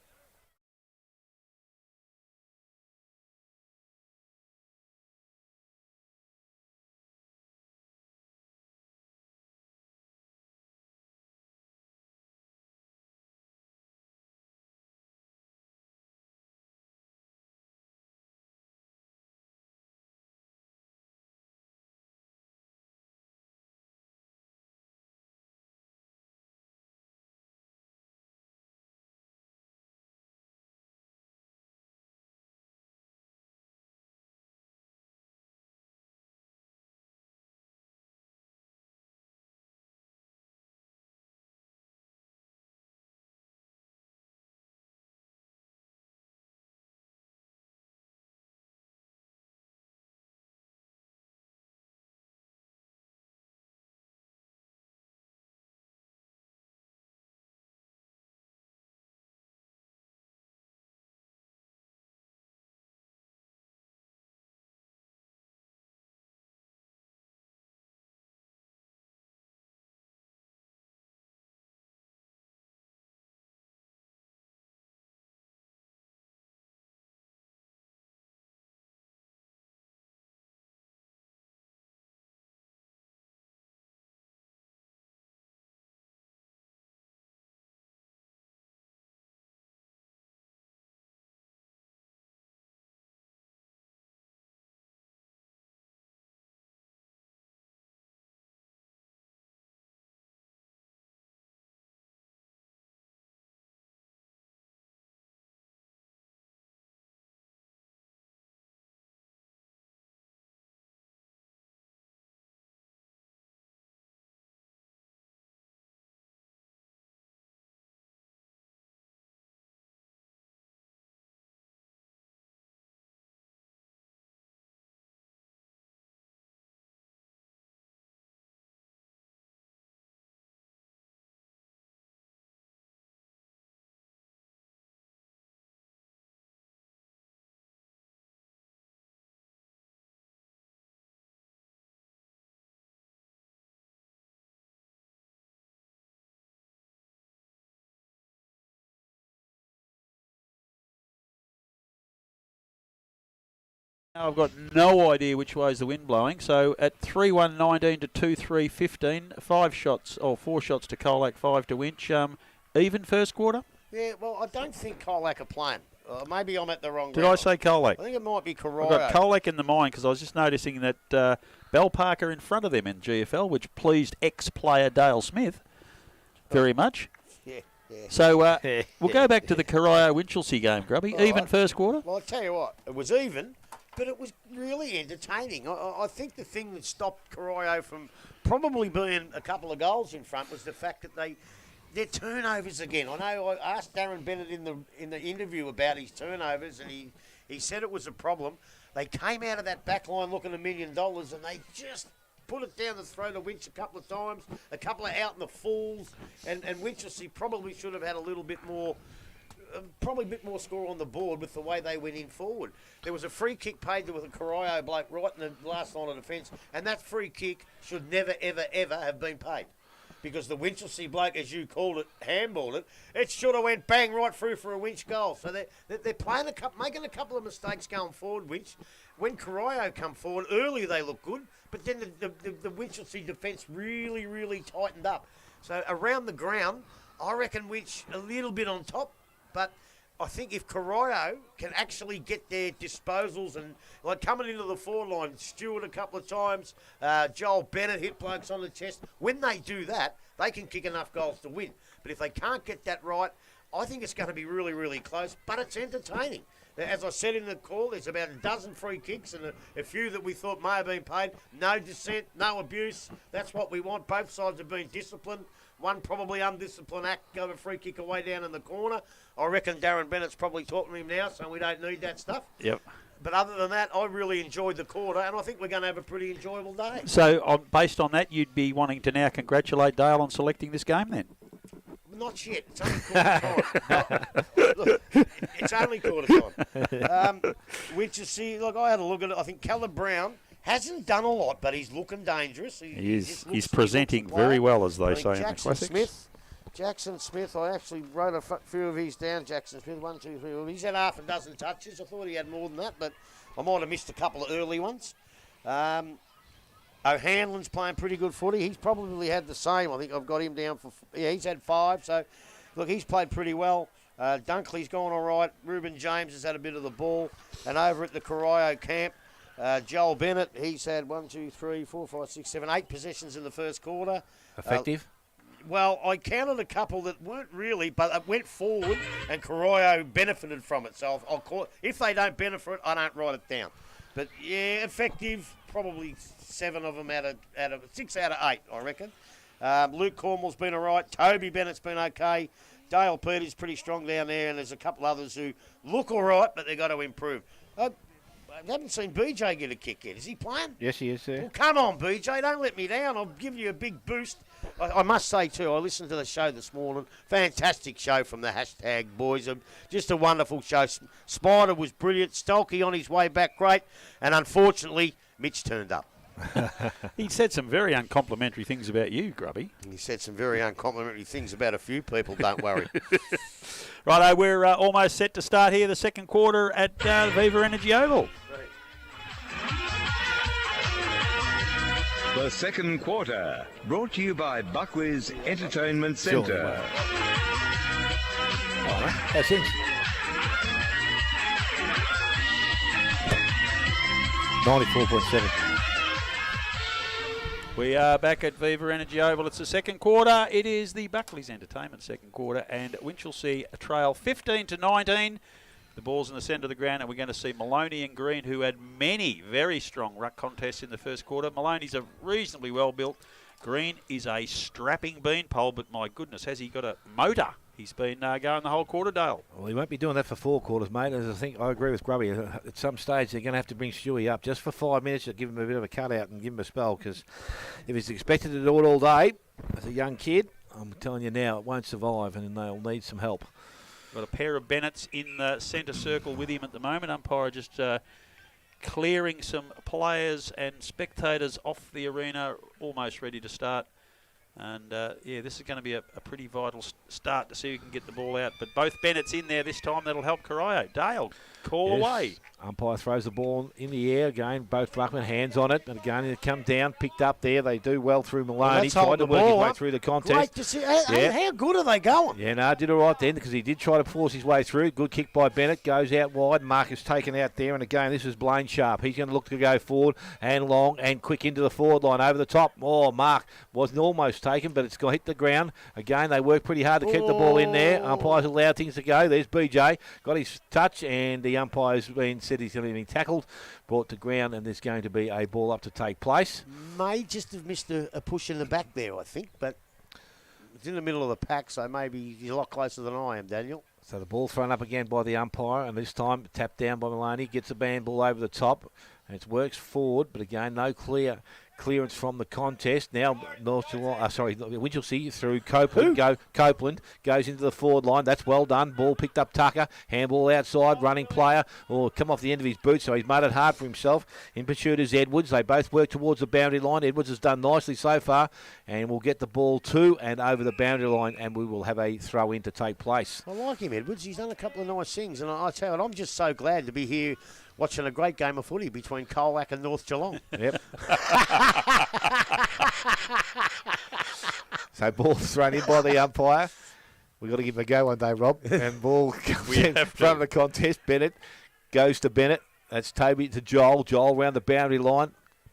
Now I've got no idea which way is the wind blowing. So at 3-1-19 to 2-3-15, 4 shots to Colac, 5 to Winch. Even first quarter? Yeah, well, I don't think Colac are playing. Maybe I'm at the wrong Did ground. I say Colac? I think it might be Corio. I've got Colac in the mind because I was just noticing that Bell Parker in front of them in GFL, which pleased ex-player Dale Smith very much. Yeah. So we'll go back to the Corio-Winchelsea game, Grubby. All Even right. first quarter? Well, I'll tell you what, it was even, but it was really entertaining. I think the thing that stopped Corio from probably being a couple of goals in front was the fact that their turnovers again. I know I asked Darren Bennett in the interview about his turnovers, and he said it was a problem. They came out of that back line looking $1 million, and they just put it down the throat of Winch a couple of times, a couple of out in the falls, and Winchelsea probably should have had a little bit more, probably a bit more score on the board with the way they went in forward. There was a free kick paid to a Corio bloke right in the last line of defence, and that free kick should never, ever, ever have been paid. Because the Winchelsea bloke, as you called it, handballed it, it should have went bang right through for a Winch goal. So they're playing making a couple of mistakes going forward, Winch. When Corio come forward, early they look good, but then the Winchelsea defence really, really tightened up. So around the ground, I reckon Winch a little bit on top, but I think if Corio can actually get their disposals and, like, coming into the forward line, Stewart a couple of times, Joel Bennett hit blokes on the chest. When they do that, they can kick enough goals to win. But if they can't get that right, I think it's going to be really, really close, but it's entertaining. As I said in the call, there's about a dozen free kicks and a few that we thought may have been paid. No dissent, no abuse. That's what we want. Both sides have been disciplined. One probably undisciplined act, go a free kick away down in the corner. I reckon Darren Bennett's probably talking to him now, so we don't need that stuff. Yep. But other than that, I really enjoyed the quarter, and I think we're going to have a pretty enjoyable day. So based on that, you'd be wanting to now congratulate Dale on selecting this game then? Not yet. It's only quarter time. Look, it's only quarter time. Winchelsea, look, I had a look at it. I think Callum Brown hasn't done a lot, but he's looking dangerous. He is. He's presenting very well, as they say in the classics. Jackson Smith, I actually wrote a few of his down. Jackson Smith, 1, 2, 3. Well, he's had half a dozen touches. I thought he had more than that, but I might have missed a couple of early ones. O'Hanlon's playing pretty good footy. He's probably had the same. I think I've got him down for... Yeah, he's had 5. So, look, he's played pretty well. Dunkley's gone all right. Ruben James has had a bit of the ball. And over at the Corio camp, Joel Bennett, he's had 1, 2, 3, 4, 5, 6, 7, 8 possessions in the first quarter. Effective? Well, I counted a couple that weren't really, but it went forward and Corio benefited from it. So I'll call it, if they don't benefit, I don't write it down. But yeah, effective, probably 7 of them out of 6 out of 8, I reckon. Luke Cornwall's been all right. Toby Bennett's been okay. Dale Peters pretty strong down there, and there's a couple others who look all right, but they've got to improve. I haven't seen BJ get a kick yet. Is he playing? Yes, he is, sir. Well, come on, BJ. Don't let me down. I'll give you a big boost. I must say, too, I listened to the show this morning. Fantastic show from the hashtag boys. Just a wonderful show. Spider was brilliant. Stolke on his way back, great. And unfortunately, Mitch turned up. He said some very uncomplimentary things about you, Grubby. He said some very uncomplimentary things about a few people, don't worry. Righto, we're almost set to start here the second quarter at Viva Energy Oval. The second quarter, brought to you by Buckwheats Entertainment Centre. How's things? 94.7. We are back at Viva Energy Oval. It's the second quarter. It is the Buckley's Entertainment second quarter, and Winchelsea trail 15-19. The ball's in the centre of the ground, and we're going to see Maloney and Green, who had many very strong ruck contests in the first quarter. Maloney's a reasonably well built. Green is a strapping beanpole, but my goodness, has he got a motor? He's been going the whole quarter, Dale. Well, he won't be doing that for 4 quarters, mate. As I think I agree with Grubby. At some stage, they're going to have to bring Stewie up just for 5 minutes to give him a bit of a cutout and give him a spell. Because if he's expected to do it all day as a young kid, I'm telling you now, it won't survive, and they'll need some help. Got a pair of Bennetts in the centre circle with him at the moment. Umpire just clearing some players and spectators off the arena, almost ready to start And, this is going to be a pretty vital start to see who can get the ball out. But both Bennett's in there this time. That'll help Corio. Dale, call away. Umpire throws the ball in the air again. Both ruckman hands on it. And again, it come down, picked up there. They do well through Maloney. Tried to work his way through the contest. Great to see. How good are they going? Yeah, no, did all right then because he did try to force his way through. Good kick by Bennett. Goes out wide. Marcus taken out there. And again, this is Blaine Sharp. He's going to look to go forward and long and quick into the forward line over the top. Oh, Mark wasn't almost taken, but it's going to hit the ground. Again, they work pretty hard to keep the ball in there. Umpires allowed things to go. There's BJ. Got his touch, and the umpire's said he's going to be tackled, brought to ground, and there's going to be a ball up to take place. May just have missed a push in the back there, I think, but it's in the middle of the pack, so maybe he's a lot closer than I am, Daniel. So the ball thrown up again by the umpire, and this time tapped down by Maloney. Gets the ball over the top, and it works forward, but again, no clearance from the contest. Now Winchelsea through Copeland. Copeland goes into the forward line. That's well done. Ball picked up Tucker. Handball outside. Running player. Come off the end of his boot, so he's made it hard for himself. In pursuit is Edwards. They both work towards the boundary line. Edwards has done nicely so far, and will get the ball to and over the boundary line, and we will have a throw in to take place. I like him, Edwards. He's done a couple of nice things, and I tell you what, I'm just so glad to be here watching a great game of footy between Colac and North Geelong. Yep. So ball thrown in by the umpire. We've got to give him a go one day, Rob. And ball comes in front of the contest. Bennett goes to Bennett. That's Toby to Joel. Joel round the boundary line.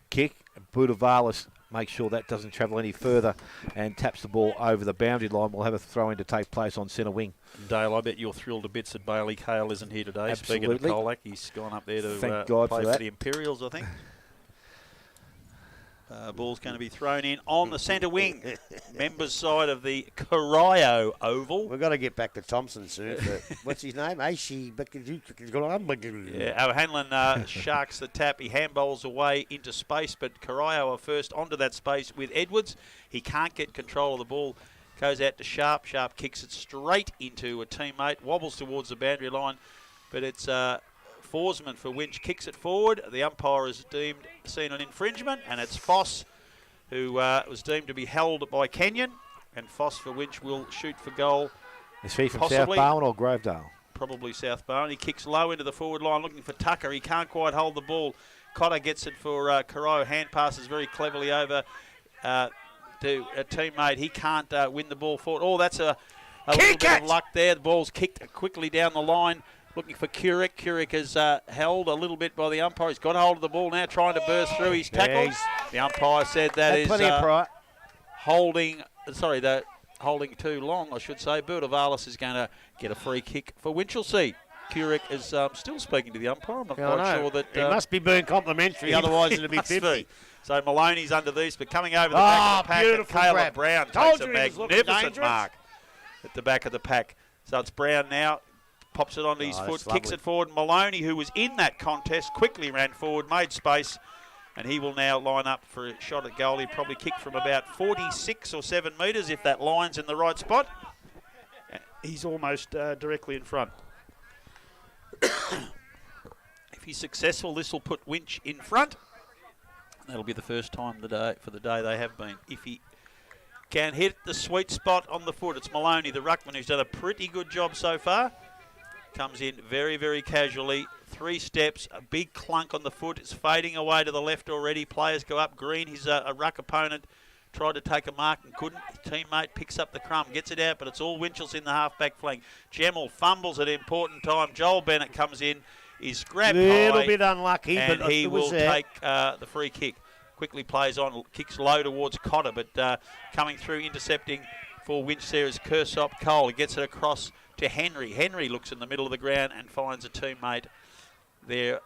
Kick. Budavalis makes sure that doesn't travel any further and taps the ball over the boundary line. We'll have a throw in to take place on centre wing. Dale, I bet you're thrilled to bits that Bailey Cale isn't here today. Absolutely. Speaking of Colac, he's gone up there to Thank God play for that. the Imperials, I think. Ball's going to be thrown in on the centre wing. Members side of the Corio Oval. We've got to get back to Thompson soon. But what's his name? Yeah, O'Hanlon sharks the tap. He handballs away into space, but Corio are first onto that space with Edwards. He can't get control of the ball. Goes out to Sharp. Sharp kicks it straight into a teammate. Wobbles towards the boundary line, but it's Forsman for Winch. Kicks it forward. The umpire has seen an infringement, and it's Foss who was deemed to be held by Kenyon. And Foss for Winch will shoot for goal. Is he from Possibly. South Barwon or Grovedale? Probably South Barwon. He kicks low into the forward line looking for Tucker. He can't quite hold the ball. Cotter gets it for Corio. Hand passes very cleverly over to a teammate. He can't win the ball forward. Oh, that's a little bit of luck there. The ball's kicked quickly down the line. Looking for Curick. Curick is held a little bit by the umpire. He's got hold of the ball now, trying to burst through his tackles. The umpire said that is holding too long, I should say. Budavalis is going to get a free kick for Winchelsea. Curick is still speaking to the umpire. I'm not quite sure that... he must be being complimentary, otherwise it'll be 50. So Maloney's under these, but coming over the back of the pack, and Caleb Brown takes a magnificent mark at the back of the pack. So it's Brown now. Pops it onto his foot, kicks it forward. Maloney, who was in that contest, quickly ran forward, made space, and he will now line up for a shot at goal. He'll probably kick from about 46 or 7 metres if that line's in the right spot. He's almost directly in front. If he's successful, this will put Winch in front. That'll be the first time for the day they have been. If he can hit the sweet spot on the foot, it's Maloney, the ruckman, who's done a pretty good job so far. Comes in very, very casually. 3 steps, a big clunk on the foot. It's fading away to the left already. Players go up. Green, his a ruck opponent, tried to take a mark and couldn't. His teammate picks up the crumb, gets it out, but it's all Winchelsea in the half-back flank. Gemmell fumbles at an important time. Joel Bennett comes in, is grabbed high. A little bit unlucky, and but he will there. take the free kick. Quickly plays on, kicks low towards Cotter, but coming through, intercepting for Winch there is Kersop Cole. He gets it across to Henry. Henry looks in the middle of the ground and finds a teammate there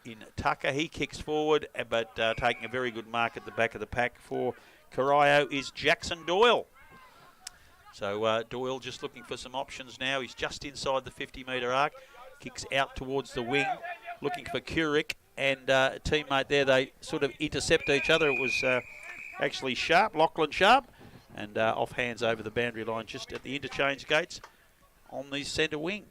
in Tucker. He kicks forward, but taking a very good mark at the back of the pack for Corio is Jackson Doyle. So Doyle just looking for some options now. He's just inside the 50-metre arc. Kicks out towards the wing, looking for Curick and a teammate there. They sort of intercept each other. It was actually Sharp, Lachlan Sharp, and off hands over the boundary line just at the interchange gates on the centre wing.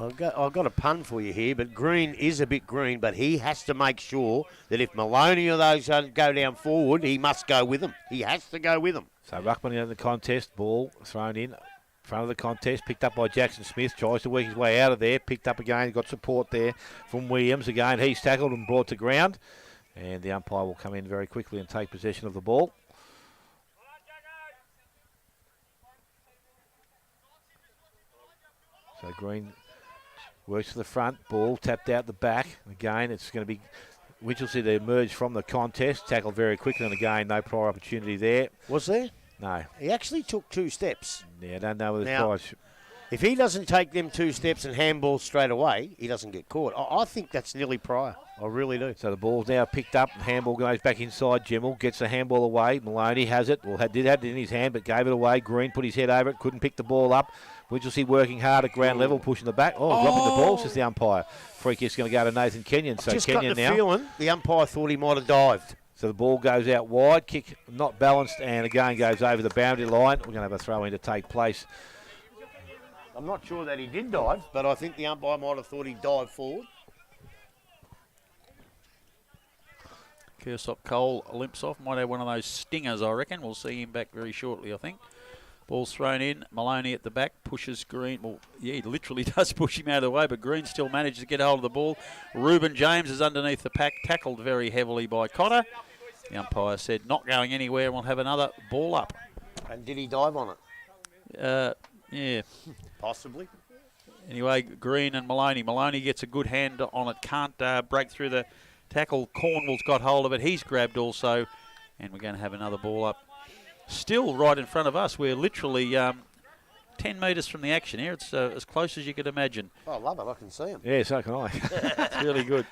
I've got a pun for you here, but Green is a bit green, but he has to make sure that if Maloney or those go down forward, he must go with them. He has to go with them. So Ruckman in the contest, ball thrown in front of the contest, picked up by Jackson Smith, tries to work his way out of there, picked up again, got support there from Williams. Again, he's tackled and brought to ground, and the umpire will come in very quickly and take possession of the ball. So Green works to the front, ball tapped out the back. Again, it's going to be Winchelsea to emerge from the contest, tackled very quickly, and again, no prior opportunity there. Was there? No. He actually took 2 steps. Yeah, I don't know whether Now, prior. If he doesn't take them 2 steps and handball straight away, he doesn't get caught. I think that's nearly prior. I really do. So the ball's now picked up, and handball goes back inside. Gemmell gets the handball away. Maloney has it. Well, did have it in his hand, but gave it away. Green put his head over it, couldn't pick the ball up. Winchelsea working hard at ground level, pushing the back. Oh, dropping the ball, says the umpire. Free kick's going to go to Nathan Kenyon. So Just Kenyon got the now. feeling the umpire thought he might have dived. So the ball goes out wide, kick not balanced, and again goes over the boundary line. We're going to have a throw in to take place. I'm not sure that he did dive, but I think the umpire might have thought he dived forward. Kersop Cole limps off. Might have one of those stingers, I reckon. We'll see him back very shortly, I think. Ball's thrown in. Maloney at the back pushes Green. Well, yeah, he literally does push him out of the way, but Green still manages to get hold of the ball. Reuben James is underneath the pack, tackled very heavily by Cotter. The umpire said not going anywhere, and we'll have another ball up. And did he dive on it? Yeah. Possibly. Anyway, Green and Maloney. Maloney gets a good hand on it. Can't break through the tackle. Cornwall's got hold of it. He's grabbed also. And we're going to have another ball up. Still right in front of us. We're literally 10 metres from the action here. It's as close as you could imagine. Oh, I love it. I can see him. Yeah, so can I. It's really good.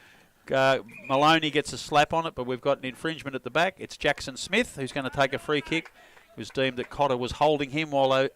Maloney gets a slap on it, but we've got an infringement at the back. It's Jackson Smith who's going to take a free kick. It was deemed that Cotter was holding him while the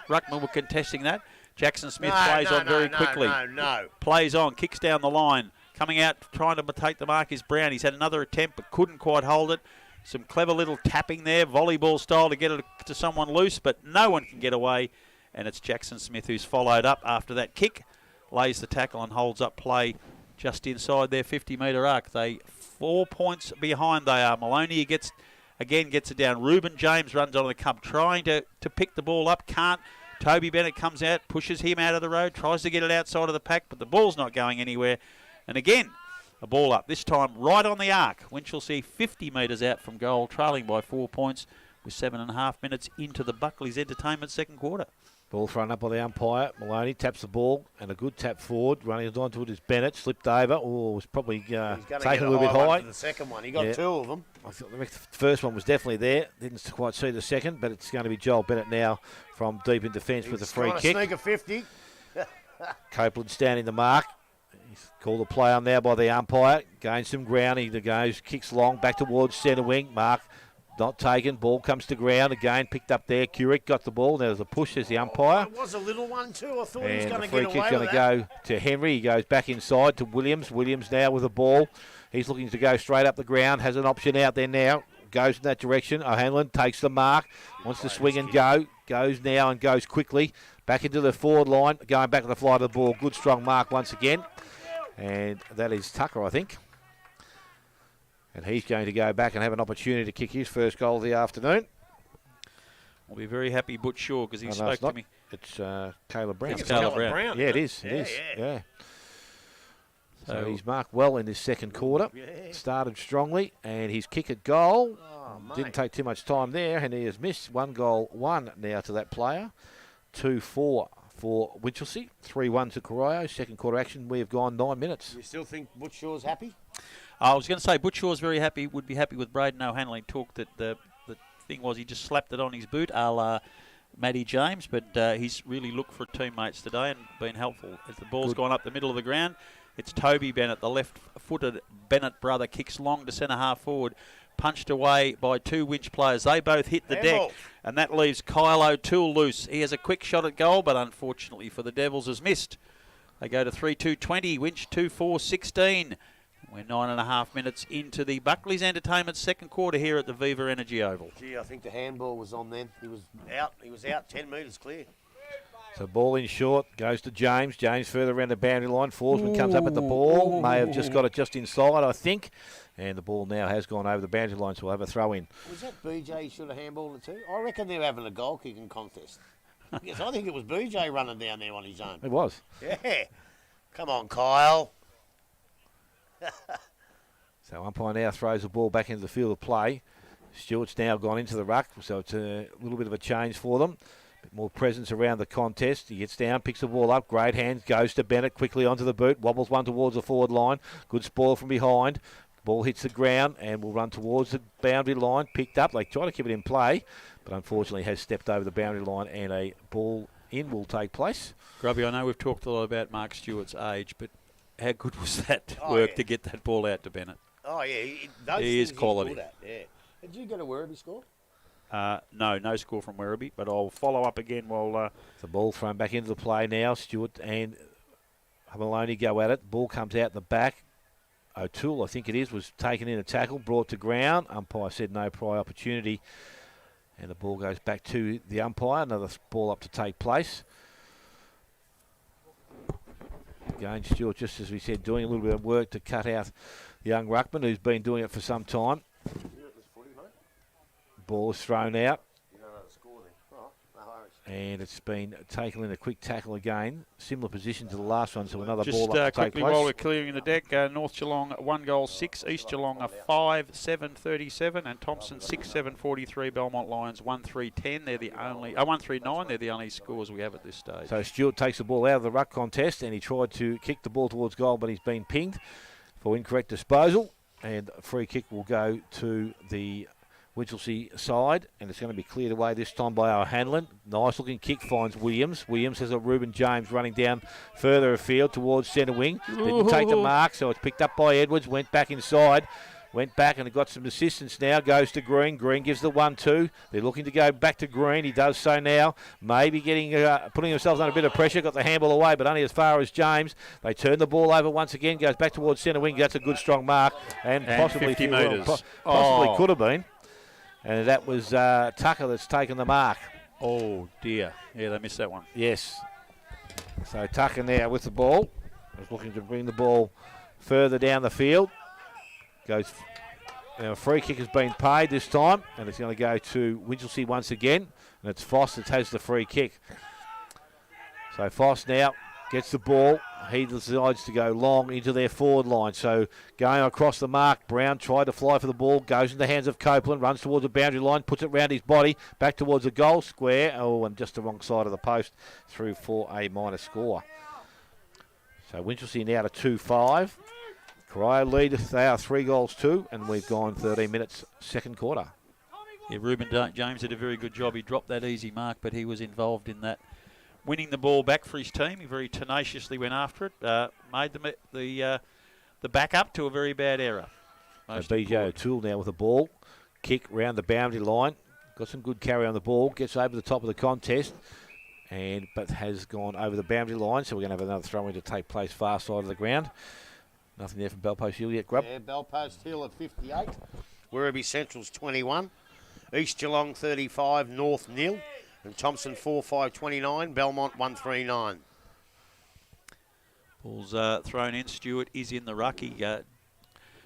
Ruckman were contesting that. Jackson Smith plays on very quickly. No. Plays on, kicks down the line. Coming out, trying to take the mark is Brown. He's had another attempt, but couldn't quite hold it. Some clever little tapping there, volleyball style, to get it to someone loose, but no one can get away. And it's Jackson Smith who's followed up after that kick, lays the tackle and holds up play just inside their 50-metre arc. They 4 points behind they are. Maloney gets it down. Reuben James runs onto the cup, trying to pick the ball up, can't. Toby Bennett comes out, pushes him out of the road, tries to get it outside of the pack, but the ball's not going anywhere. And again, a ball up, this time right on the arc. Winchelsea 50 metres out from goal, trailing by 4 points with 7.5 minutes into the Buckley's Entertainment second quarter. Ball thrown up by the umpire. Maloney taps the ball, and a good tap forward. Running onto it is Bennett, slipped over. Oh, was probably taken a little bit high. The second one, he got 2 of them. I thought the first one was definitely there. Didn't quite see the second, but it's going to be Joel Bennett now from deep in defence with a free kick. Sneak a 50. Copeland standing the mark. He's called a play on now by the umpire. Gains some ground. He goes, kicks long, back towards centre wing. Mark not taken. Ball comes to ground. Again, picked up there. Curick got the ball. Now there's a push as the umpire. It was a little one too. I thought he was going to get away with that. And the free kick's going to go to Henry. He goes back inside to Williams. Williams now with the ball. He's looking to go straight up the ground. Has an option out there now. Goes in that direction. O'Hanlon takes the mark. Wants to swing and go. Goes now and goes quickly. Back into the forward line. Going back to the flight of the ball. Good strong mark once again. And that is Tucker, I think. And he's going to go back and have an opportunity to kick his first goal of the afternoon. I'll be very happy, Butch Shaw, because he spoke to me. It's Caleb Brown. It's Caleb Brown. Yeah, it is. Yeah. So he's marked well in this second quarter. Yeah. Started strongly, and his kick at goal didn't take too much time there, and he has missed 1 goal, 1 now to that player. 2-4 for Winchelsea. 3-1 to Corio. Second quarter action. We have gone 9 minutes. You still think Butch Shaw's happy? I was going to say Butch Shaw's very happy. Would be happy with Braden O'Hanlon. Talked that the thing was he just slapped it on his boot, a la Matty James, but he's really looked for teammates today and been helpful. As the ball's gone up the middle of the ground, it's Toby Bennett, the left-footed Bennett brother, kicks long to centre half forward, punched away by 2 Winch players. They both hit the deck, and that leaves Kyle O'Toole loose. He has a quick shot at goal, but unfortunately for the Devils has missed. They go to 3-2-20, Winch 2-4-16. We're 9.5 minutes into the Buckley's Entertainment second quarter here at the Viva Energy Oval. Gee, I think the handball was on then. He was out 10 metres clear. So ball in short, goes to James. James further around the boundary line. Forsman comes up at the ball. May have just got it just inside, I think. And the ball now has gone over the boundary line, so we'll have a throw in. Was that BJ should have handballed it too? I reckon they're having a goal kicking contest. Yes, I think it was BJ running down there on his own. It was. Yeah. Come on, Kyle. So umpire now throws the ball back into the field of play. Stewart's now gone into the ruck, so it's a little bit of a change for them. Bit more presence around the contest. He gets down, picks the ball up, great hands, goes to Bennett quickly onto the boot, wobbles one towards the forward line. Good spoil from behind. Ball hits the ground and will run towards the boundary line. Picked up. They try to keep it in play, but unfortunately has stepped over the boundary line and a ball in will take place. Grubby, I know we've talked a lot about Mark Stewart's age, but how good was that work to get that ball out to Bennett? Oh, yeah. He is quality. Good at, yeah. Did you get a Werribee score? No score from Werribee, but I'll follow up again while... The ball thrown back into the play now. Stewart and Maloney go at it. Ball comes out the back. O'Toole, I think it is, was taken in a tackle, brought to ground. Umpire said no prior opportunity. And the ball goes back to the umpire. Another ball up to take place. Again, Stewart, just as we said, doing a little bit of work to cut out the young ruckman who's been doing it for some time. Ball is thrown out. And it's been taken in a quick tackle again. Similar position to the last one, so another ball up to take quickly place. while we're clearing the deck, North Geelong 1 goal 6, East Geelong 5-7 37, and Thompson 6-7 43. Belmont Lions 1-3 10. They're the only 1-3 9. They're the only scores we have at this stage. So Stewart takes the ball out of the ruck contest, and he tried to kick the ball towards goal, but he's been pinged for incorrect disposal, and a free kick will go to the Winchelsea side, and it's going to be cleared away this time by O'Hanlon. Nice looking kick finds Williams. Williams has a Reuben James running down further afield towards centre wing. Didn't take the mark, so it's picked up by Edwards. Went back inside. Went back and got some assistance now. Goes to Green. Green gives the 1-2. They're looking to go back to Green. He does so now. Maybe getting putting themselves under a bit of pressure. Got the handball away, but only as far as James. They turn the ball over once again. Goes back towards centre wing. That's a good strong mark. And possibly 50 metres. Possibly could have been. And that was Tucker that's taken the mark. Oh, dear. Yeah, they missed that one. Yes. So Tucker now with the ball. Is looking to bring the ball further down the field. Goes. Now a free kick has been paid this time, and it's going to go to Winchelsea once again. And it's Foss that has the free kick. So Foss now gets the ball. He decides to go long into their forward line. So going across the mark, Brown tried to fly for the ball, goes in the hands of Copeland, runs towards the boundary line, puts it round his body, back towards the goal square. Oh, and just the wrong side of the post through for a minor score. So Winchelsea now to 2-5. Corio lead, they are 3-2, and we've gone 13 minutes, second quarter. Yeah, Reuben James did a very good job. He dropped that easy mark, but he was involved in that. Winning the ball back for his team. He very tenaciously went after it. Made the backup to a very bad error. So BJ O'Toole now with the ball. Kick round the boundary line. Got some good carry on the ball. Gets over the top of the contest. But has gone over the boundary line. So we're going to have another throw-in to take place far side of the ground. Nothing there from Bellpost Hill yet, Grub. Yeah, Bellpost Hill at 58. Werribee Central's 21. East Geelong 35. North 0. And Thompson 4-5-29, Belmont 1-3-9. Ball's thrown in. Stewart is in the ruck. He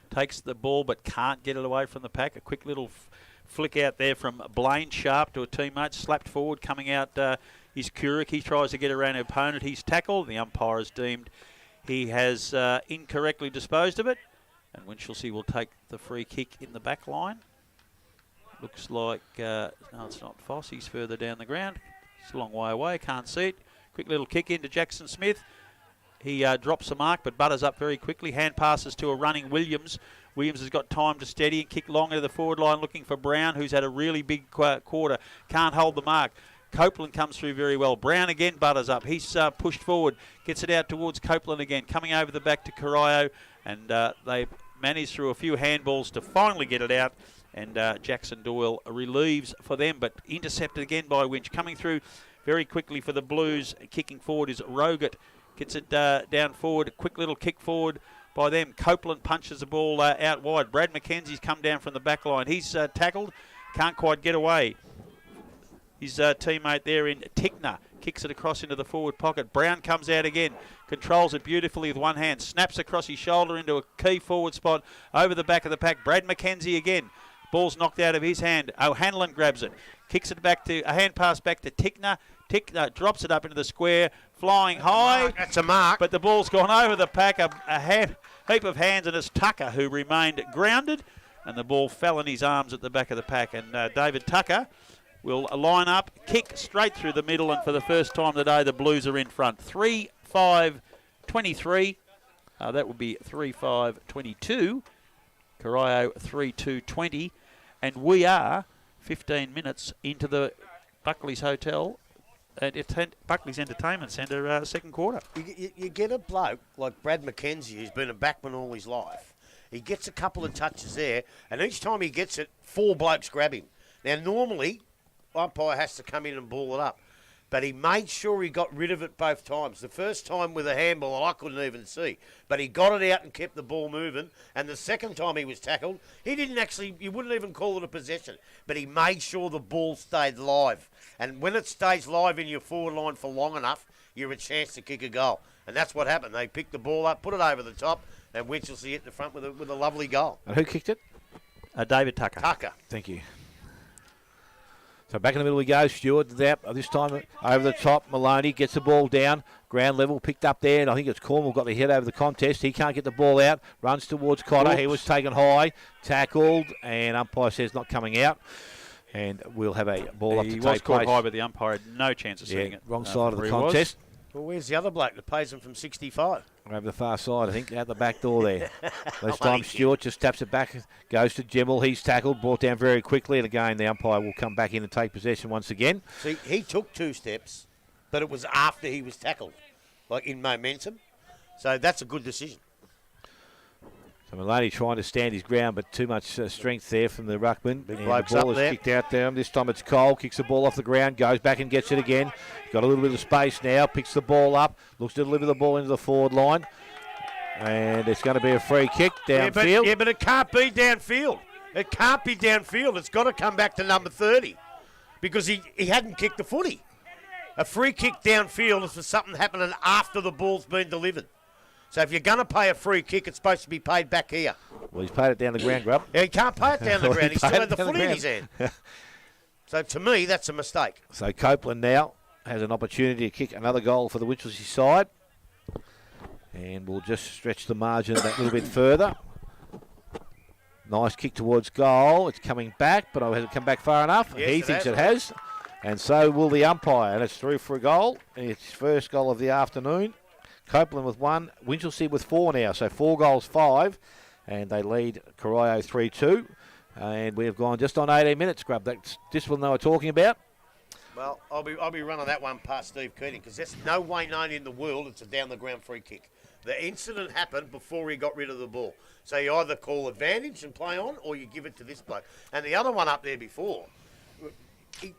takes the ball but can't get it away from the pack. A quick little flick out there from Blaine Sharp to a teammate. Slapped forward, coming out is Couric. He tries to get around an opponent. He's tackled. The umpire has deemed he has incorrectly disposed of it. And Winchelsea will take the free kick in the back line. Looks like, no, it's not Foss. He's further down the ground. It's a long way away. Can't see it. Quick little kick into Jackson Smith. He drops the mark, but butters up very quickly. Hand passes to a running Williams. Williams has got time to steady and kick long into the forward line, looking for Brown, who's had a really big quarter. Can't hold the mark. Copeland comes through very well. Brown again butters up. He's pushed forward. Gets it out towards Copeland again. Coming over the back to Corio. And they manage through a few handballs to finally get it out. And Jackson Doyle relieves for them, but intercepted again by Winch. Coming through very quickly for the Blues. Kicking forward is Rogat. Gets it down forward. Quick little kick forward by them. Copeland punches the ball out wide. Brad McKenzie's come down from the back line. He's tackled. Can't quite get away. His teammate there in Tickner Kicks it across into the forward pocket. Brown comes out again. Controls it beautifully with one hand. Snaps across his shoulder into a key forward spot over the back of the pack. Brad McKenzie again. Ball's knocked out of his hand. O'Hanlon grabs it. Kicks it back to a hand pass back to Tickner. Tickner drops it up into the square. Flying high. That's a mark. But the ball's gone over the pack. A heap of hands, and it's Tucker who remained grounded. And the ball fell in his arms at the back of the pack. And David Tucker will line up, kick straight through the middle, and for the first time today, the Blues are in front. 3-5-23. That would be 3-5-22. Corio 3-2-20. And we are 15 minutes into the Buckley's Hotel at Buckley's Entertainment Centre second quarter. You get a bloke like Brad McKenzie, who's been a backman all his life. He gets a couple of touches there, and each time he gets it, 4 blokes grab him. Now, normally, umpire has to come in and ball it up. But he made sure he got rid of it both times. The first time with a handball, I couldn't even see. But he got it out and kept the ball moving. And the second time he was tackled, he didn't actually, you wouldn't even call it a possession. But he made sure the ball stayed live. And when it stays live in your forward line for long enough, you're a chance to kick a goal. And that's what happened. They picked the ball up, put it over the top, and Winchelsea hit the front with a lovely goal. And who kicked it? David Tucker. Tucker. Thank you. So back in the middle we go. Stewart, this time over the top. Maloney gets the ball down. Ground level picked up there. And I think it's Cornwall got the head over the contest. He can't get the ball out. Runs towards Cotter. He was taken high. Tackled. And umpire says not coming out. And we'll have a ball up to take place. He was caught high, but the umpire had no chance of seeing it. Wrong side of the contest. Well, where's the other bloke that pays him from 65? Over the far side, I think, out the back door there. This time Stewart just taps it back, goes to Gemmell. He's tackled, brought down very quickly, and again the umpire will come back in and take possession once again. See, he took 2 steps, but it was after he was tackled, like in momentum. So that's a good decision. So Maloney trying to stand his ground, but too much strength there from the ruckman. Big and blokes the ball up is there. kicked out there. This time it's Cole, kicks the ball off the ground, goes back and gets it again. Got a little bit of space now, picks the ball up, looks to deliver the ball into the forward line. And it's going to be a free kick downfield. Yeah, but it can't be downfield. It can't be downfield. It's got to come back to number 30 because he hadn't kicked the footy. A free kick downfield is for something happening after the ball's been delivered. So if you're going to pay a free kick, it's supposed to be paid back here. Well, he's paid it down the ground, Grub. Yeah, he can't pay it down the ground. He still had the down the footy in his hand. So to me, that's a mistake. So Copeland now has an opportunity to kick another goal for the Winchelsea side. And we'll just stretch the margin that little bit further. Nice kick towards goal. It's coming back, but has it come back far enough? Yes, he thinks it has. And so will the umpire. And it's through for a goal. It's his first goal of the afternoon. Copeland with 1, Winchelsea with 4 now. So 4 goals, 5. And they lead Corio 3-2. And we have gone just on 18 minutes, Grub. That's discipline they were talking about. Well, I'll be running that one past Steve Keating because there's no way known in the world it's a down-the-ground free kick. The incident happened before he got rid of the ball. So you either call advantage and play on or you give it to this bloke. And the other one up there before, the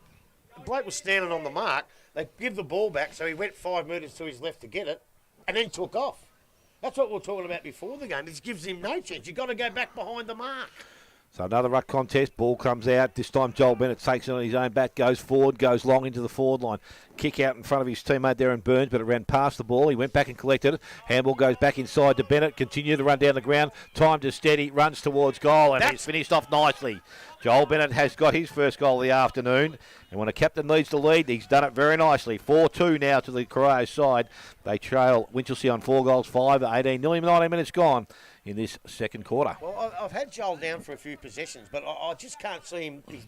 bloke was standing on the mark. They give the ball back, so he went 5 metres to his left to get it and then took off. That's what we were talking about before the game. This gives him no chance. You've got to go back behind the mark. So another ruck contest, ball comes out. This time Joel Bennett takes it on his own bat, goes forward, goes long into the forward line. Kick out in front of his teammate there in Burns, but it ran past the ball. He went back and collected it. Handball goes back inside to Bennett, continue to run down the ground. Time to steady, runs towards goal, and he's finished off nicely. Joel Bennett has got his first goal of the afternoon, and when a captain needs to lead, he's done it very nicely. 4-2 now to the Corio side. They trail Winchelsea on 4 goals, 5, 18, nearly 19 minutes gone in this second quarter. Well, I've had Joel down for a few possessions, but I just can't see him. He's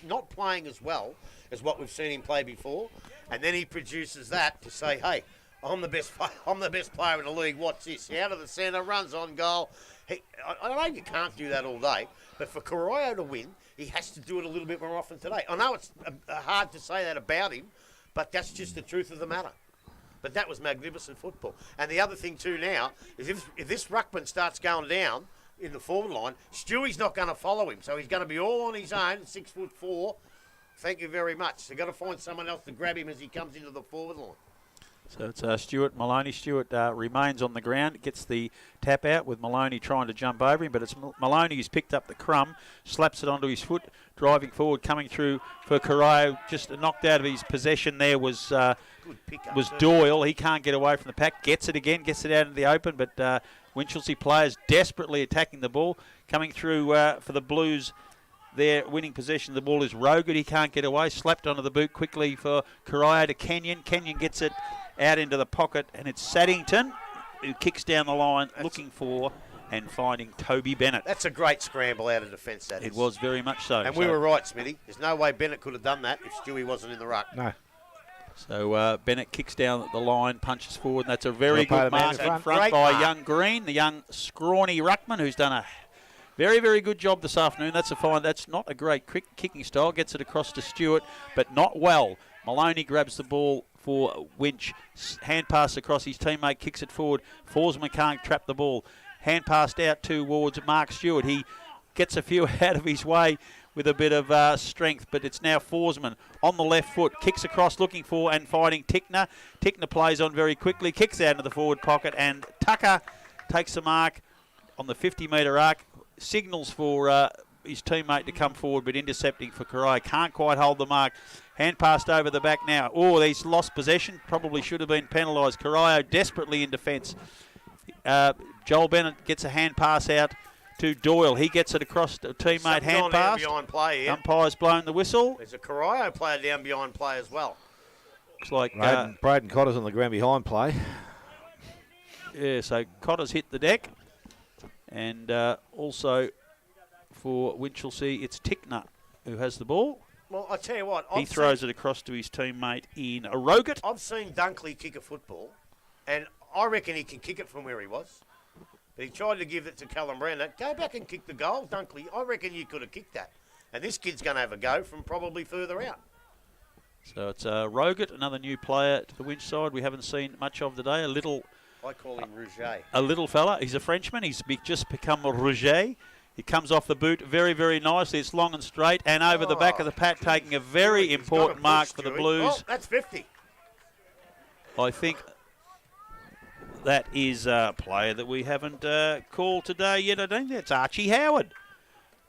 not playing as well as what we've seen him play before, and then he produces that to say, "Hey, I'm the best player in the league. Watch this! Out of the centre, runs on goal." I know you can't do that all day, but for Corio to win, he has to do it a little bit more often today. I know it's hard to say that about him, but that's just the truth of the matter. But that was magnificent football. And the other thing too now is if this ruckman starts going down in the forward line, Stewie's not going to follow him. So he's going to be all on his own, 6'4". Thank you very much. They've got to find someone else to grab him as he comes into the forward line. So it's Stewart, Maloney. Stewart remains on the ground, gets the tap out with Maloney trying to jump over him, but it's Maloney who's picked up the crumb, slaps it onto his foot, driving forward, coming through for Corio. Just knocked out of his possession there was Good pick-up. was Doyle. He can't get away from the pack. Gets it again, gets it out into the open, but Winchelsea players desperately attacking the ball. Coming through for the Blues, their winning possession of the ball is Rogan. He can't get away. Slapped onto the boot quickly for Corio to Kenyon. Kenyon gets it out into the pocket, and it's Saddington who kicks down the line looking for and finding Toby Bennett. That's a great scramble out of defence, that is. It was very much so. And we were right, Smithy. There's no way Bennett could have done that if Stewie wasn't in the ruck. No. So Bennett kicks down the line, punches forward, and that's a very good mark in front Great by mark. young Green, the young scrawny ruckman who's done a very, very good job this afternoon. That's a fine. That's not a great kicking style. Gets it across to Stewart, but not well. Maloney grabs the ball for Winch. Hand pass across his teammate, kicks it forward. Forsman can't trap the ball. Hand passed out towards Mark Stewart. He gets a few out of his way with a bit of strength, but it's now Forsman on the left foot, kicks across looking for and finding Tickner. Tickner plays on very quickly, kicks out into the forward pocket, and Tucker takes the mark on the 50-metre arc, signals for his teammate to come forward, but intercepting for Corio. Can't quite hold the mark. Hand passed over the back now. Oh, he's lost possession. Probably should have been penalised. Corio desperately in defence. Joel Bennett gets a hand pass out to Doyle. He gets it across to a teammate. Hand pass. Behind play here. Umpire's blown the whistle. There's a Corio player down behind play as well. Looks like Braden Cotter's on the ground behind play. yeah. So Cotter's hit the deck, and also for Winchelsea, it's Tickner who has the ball. Well, I tell you what. He throws it across to his teammate in Rogat. I've seen Dunkley kick a football, and I reckon he can kick it from where he was. But he tried to give it to Callum Brown. Go back and kick the goal, Dunkley. I reckon you could have kicked that. And this kid's going to have a go from probably further out. So it's Rogat, another new player to the Winch side. We haven't seen much of today. I call him Rouget. A little fella. He's a Frenchman. He's just become a Rouget. He comes off the boot very, very nicely. It's long and straight and over the back of the pat, taking a very important mark for the Blues. Oh, that's 50. I think that is a player that we haven't called today yet. I don't think that's Archie Howard.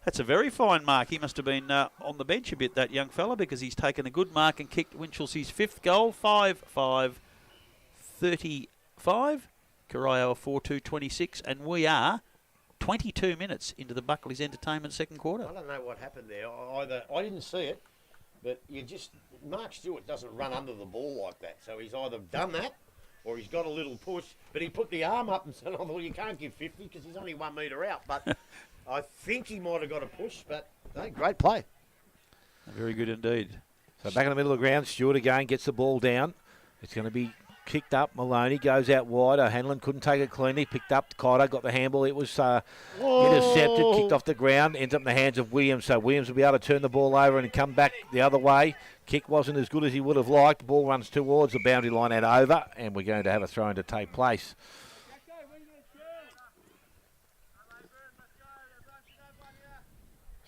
That's a very fine mark. He must have been on the bench a bit, that young fella, because he's taken a good mark and kicked Winchelsea's fifth goal. 5-5-35. Corio 4-2-26. And we are 22 minutes into the Buckley's Entertainment second quarter. I don't know what happened there. I didn't see it, but Mark Stewart doesn't run under the ball like that. So he's either done that or he's got a little push, but he put the arm up and said, oh, well, you can't give 50 because he's only 1 metre out. But I think he might have got a push, but no, great play. Very good indeed. So back in the middle of the ground, Stewart again gets the ball down. It's going to be kicked up. Maloney goes out wide. O'Hanlon couldn't take it cleanly. Picked up. Cotter got the handball. It was intercepted, kicked off the ground, ends up in the hands of Williams. So Williams will be able to turn the ball over and come back the other way. Kick wasn't as good as he would have liked. The ball runs towards the boundary line and over, and we're going to have a throw-in to take place.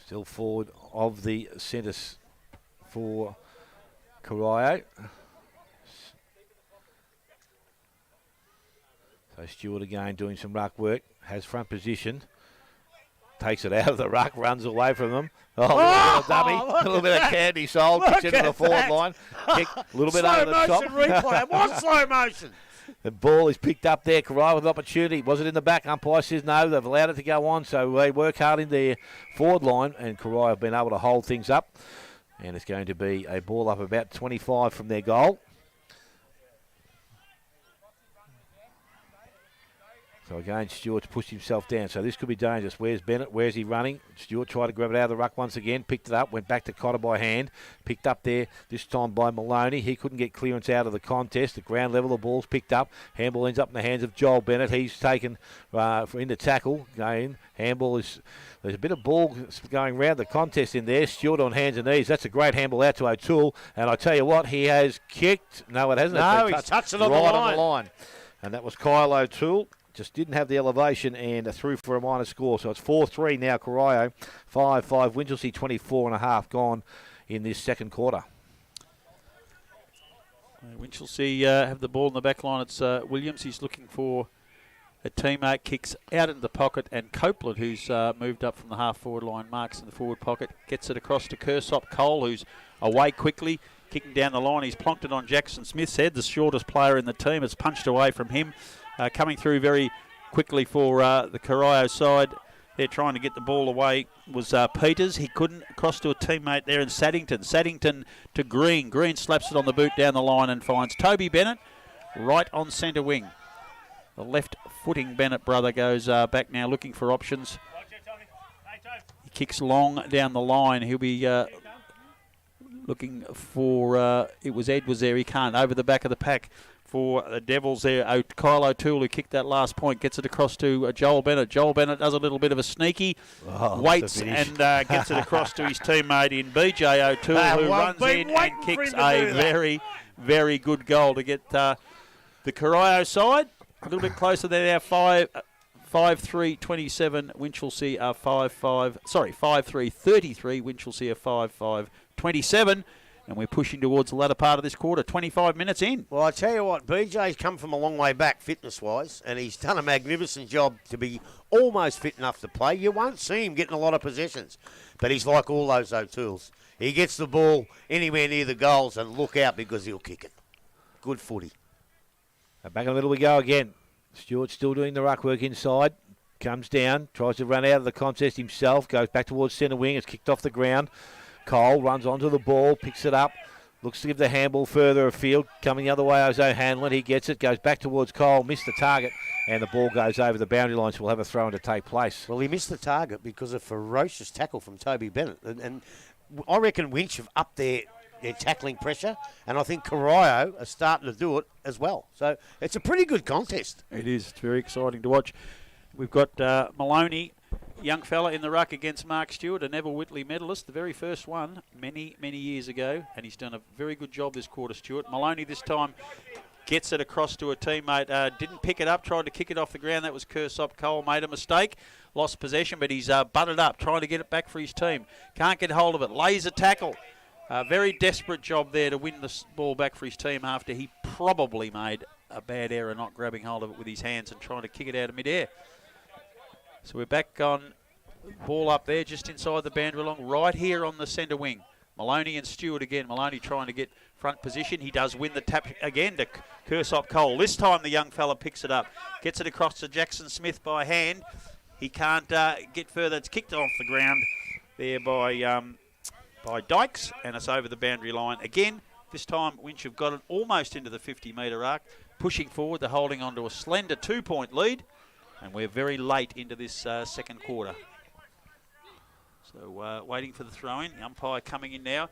Still forward of the centres for Corio. So Stewart again doing some ruck work, has front position, takes it out of the ruck, runs away from them. Oh, a little bit of dummy, a little bit of candy sold, kicks into the forward line, kick a little bit over the top. Slow motion replay, what slow motion? The ball is picked up there, Corio with an opportunity. Was it in the back? Umpire says no, they've allowed it to go on, so they work hard in their forward line, and Corio have been able to hold things up. And it's going to be a ball up about 25 from their goal. So again, Stewart's pushed himself down. So this could be dangerous. Where's Bennett? Where's he running? Stewart tried to grab it out of the ruck once again. Picked it up. Went back to Cotter by hand. Picked up there this time by Maloney. He couldn't get clearance out of the contest. At ground level, the ball's picked up. Handball ends up in the hands of Joel Bennett. He's taken into tackle. Going. Handball is... There's a bit of ball going round the contest in there. Stewart on hands and knees. That's a great handball out to O'Toole. And I tell you what, he has kicked... No, it hasn't. No, he's touched it on the right line. on the line. And that was Kyle O'Toole. Just didn't have the elevation and through for a minor score. So it's 4-3 now, Corio. 5-5, Winchelsea 24.5 gone in this second quarter. Winchelsea have the ball in the back line. It's Williams. He's looking for a teammate. Kicks out into the pocket. And Copeland, who's moved up from the half-forward line, marks in the forward pocket. Gets it across to Kersop Cole, who's away quickly. kicking down the line. He's plonked it on Jackson Smith's head, the shortest player in the team. It's punched away from him. Coming through very quickly for the Corio side. They're trying to get the ball away was Peters. He couldn't. Across to a teammate there in Saddington. Saddington to Green. Green slaps it on the boot down the line and finds Toby Bennett right on centre wing. The left-footing Bennett brother goes back now looking for options. He kicks long down the line. He'll be looking for... it was Ed was there. He can't. Over the back of the pack for the Devils there. Kyle O'Toole, who kicked that last point, gets it across to Joel Bennett. Joel Bennett does a little bit of a sneaky, waits and gets it across to his teammate in BJ O'Toole, who runs in and kicks a very, very good goal to get the Corio side a little bit closer. They're now 5-3-27. Winchelsea are 5-3-33. Winchelsea are 5-5-27. And we're pushing towards the latter part of this quarter, 25 minutes in. Well, I tell you what, BJ's come from a long way back fitness-wise, and he's done a magnificent job to be almost fit enough to play. You won't see him getting a lot of possessions, but he's like all those O'Tooles. He gets the ball anywhere near the goals, and look out because he'll kick it. Good footy. Back in the middle we go again. Stewart still doing the ruck work inside. Comes down, tries to run out of the contest himself, goes back towards centre wing. It's kicked off the ground. Cole runs onto the ball, picks it up, looks to give the handball further afield. Coming the other way, Jose Hanlon. He gets it, goes back towards Cole, missed the target, and the ball goes over the boundary line, so we'll have a throw-in to take place. Well, he missed the target because of a ferocious tackle from Toby Bennett. And I reckon Winch have upped their tackling pressure, and I think Corio are starting to do it as well. So it's a pretty good contest. It is. It's very exciting to watch. We've got Maloney, young fella in the ruck against Mark Stewart, a Neville Whitley medalist, the very first one many, many years ago, and he's done a very good job this quarter, Stewart. Maloney this time gets it across to a teammate, didn't pick it up, tried to kick it off the ground. That was Kersop. Cole made a mistake, lost possession, but he's butted up, trying to get it back for his team. Can't get hold of it, lays a tackle. Very desperate job there to win the ball back for his team after he probably made a bad error not grabbing hold of it with his hands and trying to kick it out of midair. So we're back on ball up there just inside the boundary line, right here on the centre wing. Maloney and Stewart again. Maloney trying to get front position. He does win the tap again to Kersop Cole. This time the young fella picks it up. Gets it across to Jackson Smith by hand. He can't get further. It's kicked off the ground there by Dykes, and it's over the boundary line again. This time Winch have got it almost into the 50-metre arc. Pushing forward, they're holding on to a slender 2-point lead. And we're very late into this second quarter. So waiting for the throw-in. The umpire coming in now.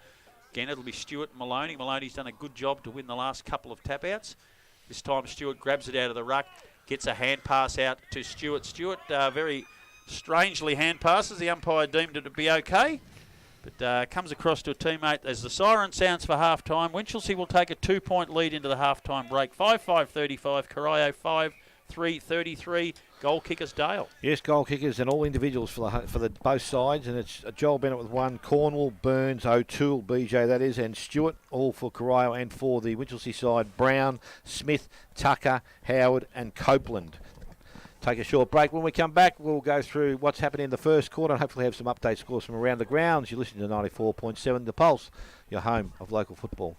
Again, it'll be Stewart and Maloney. Maloney's done a good job to win the last couple of tap-outs. This time Stewart grabs it out of the ruck, gets a hand pass out to Stewart. Stewart very strangely hand passes. The umpire deemed it to be okay. But comes across to a teammate as the siren sounds for half-time. Winchelsea will take a 2-point lead into the half-time break. 5-5-35, Corio 5-3-33. Goal kickers, Dale. Yes, goal kickers and all individuals for the both sides, and it's Joel Bennett with one, Cornwall, Burns, O'Toole, BJ that is, and Stewart, all for Corio, and for the Winchelsea side, Brown, Smith, Tucker, Howard and Copeland. Take a short break. When we come back, we'll go through what's happened in the first quarter and hopefully have some update scores from around the grounds. You're listening to 94.7 The Pulse, your home of local football.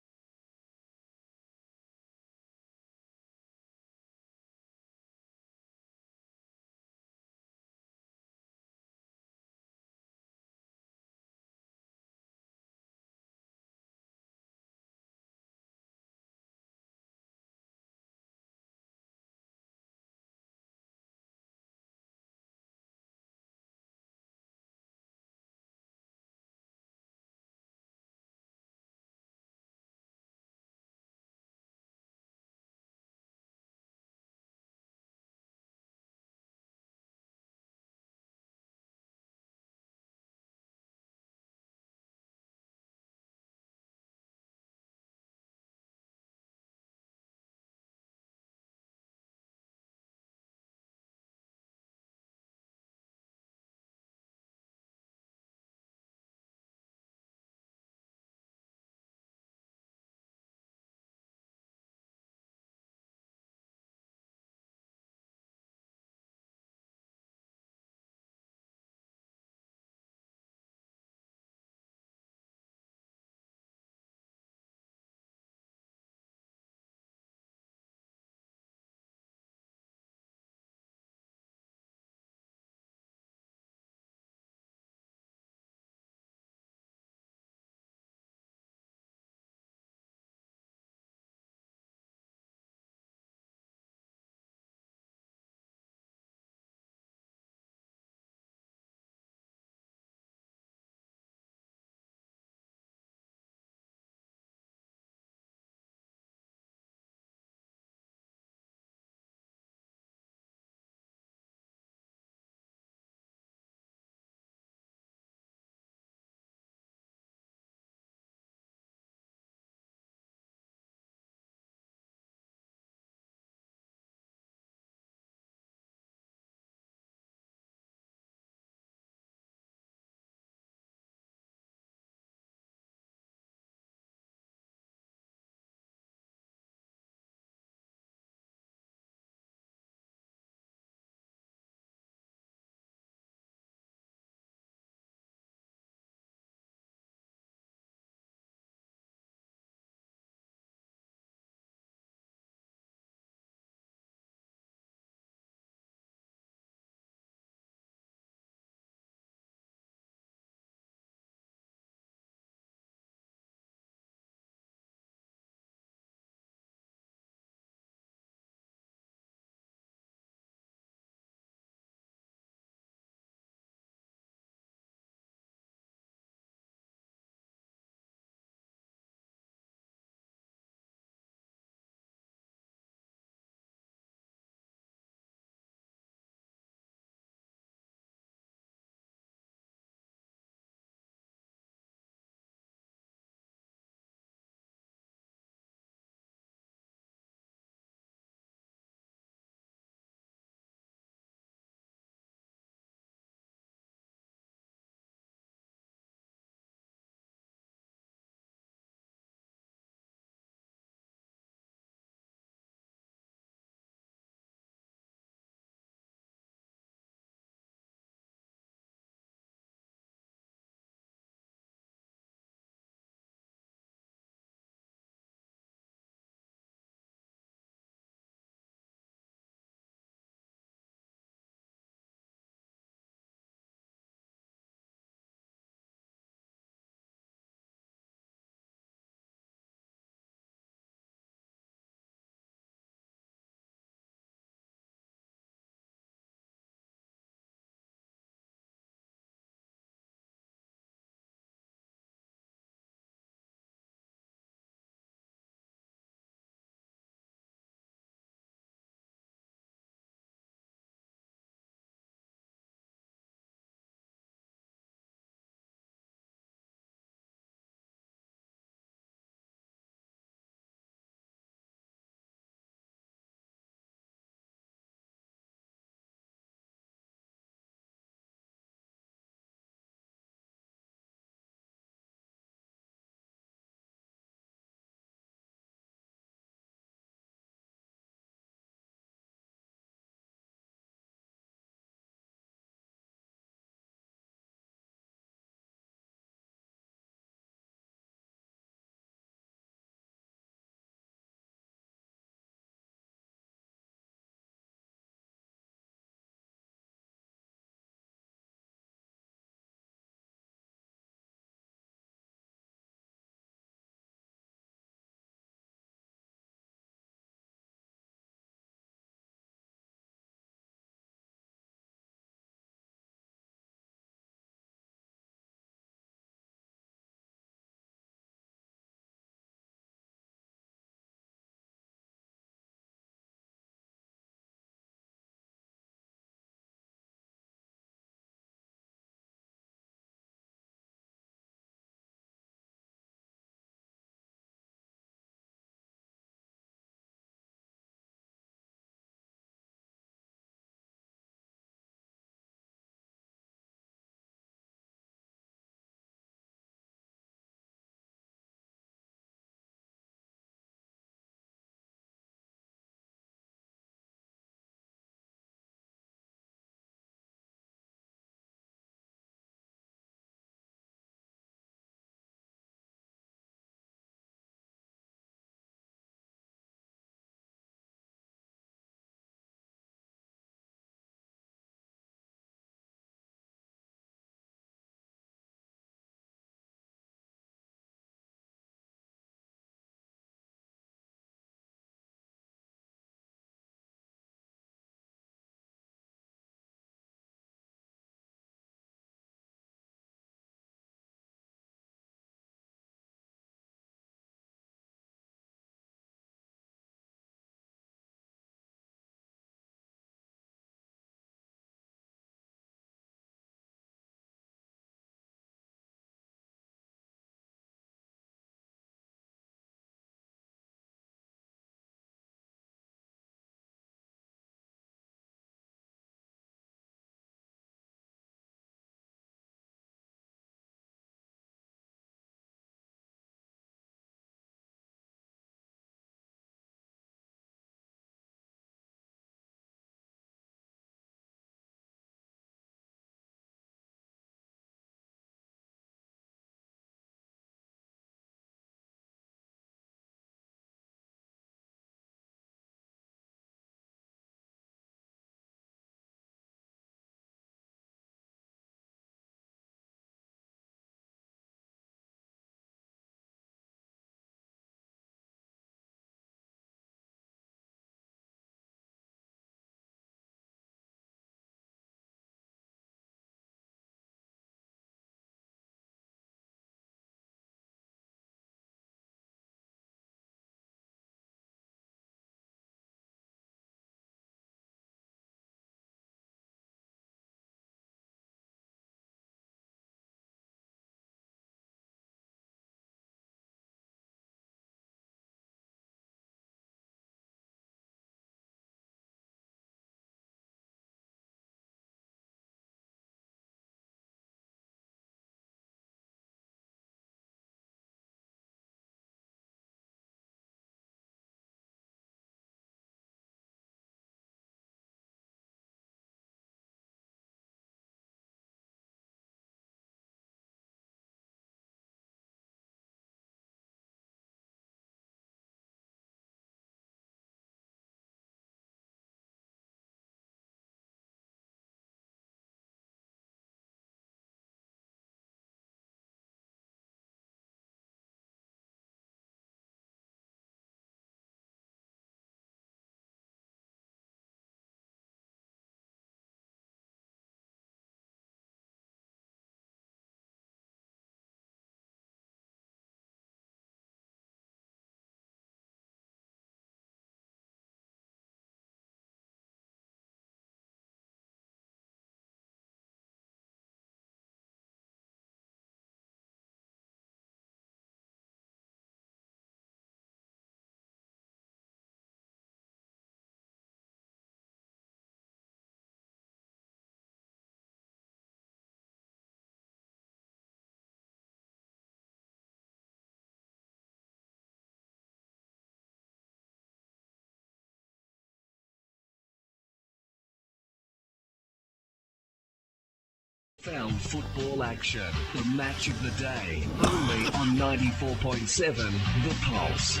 GDFL football action. The match of the day. Only on 94.7 The Pulse.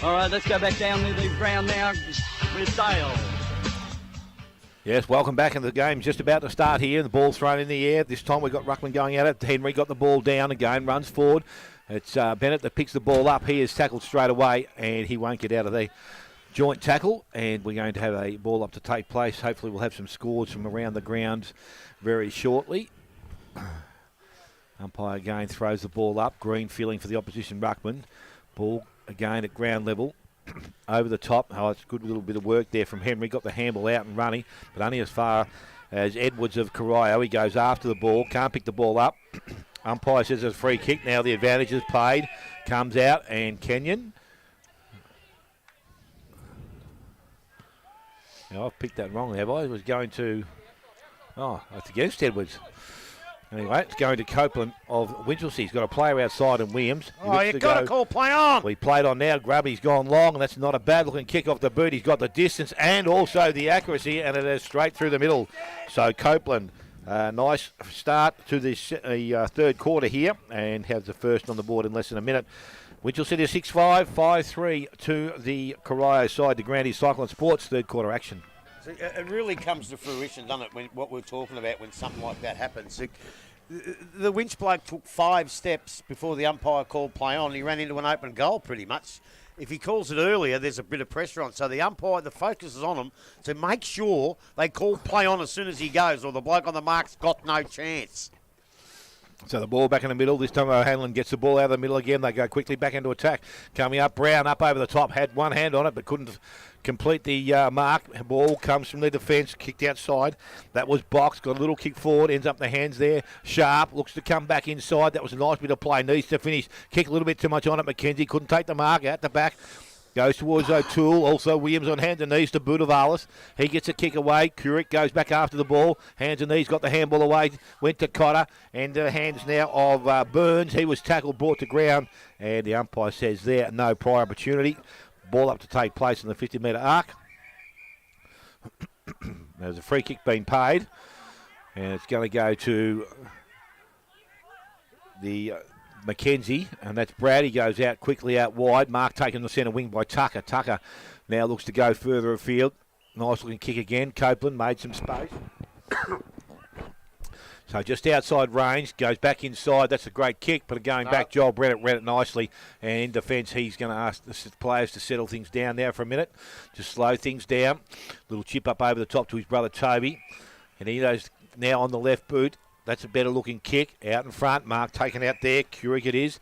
All right, let's go back down to the ground now with Dale. Yes, welcome back into the game. Just about to start here. The ball thrown in the air. This time we've got Ruckman going at it. Henry got the ball down again, runs forward. It's Bennett that picks the ball up. He is tackled straight away, and he won't get out of the joint tackle. And we're going to have a ball up to take place. Hopefully we'll have some scores from around the ground very shortly. Umpire again throws the ball up. Green feeling for the opposition ruckman. Ball again at ground level. Over the top. Oh, it's a good little bit of work there from Henry. Got the handball out and running, but only as far as Edwards of Corio. He goes after the ball. Can't pick the ball up. Umpire says it's a free kick. Now the advantage is paid. Comes out and Kenyon. Now I've picked that wrong, have I? It was going to... Oh, that's against Edwards. Anyway, it's going to Copeland of Winchelsea. He's got a player outside and Williams. Oh, you've got to call play on. Well, he played on now. Grubby's gone long, and that's not a bad-looking kick off the boot. He's got the distance and also the accuracy, and it is straight through the middle. So Copeland, nice start to the third quarter here, and has the first on the board in less than a minute. Winchelsea 6-5, 5-3 to the Corio side, the Grandy Cyclone Sports third quarter action. So it really comes to fruition, doesn't it, when what we're talking about when something like that happens. The Winch bloke took 5 steps before the umpire called play on. He ran into an open goal pretty much. If he calls it earlier, there's a bit of pressure on. So the umpire, the focus is on him to make sure they call play on as soon as he goes, or the bloke on the mark's got no chance. So the ball back in the middle. This time O'Hanlon gets the ball out of the middle again. They go quickly back into attack. Coming up, Brown up over the top. Had one hand on it but couldn't complete the mark. Ball comes from the defence. Kicked outside. That was Box. Got a little kick forward. Ends up in the hands there. Sharp looks to come back inside. That was a nice bit of play. Needs to finish. Kick a little bit too much on it. McKenzie couldn't take the mark. Out the back. Goes towards O'Toole. Also Williams on hands and knees to Budavalis. He gets a kick away. Curic goes back after the ball. Hands and knees got the handball away. Went to Cotter. And hands now of Burns. He was tackled, brought to ground. And the umpire says there, no prior opportunity. Ball up to take place in the 50-metre arc. There's a free kick being paid. And it's going to go to the... McKenzie, and that's Brad. He goes out quickly out wide. Mark taken the centre wing by Tucker. Tucker now looks to go further afield. Nice looking kick again. Copeland made some space. So just outside range, goes back inside. That's a great kick, but going back, Joel read it nicely. And in defence, he's going to ask the players to settle things down now for a minute. Just slow things down. Little chip up over the top to his brother Toby. And he knows now on the left boot. That's a better looking kick out in front. Mark taken out there. Curic it is.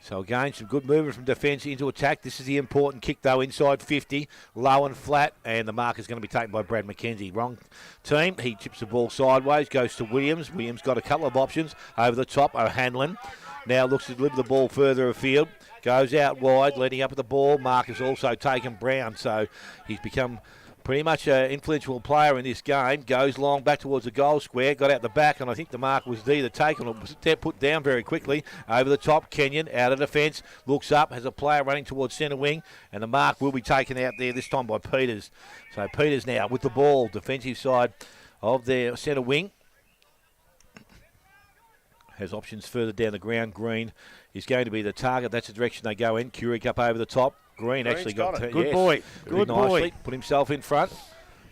So again, some good movement from defence into attack. This is the important kick though, inside 50, low and flat, and the mark is going to be taken by Brad McKenzie. Wrong team. He chips the ball sideways, goes to Williams. Williams got a couple of options over the top. O'Hanlon now looks to deliver the ball further afield. Goes out wide, leading up at the ball. Mark has also taken Brown, so he's become pretty much an influential player in this game. Goes long back towards the goal square. Got out the back, and I think the mark was either taken or was put down very quickly. Over the top, Kenyon out of defence. Looks up, has a player running towards centre wing, and the mark will be taken out there this time by Peters. So Peters now with the ball, defensive side of their centre wing. Has options further down the ground. Green is going to be the target. That's the direction they go in. Curic up over the top. Green actually got it. Good boy. Good boy. Put himself in front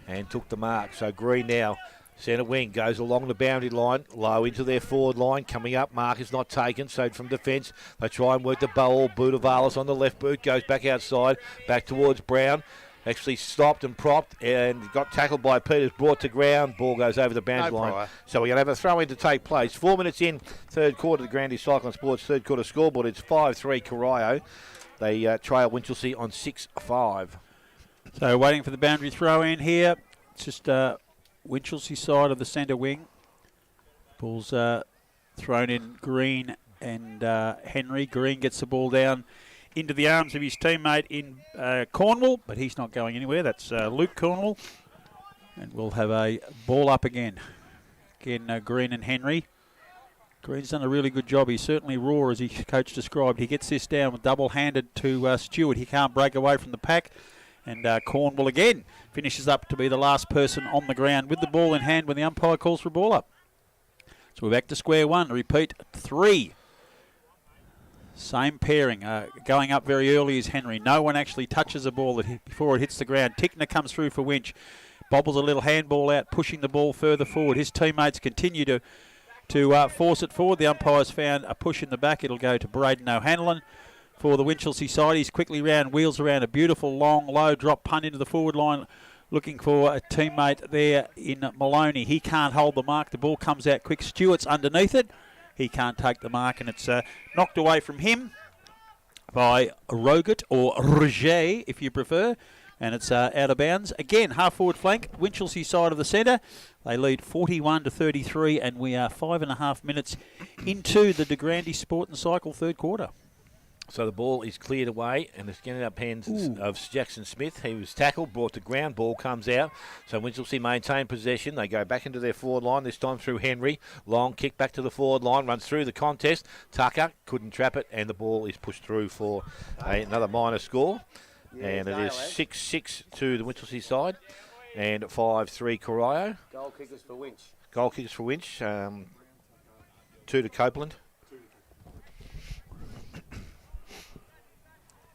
and took the mark. So Green now, centre wing, goes along the boundary line, low into their forward line. Coming up, mark is not taken. So from defence, they try and work the ball. Budavalis on the left boot, goes back outside, back towards Brown. Actually stopped and propped and got tackled by Peters, brought to ground. Ball goes over the boundary line. So we're going to have a throw-in to take place. 4 minutes in, third quarter, the Grandy Cyclone Sports third quarter scoreboard. It's 5-3 Corio. They trail Winchelsea on 6-5. So waiting for the boundary throw in here. It's just Winchelsea side of the centre wing. Ball's thrown in Green and Henry. Green gets the ball down into the arms of his teammate in Cornwall, but he's not going anywhere. That's Luke Cornwall. And we'll have a ball up again. Again, Green and Henry. Green's done a really good job. He's certainly raw, as his coach described. He gets this down double-handed to Stewart. He can't break away from the pack. And Cornwall again finishes up to be the last person on the ground with the ball in hand when the umpire calls for a ball up. So we're back to square one. Repeat 3. Same pairing. Going up very early is Henry. No one actually touches the ball before it hits the ground. Tickner comes through for Winch. Bobbles a little handball out, pushing the ball further forward. His teammates continue to force it forward. The umpire's found a push in the back. It'll go to Braden O'Hanlon for the Winchelsea side. He's quickly round, wheels around a beautiful long, low drop punt into the forward line, looking for a teammate there in Maloney. He can't hold the mark. The ball comes out quick. Stewart's underneath it. He can't take the mark, and it's knocked away from him by Roget, or Roger, if you prefer, and it's out of bounds. Again, half-forward flank, Winchelsea side of the centre. They lead 41-33, and we are 5.5 minutes into the De Grande Sport and Cycle third quarter. So the ball is cleared away, and it's getting up hands of Jackson Smith. He was tackled, brought to ground, ball comes out. So Winchelsea maintain possession. They go back into their forward line, this time through Henry. Long kick back to the forward line, runs through the contest. Tucker couldn't trap it, and the ball is pushed through for another minor score. Yeah, and it is 6-6 to the Winchelsea side, and 5-3 Corio. Goal kickers for Winch. Goal kickers for Winch. 2 to Copeland.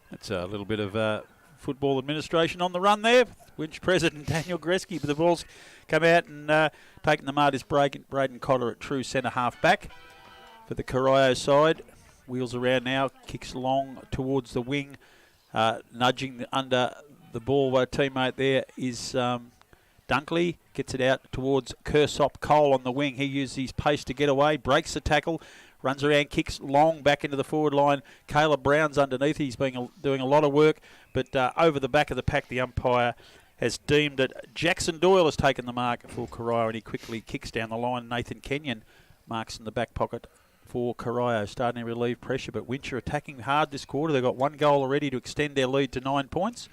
That's a little bit of football administration on the run there. Winch president Daniel Gretzky, but the ball's come out and taking the mark is Braden Cotter at true centre half back for the Corio side. Wheels around now, kicks long towards the wing, nudging under the ball. Teammate there is Dunkley. Gets it out towards Kersop Cole on the wing. He uses his pace to get away, breaks the tackle, runs around, kicks long back into the forward line. Caleb Brown's underneath. He's been doing a lot of work, but over the back of the pack, the umpire has deemed that Jackson Doyle has taken the mark for Corio, and he quickly kicks down the line. Nathan Kenyon marks in the back pocket for Corio, starting to relieve pressure, but Winch are attacking hard this quarter. They've got 1 goal already to extend their lead to 9 points,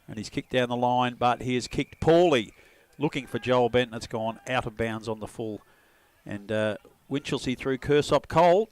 and he's kicked down the line, but he has kicked poorly, looking for Joel Benton. It's gone out of bounds on the full, and Winchelsea through Kersop Cole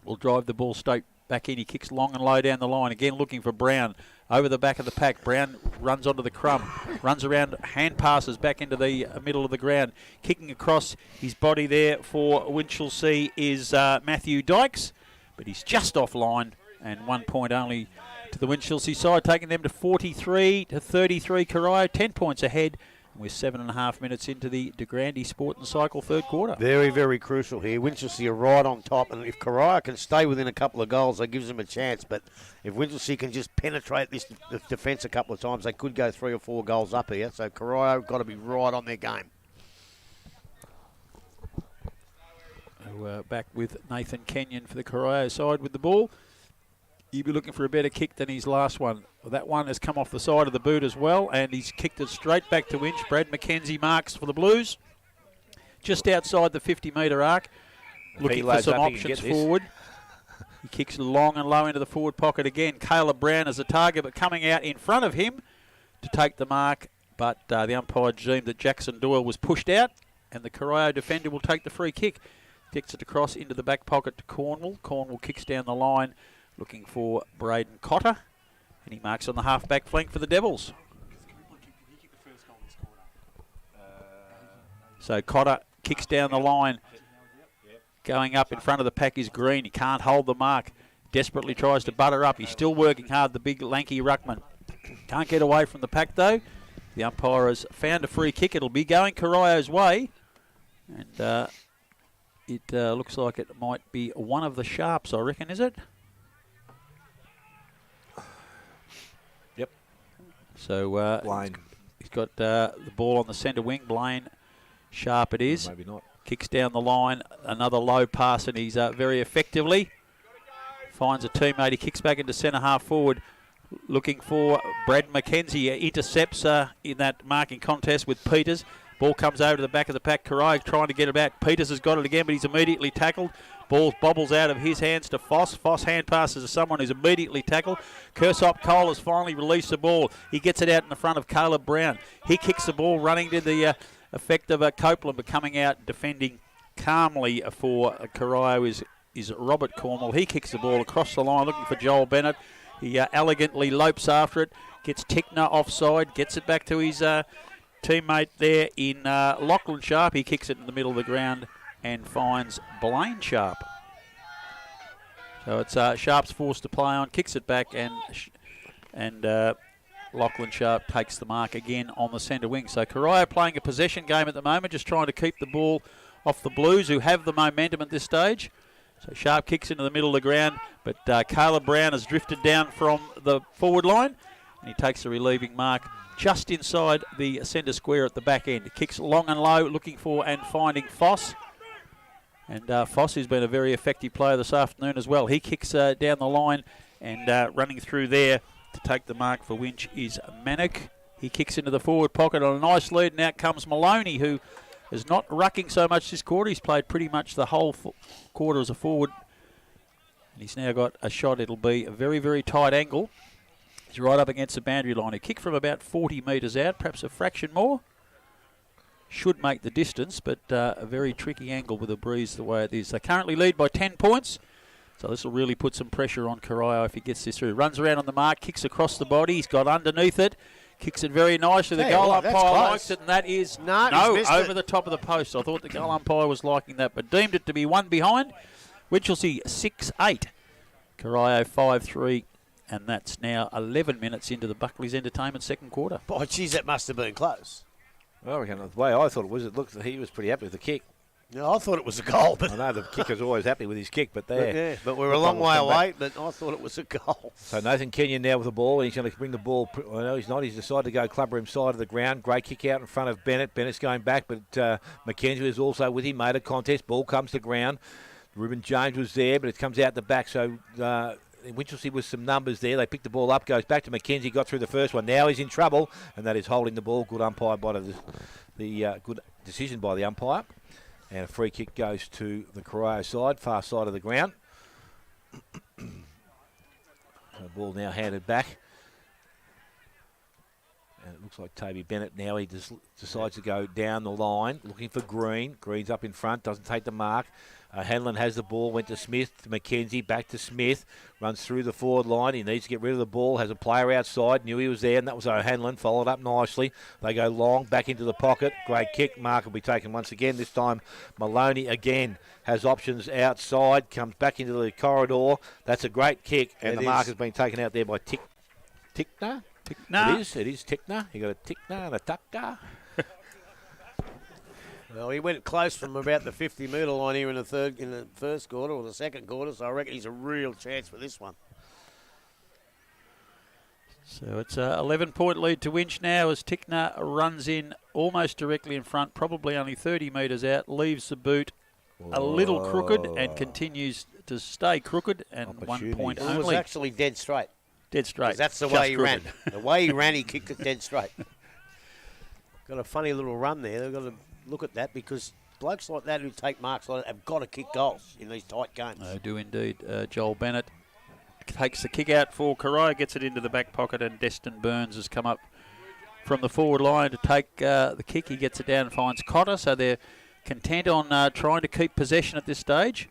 will drive the ball straight back in. He kicks long and low down the line. Again, looking for Brown over the back of the pack. Brown runs onto the crumb, runs around, hand passes back into the middle of the ground. Kicking across his body there for Winchelsea is Matthew Dykes, but he's just offline, and 1 point only to the Winchelsea side, taking them to 43-33. Corio 10 points ahead. We're 7.5 minutes into the De Grande Sport and Cycle third quarter. Very, very crucial here. Winchelsea are right on top, and if Corio can stay within a couple of goals, that gives them a chance. But if Winchelsea can just penetrate this defence a couple of times, they could go 3 or 4 goals up here. So Corio got to be right on their game. Back with Nathan Kenyon for the Corio side with the ball. He'll be looking for a better kick than his last one. Well, that one has come off the side of the boot as well, and he's kicked it straight back to Winch. Brad McKenzie marks for the Blues. Just outside the 50-metre arc, looking for some options forward. He kicks long and low into the forward pocket again. Caleb Brown is a target, but coming out in front of him to take the mark. But the umpire deemed that Jackson Doyle was pushed out, and the Corio defender will take the free kick. Kicks it across into the back pocket to Cornwall. Cornwall kicks down the line, looking for Braden Cotter, and he marks on the half-back flank for the Devils. So Cotter kicks down the line. Going up in front of the pack is Green. He can't hold the mark. Desperately tries to butter up. He's still working hard, the big lanky ruckman. Can't get away from the pack though. The umpire has found a free kick. It'll be going Corio's way. And it looks like it might be one of the Sharps, I reckon, is it? Yep. So Blaine. He's got the ball on the centre wing. Blaine Sharp it is. Maybe not. Kicks down the line. Another low pass, and he's very effectively finds a teammate. He kicks back into centre half forward, looking for Brad McKenzie. Intercepts in that marking contest with Peters. Ball comes over to the back of the pack. Corio trying to get it back. Peters has got it again, but he's immediately tackled. Ball bobbles out of his hands to Foss. Foss hand passes to someone who's immediately tackled. Kersop Cole has finally released the ball. He gets it out in the front of Caleb Brown. He kicks the ball running to the effect of Copeland, but coming out defending calmly for Corio is Robert Cornwall. He kicks the ball across the line looking for Joel Bennett. He elegantly lopes after it, gets Tickner offside, gets it back to his teammate there in Lachlan Sharp. He kicks it in the middle of the ground and finds Blaine Sharp. So it's Sharp's forced to play on, kicks it back, and Lachlan Sharp takes the mark again on the centre wing. So Corio playing a possession game at the moment, just trying to keep the ball off the Blues, who have the momentum at this stage. So Sharp kicks into the middle of the ground, but Caleb Brown has drifted down from the forward line, and he takes a relieving mark just inside the centre square at the back end. Kicks long and low, looking for and finding Foss. And Foss, who's been a very effective player this afternoon as well. He kicks down the line, and running through there to take the mark for Winch is Manick. He kicks into the forward pocket on a nice lead, and out comes Maloney, who is not rucking so much this quarter. He's played pretty much the whole quarter as a forward. And he's now got a shot. It'll be a very, very tight angle. He's right up against the boundary line. He kicked from about 40 metres out, perhaps a fraction more. Should make the distance, but a very tricky angle with a breeze the way it is. They currently lead by 10 points, so this will really put some pressure on Corio if he gets this through. Runs around on the mark, kicks across the body. He's got underneath it, kicks it very nicely. The goal umpire likes it, and that is no over the top of the post. I thought the goal umpire was liking that, but deemed it to be one behind. Winchelsea 6-8, Corio 5-3. And that's now 11 minutes into the Buckley's Entertainment second quarter. Boy, geez, that must have been close. Well, the way I thought it looked he was pretty happy with the kick. No, I thought it was a goal. But I know the kicker's always happy with his kick, but but we're a long way away, but I thought it was a goal. So Nathan Kenyon now with the ball. He's going to bring the ball. No, he's not. He's decided to go club room side of the ground. Great kick out in front of Bennett. Bennett's going back, but McKenzie is also with him. Made a contest. Ball comes to ground. Ruben James was there, but it comes out the back. So Winchelsea with some numbers there. They pick the ball up, goes back to McKenzie, got through the first one. Now he's in trouble, and that is holding the ball. Good umpire by the good decision by the umpire. And a free kick goes to the Corio side, far side of the ground. The ball now handed back. And it looks like Toby Bennett now, he decides to go down the line, looking for Green. Green's up in front, doesn't take the mark. Hanlon has the ball, went to Smith, to McKenzie, back to Smith, runs through the forward line. He needs to get rid of the ball, has a player outside, knew he was there, and that was O'Hanlon, followed up nicely. They go long, back into the pocket. Great kick, mark will be taken once again. This time Maloney again has options outside, comes back into the corridor. That's a great kick, and the mark has been taken out there by Tickner. It is Tickner. You got a Tickner and a Tucker. Well, he went close from about the 50-metre line here in the first quarter or the second quarter, so I reckon he's a real chance for this one. So it's an 11-point lead to Winch now as Tickner runs in almost directly in front, probably only 30 metres out, leaves the boot a little crooked and continues to stay crooked, and 1 point only. It was actually dead straight. Dead straight. That's the way he ran. The way he ran, he kicked it dead straight. Got a funny little run there. They've got to look at that because blokes like that who take marks like that have got to kick goals in these tight games. They do indeed. Joel Bennett takes the kick out for Corio, gets it into the back pocket, and Destin Burns has come up from the forward line to take the kick. He gets it down and finds Cotter, so they're content on trying to keep possession at this stage.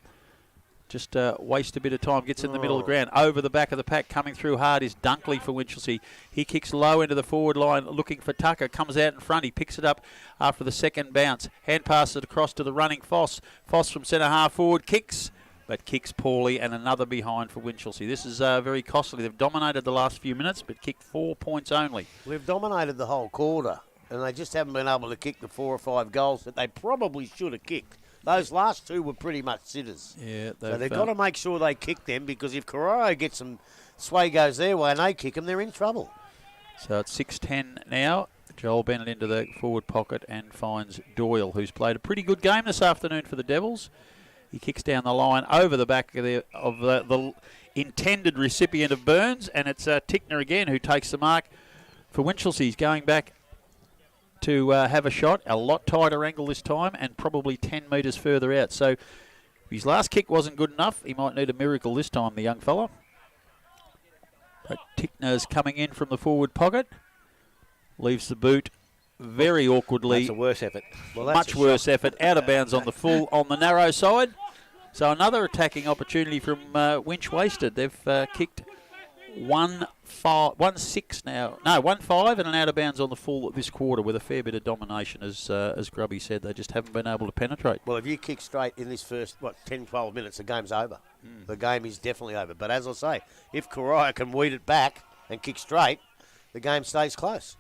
Just waste a bit of time. Gets in the middle of the ground. Over the back of the pack, coming through hard is Dunkley for Winchelsea. He kicks low into the forward line, looking for Tucker. Comes out in front. He picks it up after the second bounce. Hand passes it across to the running Foss. Foss from centre half forward kicks, but kicks poorly, and another behind for Winchelsea. This is very costly. They've dominated the last few minutes, but kicked 4 points only. We've dominated the whole quarter, and they just haven't been able to kick the 4 or 5 goals that they probably should have kicked. Those last two were pretty much sitters. Yeah, so they've got to make sure they kick them, because if Corio gets some sway goes their way and they kick them, they're in trouble. So it's 6-10 now. Joel Bennett into the forward pocket and finds Doyle, who's played a pretty good game this afternoon for the Devils. He kicks down the line over the back of the intended recipient of Burns, and it's Tickner again who takes the mark for Winchelsea. He's going back to have a shot, a lot tighter angle this time, and probably 10 metres further out. So if his last kick wasn't good enough, he might need a miracle this time, the young fella. But Tickner's coming in from the forward pocket, leaves the boot very awkwardly. That's a worse effort. Well, much worse effort, out of bounds on the narrow side. So another attacking opportunity from Winch wasted. They've kicked 1-6 now. No, 1-5 and an out of bounds on the full this quarter with a fair bit of domination, as Grubby said. They just haven't been able to penetrate. Well, if you kick straight in this first, 10, 12 minutes, the game's over. The game is definitely over. But as I say, if Corio can weed it back and kick straight, the game stays close.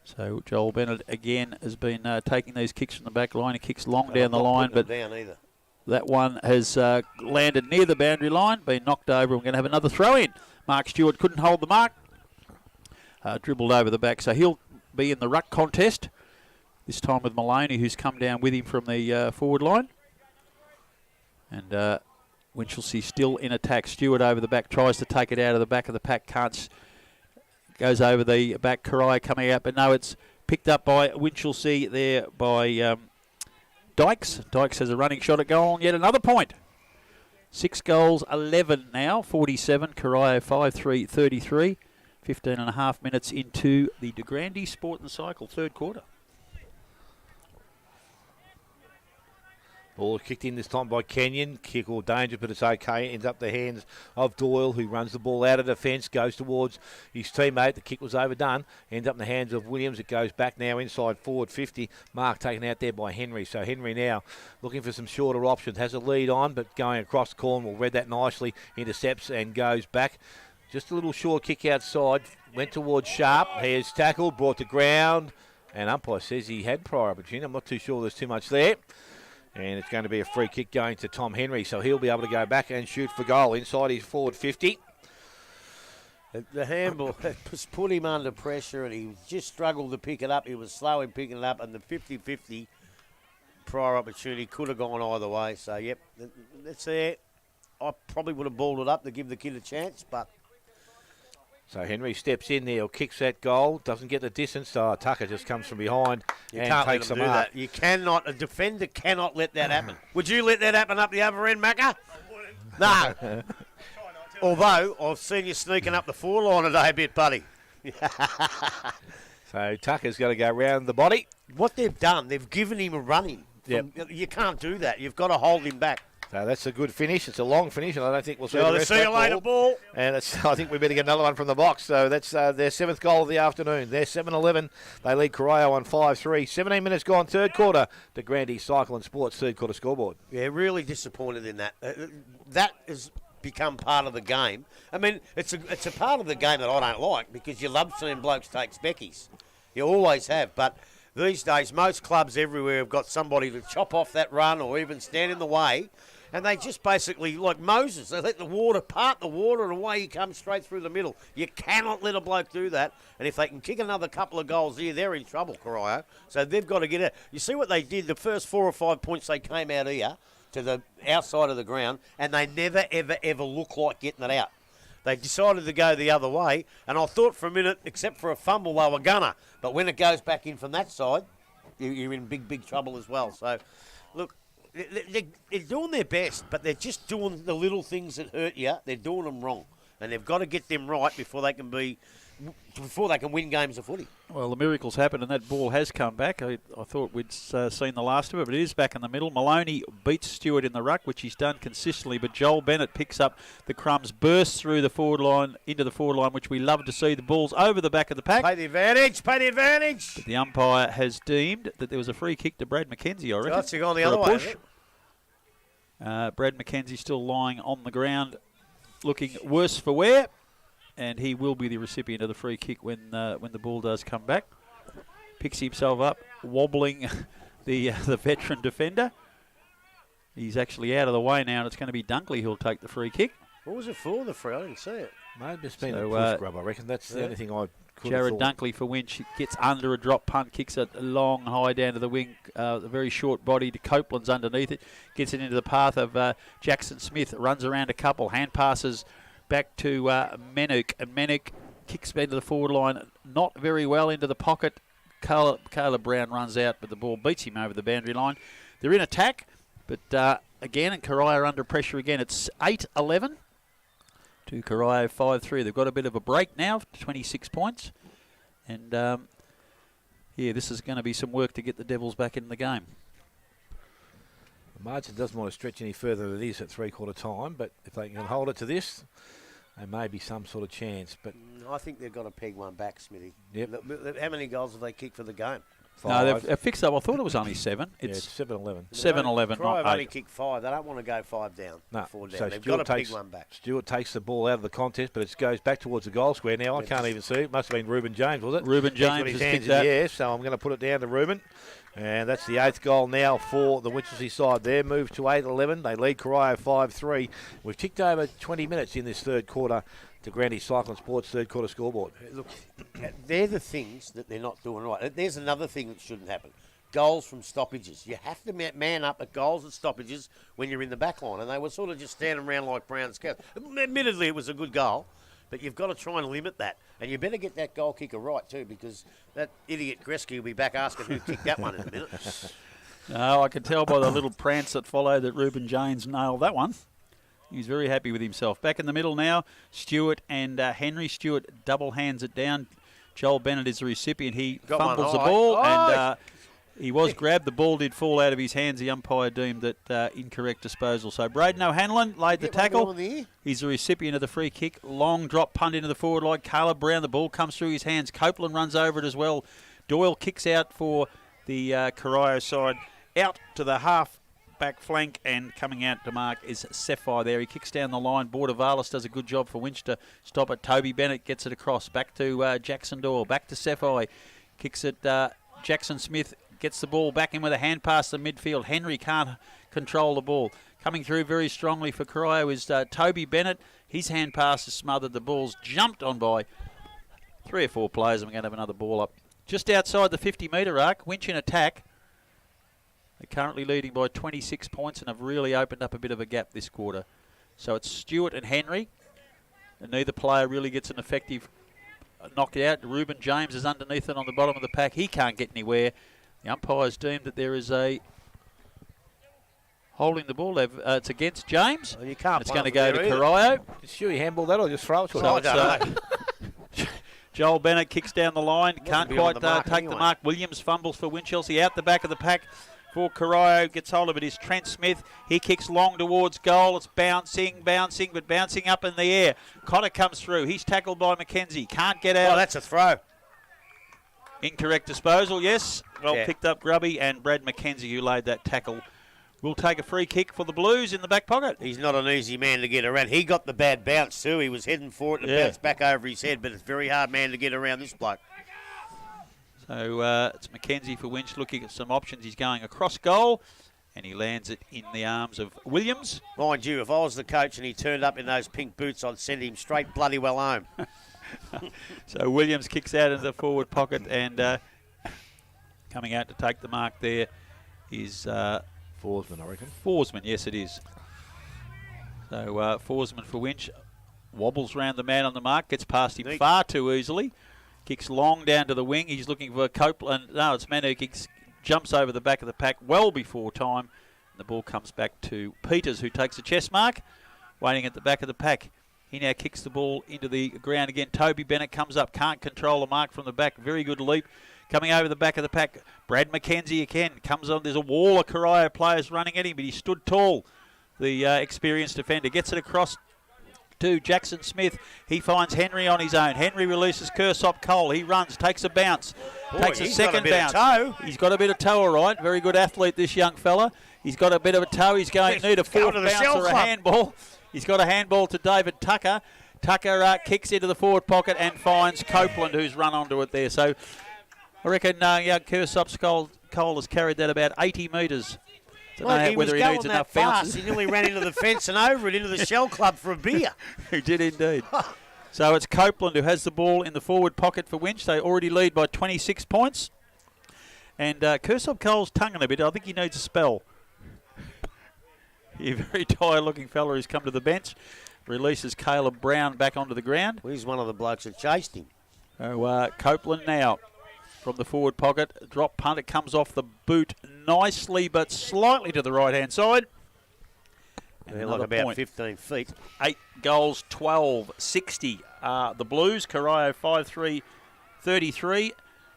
So Joel Bennett again has been taking these kicks from the back line. He kicks long down the line, but down either. That one has landed near the boundary line, been knocked over. We're going to have another throw in. Mark Stewart couldn't hold the mark. Dribbled over the back, so he'll be in the ruck contest. This time with Maloney, who's come down with him from the forward line. And Winchelsea still in attack. Stewart over the back, tries to take it out of the back of the pack, can't. Goes over the back, Corio coming out, but no, it's picked up by Winchelsea there by Dykes. Dykes has a running shot at goal, yet another point. 6 goals, 11 now, 47. Corio 5-3, 33. 15 and a half minutes into the De Grande Sport and Cycle third quarter. Ball kicked in this time by Kenyon. Kick or danger, but it's okay. Ends up the hands of Doyle, who runs the ball out of defence, goes towards his teammate. The kick was overdone. Ends up in the hands of Williams. It goes back now inside forward 50. Mark taken out there by Henry. So Henry now looking for some shorter options. Has a lead on, but going across Cornwall. Read that nicely. Intercepts and goes back. Just a little short kick outside. Went towards Sharp. Here's tackled, brought to ground. And umpire says he had prior opportunity. I'm not too sure there's too much there. And it's going to be a free kick going to Tom Henry, so he'll be able to go back and shoot for goal inside his forward 50. The handball just put him under pressure, and he just struggled to pick it up. He was slow in picking it up, and the 50-50 prior opportunity could have gone either way. So, yep, that's there. I probably would have balled it up to give the kid a chance, but... So Henry steps in there, kicks that goal, doesn't get the distance. Tucker just comes from behind and takes the mark. You cannot, a defender cannot let that happen. Would you let that happen up the other end, Macca? No. Although, I've seen you sneaking up the forward line today a bit, buddy. So Tucker's going to go round the body. What they've done, they've given him a run-in. Yep. You can't do that. You've got to hold him back. So that's a good finish. It's a long finish, and I don't think we'll see the rest see of you that later, ball. And I think we better get another one from the box. So that's their 7th goal of the afternoon. They're 7-11. They lead Corio on 5-3. 17 minutes gone, third quarter. De Grande Cycle and Sports third quarter scoreboard. Yeah, really disappointed in that. That has become part of the game. I mean, it's a part of the game that I don't like because you love seeing blokes take speckies. You always have, but... These days, most clubs everywhere have got somebody to chop off that run or even stand in the way, and they just basically, like Moses, they let the water part the water and away he comes straight through the middle. You cannot let a bloke do that, and if they can kick another couple of goals here, they're in trouble, Corio. So they've got to get out. You see what they did, the first 4 or 5 points they came out here to the outside of the ground, and they never, ever, ever look like getting it out. They decided to go the other way, and I thought for a minute, except for a fumble, they were gonna. But when it goes back in from that side, you're in big, big trouble as well. So, look, they're doing their best, but they're just doing the little things that hurt you. They're doing them wrong, and they've got to get them right before they can win games of footy. Well, the miracle's happened, and that ball has come back. I thought we'd seen the last of it, but it is back in the middle. Maloney beats Stewart in the ruck, which he's done consistently, but Joel Bennett picks up the crumbs, bursts through the forward line, into the forward line, which we love to see. The ball's over the back of the pack. Pay the advantage, pay the advantage. But the umpire has deemed that there was a free kick to Brad McKenzie, I reckon. That's gone the other way. Brad McKenzie still lying on the ground, looking worse for wear. And he will be the recipient of the free kick when the ball does come back. Picks himself up, wobbling the veteran defender. He's actually out of the way now, and it's going to be Dunkley who'll take the free kick. What was it for, the free? I didn't see it. Maybe it's been a push grub, I reckon. That's the only thing I could have Jared thought. Dunkley for Winch gets under a drop punt, kicks it long, high down to the wing. The very short body to Copeland's underneath it. Gets it into the path of Jackson Smith. Runs around a couple. Hand passes back to Menuk. And Menuk kicks back to the forward line. Not very well into the pocket. Caleb Brown runs out, but the ball beats him over the boundary line. They're in attack, but again, and Corio are under pressure again. It's 8-11 to Corio 5-3. They've got a bit of a break now, 26 points. And, yeah, this is going to be some work to get the Devils back in the game. The margin doesn't want to stretch any further than it is at three-quarter time, but if they can hold it to this, there may be some sort of chance. But I think they've got to peg one back, Smithy. Yep. How many goals have they kicked for the game? No, they've fixed up. I thought it was only 7. It's It's 7-11. 7-11, Corio not have only 8. kicked 5. They don't want to go 5 down. No, 4 down. so They've Stewart got to takes, peg one back. Stewart takes the ball out of the contest, but it goes back towards the goal square. Now, I can't even see it. Must have been Reuben James, was it? Reuben He's got James his has hands kicked in that. the air, so I'm going to put it down to Reuben. And that's the 8th goal now for the Winchelsea side there. Move to 8-11. They lead Corio 5-3. We've ticked over 20 minutes in this third quarter to Grandy Cycling Sports third quarter scoreboard. Look, they're the things that they're not doing right. There's another thing that shouldn't happen. Goals from stoppages. You have to man up at goals and stoppages when you're in the back line. And they were sort of just standing around like brown scouts. Admittedly, it was a good goal, but you've got to try and limit that. And you better get that goal kicker right, too, because that idiot Gretzky will be back asking who kicked that one in a minute. No, I can tell by the little prance that followed that Reuben James nailed that one. He's very happy with himself. Back in the middle now, Stewart and Henry. Stewart double hands it down. Joel Bennett is the recipient. He Got fumbles the one. ball, Aye. and he was grabbed. The ball did fall out of his hands. The umpire deemed that incorrect disposal. So Braden O'Hanlon laid the Get one tackle. more in the ear. He's the recipient of the free kick. Long drop punt into the forward line. Caleb Brown, the ball comes through his hands. Copeland runs over it as well. Doyle kicks out for the Corio side. Out to the half-back flank, and coming out to mark is Cephai there. He kicks down the line. Bordavalis does a good job for Winch to stop it. Toby Bennett gets it across. Back to Jackson Doyle. Back to Cephai. Kicks it. Jackson Smith gets the ball back in with a hand pass to midfield. Henry can't control the ball. Coming through very strongly for Corio is Toby Bennett. His hand pass is smothered. The ball's jumped on by 3 or 4 players, and we're going to have another ball up. Just outside the 50-metre arc, Winch in attack. They're currently leading by 26 points and have really opened up a bit of a gap this quarter. So it's Stewart and Henry, and neither player really gets an effective knockout. Reuben James is underneath it on the bottom of the pack. He can't get anywhere. The umpire's deemed that there is a holding the ball. It's against James. Well, you can't. It's going to go to Corio. Sure, you handball that or just throw it to So him? I don't know. Joel Bennett kicks down the line. Can't be on quite the mark take anyway. the mark. Williams fumbles for Winchelsea. Out the back of the pack for Corio. Gets hold of it is Trent Smith. He kicks long towards goal. It's bouncing, but bouncing up in the air. Cotter comes through. He's tackled by McKenzie. Can't get out. Oh, that's a throw. Incorrect disposal, yes. Well Yeah. picked up, Grubby, and Brad McKenzie, who laid that tackle, will take a free kick for the Blues in the back pocket. He's not an easy man to get around. He got the bad bounce too. He was heading for it and Yeah. bounced back over his head, but it's a very hard man to get around this bloke. So it's McKenzie for Winch looking at some options. He's going across goal, and he lands it in the arms of Williams. Mind you, if I was the coach and he turned up in those pink boots, I'd send him straight bloody well home. So Williams kicks out into the forward pocket, and coming out to take the mark there is Forsman, I reckon. Forsman. Yes, it is. So Forsman for Winch. Wobbles round the man on the mark, gets past him far too easily. Kicks long down to the wing. He's looking for Copeland. No, it's Manu. Kicks, jumps over the back of the pack well before time. And the ball comes back to Peters, who takes a chest mark, waiting at the back of the pack. He now kicks the ball into the ground again. Toby Bennett comes up, can't control the mark from the back. Very good leap. Coming over the back of the pack, Brad McKenzie again comes on. There's a wall of Corio players running at him, but he stood tall. The experienced defender gets it across to Jackson Smith. He finds Henry on his own. Henry releases Kersop Cole. He runs, takes a bounce, takes a he's second got a bit of bounce. toe. He's got a bit of toe, all right. Very good athlete, this young fella. He's got a bit of a toe. He's going to need a fourth to the bounce Shell or a Club. handball. He's got a handball to David Tucker. Tucker kicks into the forward pocket and finds Copeland, who's run onto it there. So I reckon young Kersop Cole has carried that about 80 metres. Don't know He was whether he going needs that enough fast. bounces. He nearly ran into the fence and over it into the Shell Club for a beer. He did indeed. So it's Copeland who has the ball in the forward pocket for Winch. They already lead by 26 points. And Kersop Cole's tonguing a bit. I think he needs a spell. A very tired-looking fella who's come to the bench. Releases Caleb Brown back onto the ground. Well, he's one of the blokes that chased him. So Copeland now from the forward pocket. Drop punt. It comes off the boot nicely but slightly to the right-hand side. And They're like another about point. 15 feet. 8 goals, 12, 60. The Blues, Corio 5-3, 33.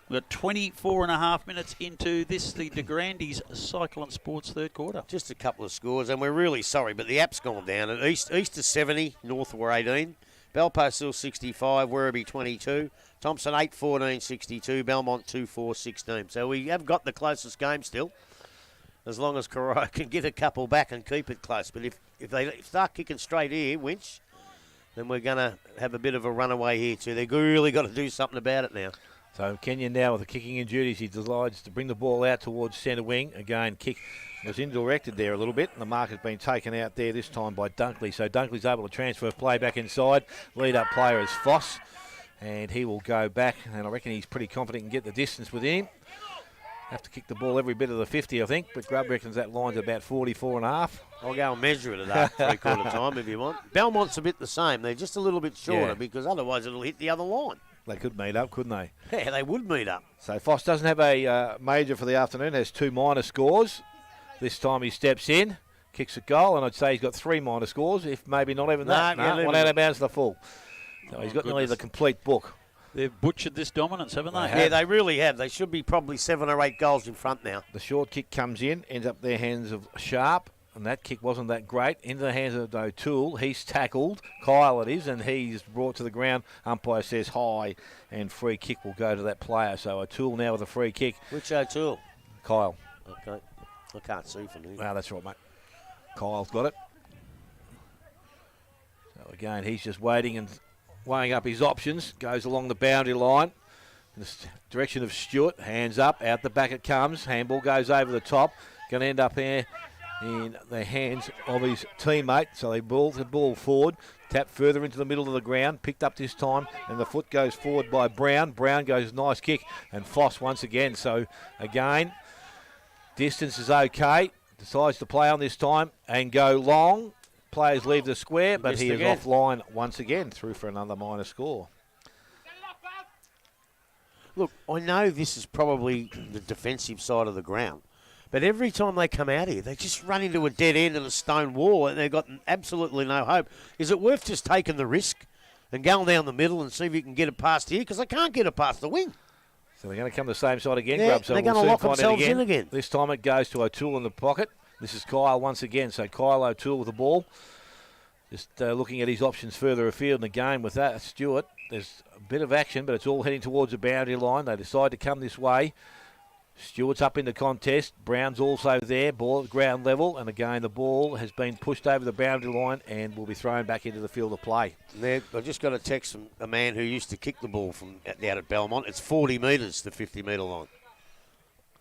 We've got 24 and a half minutes into this, the De Grandy's Cycle and Sports third quarter. Just a couple of scores, and we're really sorry, but the app's gone down. At East is 70, North were 18. Belpost Hill 65, Werribee 22, Thompson 8-14, 62, Belmont 2-4, 16. So we have got the closest game still, as long as Corio can get a couple back and keep it close. But if they start kicking straight here, Winch, then we're going to have a bit of a runaway here too. They've really got to do something about it now. So Kenyon now with the kicking in duties. He decides to bring the ball out towards centre wing. Again, kick was indirected there a little bit. And the mark has been taken out there this time by Dunkley. So Dunkley's able to transfer play back inside. Lead-up player is Foss. And he will go back. And I reckon he's pretty confident he can get the distance within him. Have to kick the ball every bit of the 50, I think. But Grubb reckons that line's about 44.5. I'll go and measure it at that three-quarter time if you want. Belmont's a bit the same. They're just a little bit shorter because otherwise it'll hit the other line. They could meet up, couldn't they? Yeah, they would meet up. So Foss doesn't have a major for the afternoon, has 2 minor scores. This time he steps in, kicks a goal, and I'd say he's got 3 minor scores, if maybe not even that. No, one out of bounds to the full. So he's got nearly the complete book. They've butchered this dominance, haven't they? Yeah, they really have. They should be probably 7 or 8 goals in front now. The short kick comes in, ends up their hands of Sharp, and that kick wasn't that great. Into the hands of O'Toole. He's tackled. Kyle it is, and he's brought to the ground. Umpire says high, and free kick will go to that player. So O'Toole now with a free kick. Which O'Toole? Kyle. Okay. I can't see from here. Well, that's right, mate. Kyle's got it. So again, he's just waiting and weighing up his options. Goes along the boundary line. In the direction of Stewart. Hands up. Out the back it comes. Handball goes over the top. Going to end up here in the hands of his teammate. So they ball the ball forward. Tap further into the middle of the ground. Picked up this time. And the foot goes forward by Brown. Brown goes nice kick. And Foss once again. So again, distance is okay. Decides to play on this time and go long. Players leave the square, but he is offline once again, through for another minor score. Look, I know this is probably the defensive side of the ground, but every time they come out here, they just run into a dead end and a stone wall, and they've got absolutely no hope. Is it worth just taking the risk and going down the middle and see if you can get it past here? Because they can't get it past the wing. So they're going to come the same side again, Yeah, Grubb. So they're we'll going to lock find themselves out in again. This time it goes to O'Toole in the pocket. This is Kyle once again. So Kyle O'Toole with the ball. Just looking at his options further afield, and again with that, Stewart, there's a bit of action, but it's all heading towards the boundary line. They decide to come this way. Stewart's up in the contest. Brown's also there, ball at ground level, and again the ball has been pushed over the boundary line and will be thrown back into the field of play. I've just got a text from a man who used to kick the ball from out at Belmont. It's 40 metres, the 50-metre line.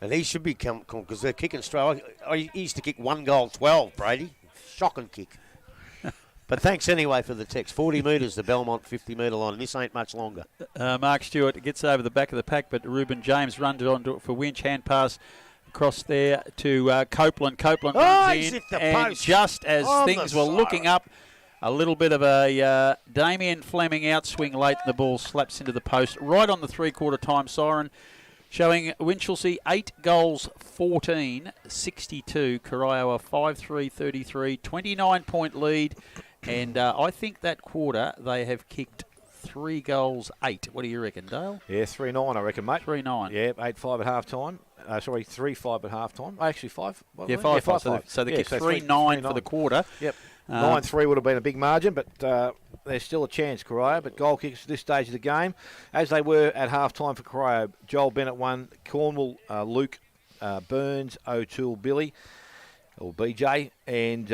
And he should be because they're kicking straight. He used to kick 1 goal 12, Brady. Shocking kick. But thanks anyway for the text. 40 metres, the Belmont 50-metre line, and this ain't much longer. Mark Stewart gets over the back of the pack, but Ruben James runs it on for Winch. Hand pass across there to Copeland. Copeland runs he's in, hit the and post. just as On things the were side. looking up, a little bit of a Damien Fleming outswing late, and the ball slaps into the post right on the three-quarter time siren, showing Winchelsea 8 goals 14, 62. Corio a 5-3, 33, 29-point lead. And I think that quarter they have kicked 3 goals 8. What do you reckon, Dale? Yeah, 3-9, I reckon, mate. 3-9. Yeah, 8-5 at half time. 3-5 at half time. Actually, 5. Yeah, 5-5. So they kicked 3-9 for the quarter. Yep. 9-3 would have been a big margin, but there's still a chance, Corio. But goal kicks at this stage of the game, as they were at half time for Corio. Joel Bennett 1, Cornwall, Luke, Burns, O'Toole, Billy, or BJ, and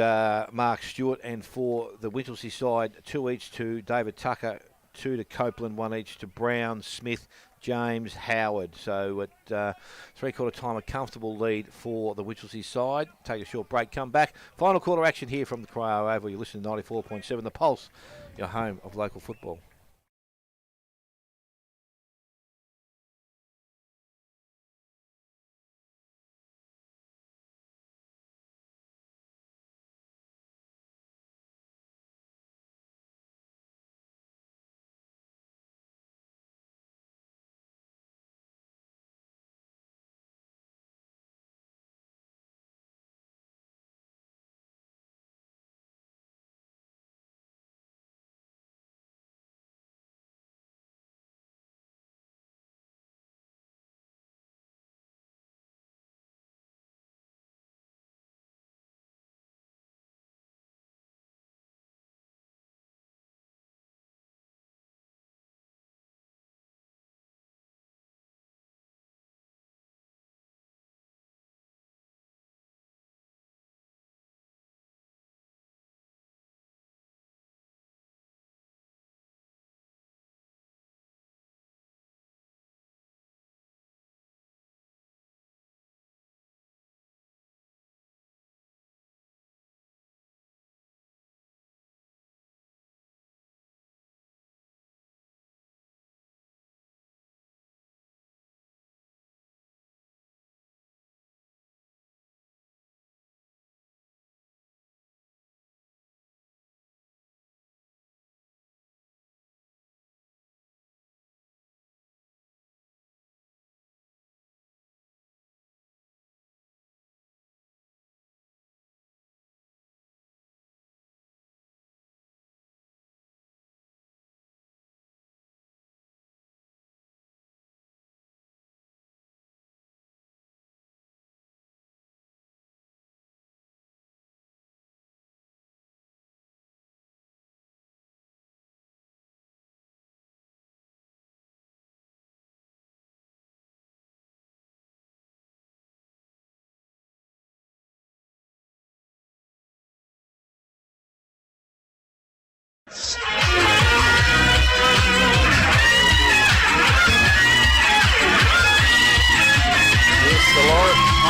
Mark Stewart. And for the Winchelsea side, 2 each to David Tucker, 2 to Copeland, 1 each to Brown, Smith, James, Howard. So at three-quarter time, a comfortable lead for the Winchelsea side. Take a short break, come back. Final quarter action here from the Corio Oval. You listen to 94.7 The Pulse, your home of local football.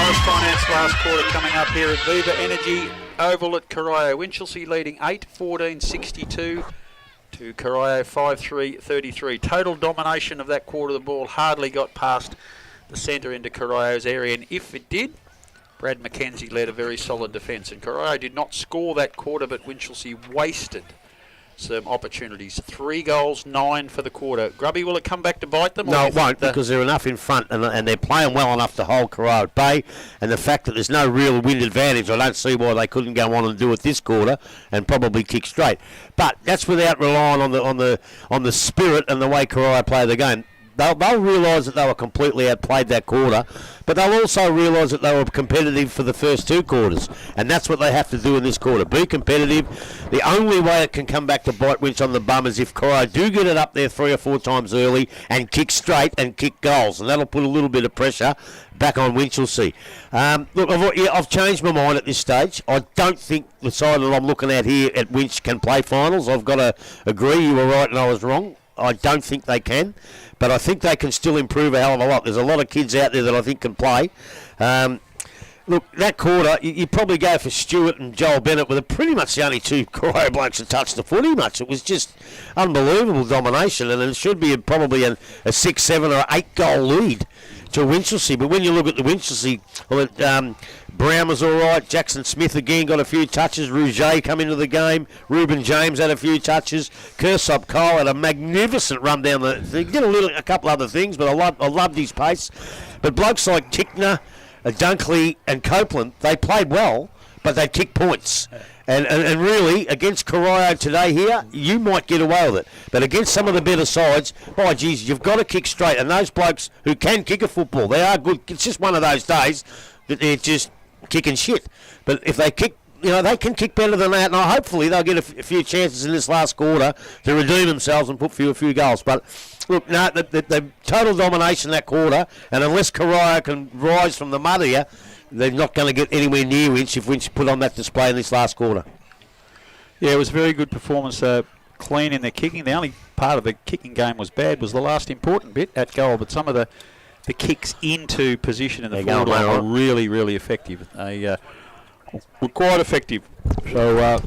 Morris Finance last quarter coming up here at Viva Energy Oval at Corio. Winchelsea leading 8-14-62 to Corio 5-3-33. Total domination of that quarter. The ball hardly got past the centre into Corio's area, and if it did, Brad McKenzie led a very solid defence. And Corio did not score that quarter, but Winchelsea wasted some opportunities. 3 goals, 9 for the quarter. Grubby, will it come back to bite them? No, it won't, because they're enough in front and they're playing well enough to hold Corio at bay. And the fact that there's no real wind advantage, I don't see why they couldn't go on and do it this quarter and probably kick straight. But that's without relying on the spirit and the way Corio play the game. They'll realise that they were completely outplayed that quarter, but they'll also realise that they were competitive for the first 2 quarters, and that's what they have to do in this quarter. Be competitive. The only way it can come back to bite Winch on the bum is if Corio do get it up there 3 or 4 times early and kick straight and kick goals, and that'll put a little bit of pressure back on Winchelsea. Look, I've changed my mind at this stage. I don't think the side that I'm looking at here at Winch can play finals. I've got to agree you were right and I was wrong. I don't think they can, but I think they can still improve a hell of a lot. There's a lot of kids out there that I think can play. Look, that quarter, you probably go for Stewart and Joel Bennett with pretty much the only 2 Corio blokes that touched the footy much. It was just unbelievable domination, and it should be probably a 6, 7 or 8 goal lead to Winchelsea. But when you look at the Winchelsea, Brown was all right. Jackson Smith again got a few touches. Rouget come into the game. Ruben James had a few touches. Kersop Cole had a magnificent run down the. He did a couple other things, but I loved his pace. But blokes like Tickner, Dunkley, and Copeland, they played well, but they kicked points. And really, against Corio today here, you might get away with it. But against some of the better sides, oh, geez, you've got to kick straight. And those blokes who can kick a football, they are good. It's just one of those days that they're just kicking shit. But if they kick, they can kick better than that. And hopefully they'll get a few chances in this last quarter to redeem themselves and put a few goals. But look, no, the total domination that quarter, and unless Corio can rise from the mud here, they're not going to get anywhere near Winch if Winch put on that display in this last quarter. Yeah, it was a very good performance. Clean in their kicking. The only part of the kicking game was bad was the last important bit at goal, but some of the kicks into position in the forward line were really, really effective. They were quite effective. So,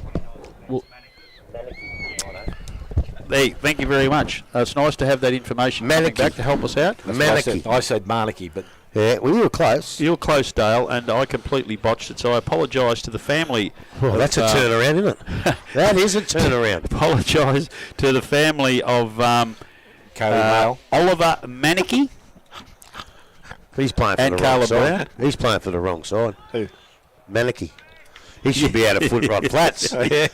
thank you very much. It's nice to have that information coming back to help us out. I said Marnicky, but... Yeah, well, you were close. You were close, Dale, and I completely botched it, so I apologise to the family. Well, that's a turnaround, isn't it? That is a turnaround. Apologise to the family of Oliver Manicky. He's playing for the wrong side. He's playing for the wrong side. Who? Manicky. He should be out of foot rod flats. Yeah,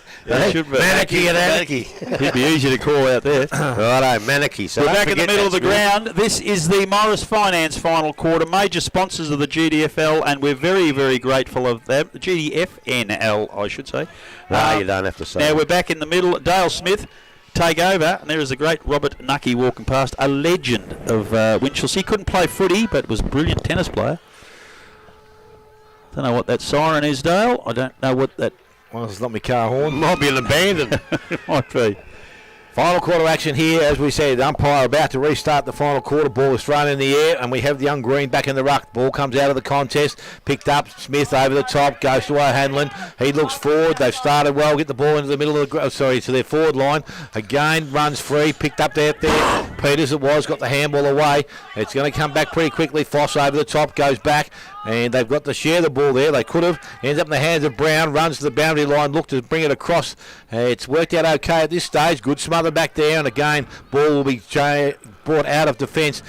should be. Manicky and Anarchy. He'd be easy to call out there. Righto, Manicky. So we're back in the middle of the ground. This is the Morris Finance final quarter. Major sponsors of the GDFL, and we're very, very grateful of them. The GDFNL, I should say. No, you don't have to say. Now we're back in the middle. Dale Smith take over, and there is the great Robert Nucky walking past, a legend of Winchelsea. He couldn't play footy, but was a brilliant tennis player. Don't know what that siren is, Dale. I don't know what that... Well, it's not my car horn. Might be an abandoned. Might be. Final quarter action here. As we said, the umpire about to restart the final quarter. Ball is thrown in the air, and we have the young green back in the ruck. Ball comes out of the contest. Picked up. Smith over the top. Goes to O'Hanlon. He looks forward. They've started well. Get the ball into the middle of the... to their forward line. Again, runs free. Picked up out there. Peters it was. Got the handball away. It's going to come back pretty quickly. Foss over the top. Goes back. And they've got to share the ball there. They could have. Ends up in the hands of Brown. Runs to the boundary line. Look to bring it across. It's worked out okay at this stage. Good smother back there. And again, ball will be brought out of defence.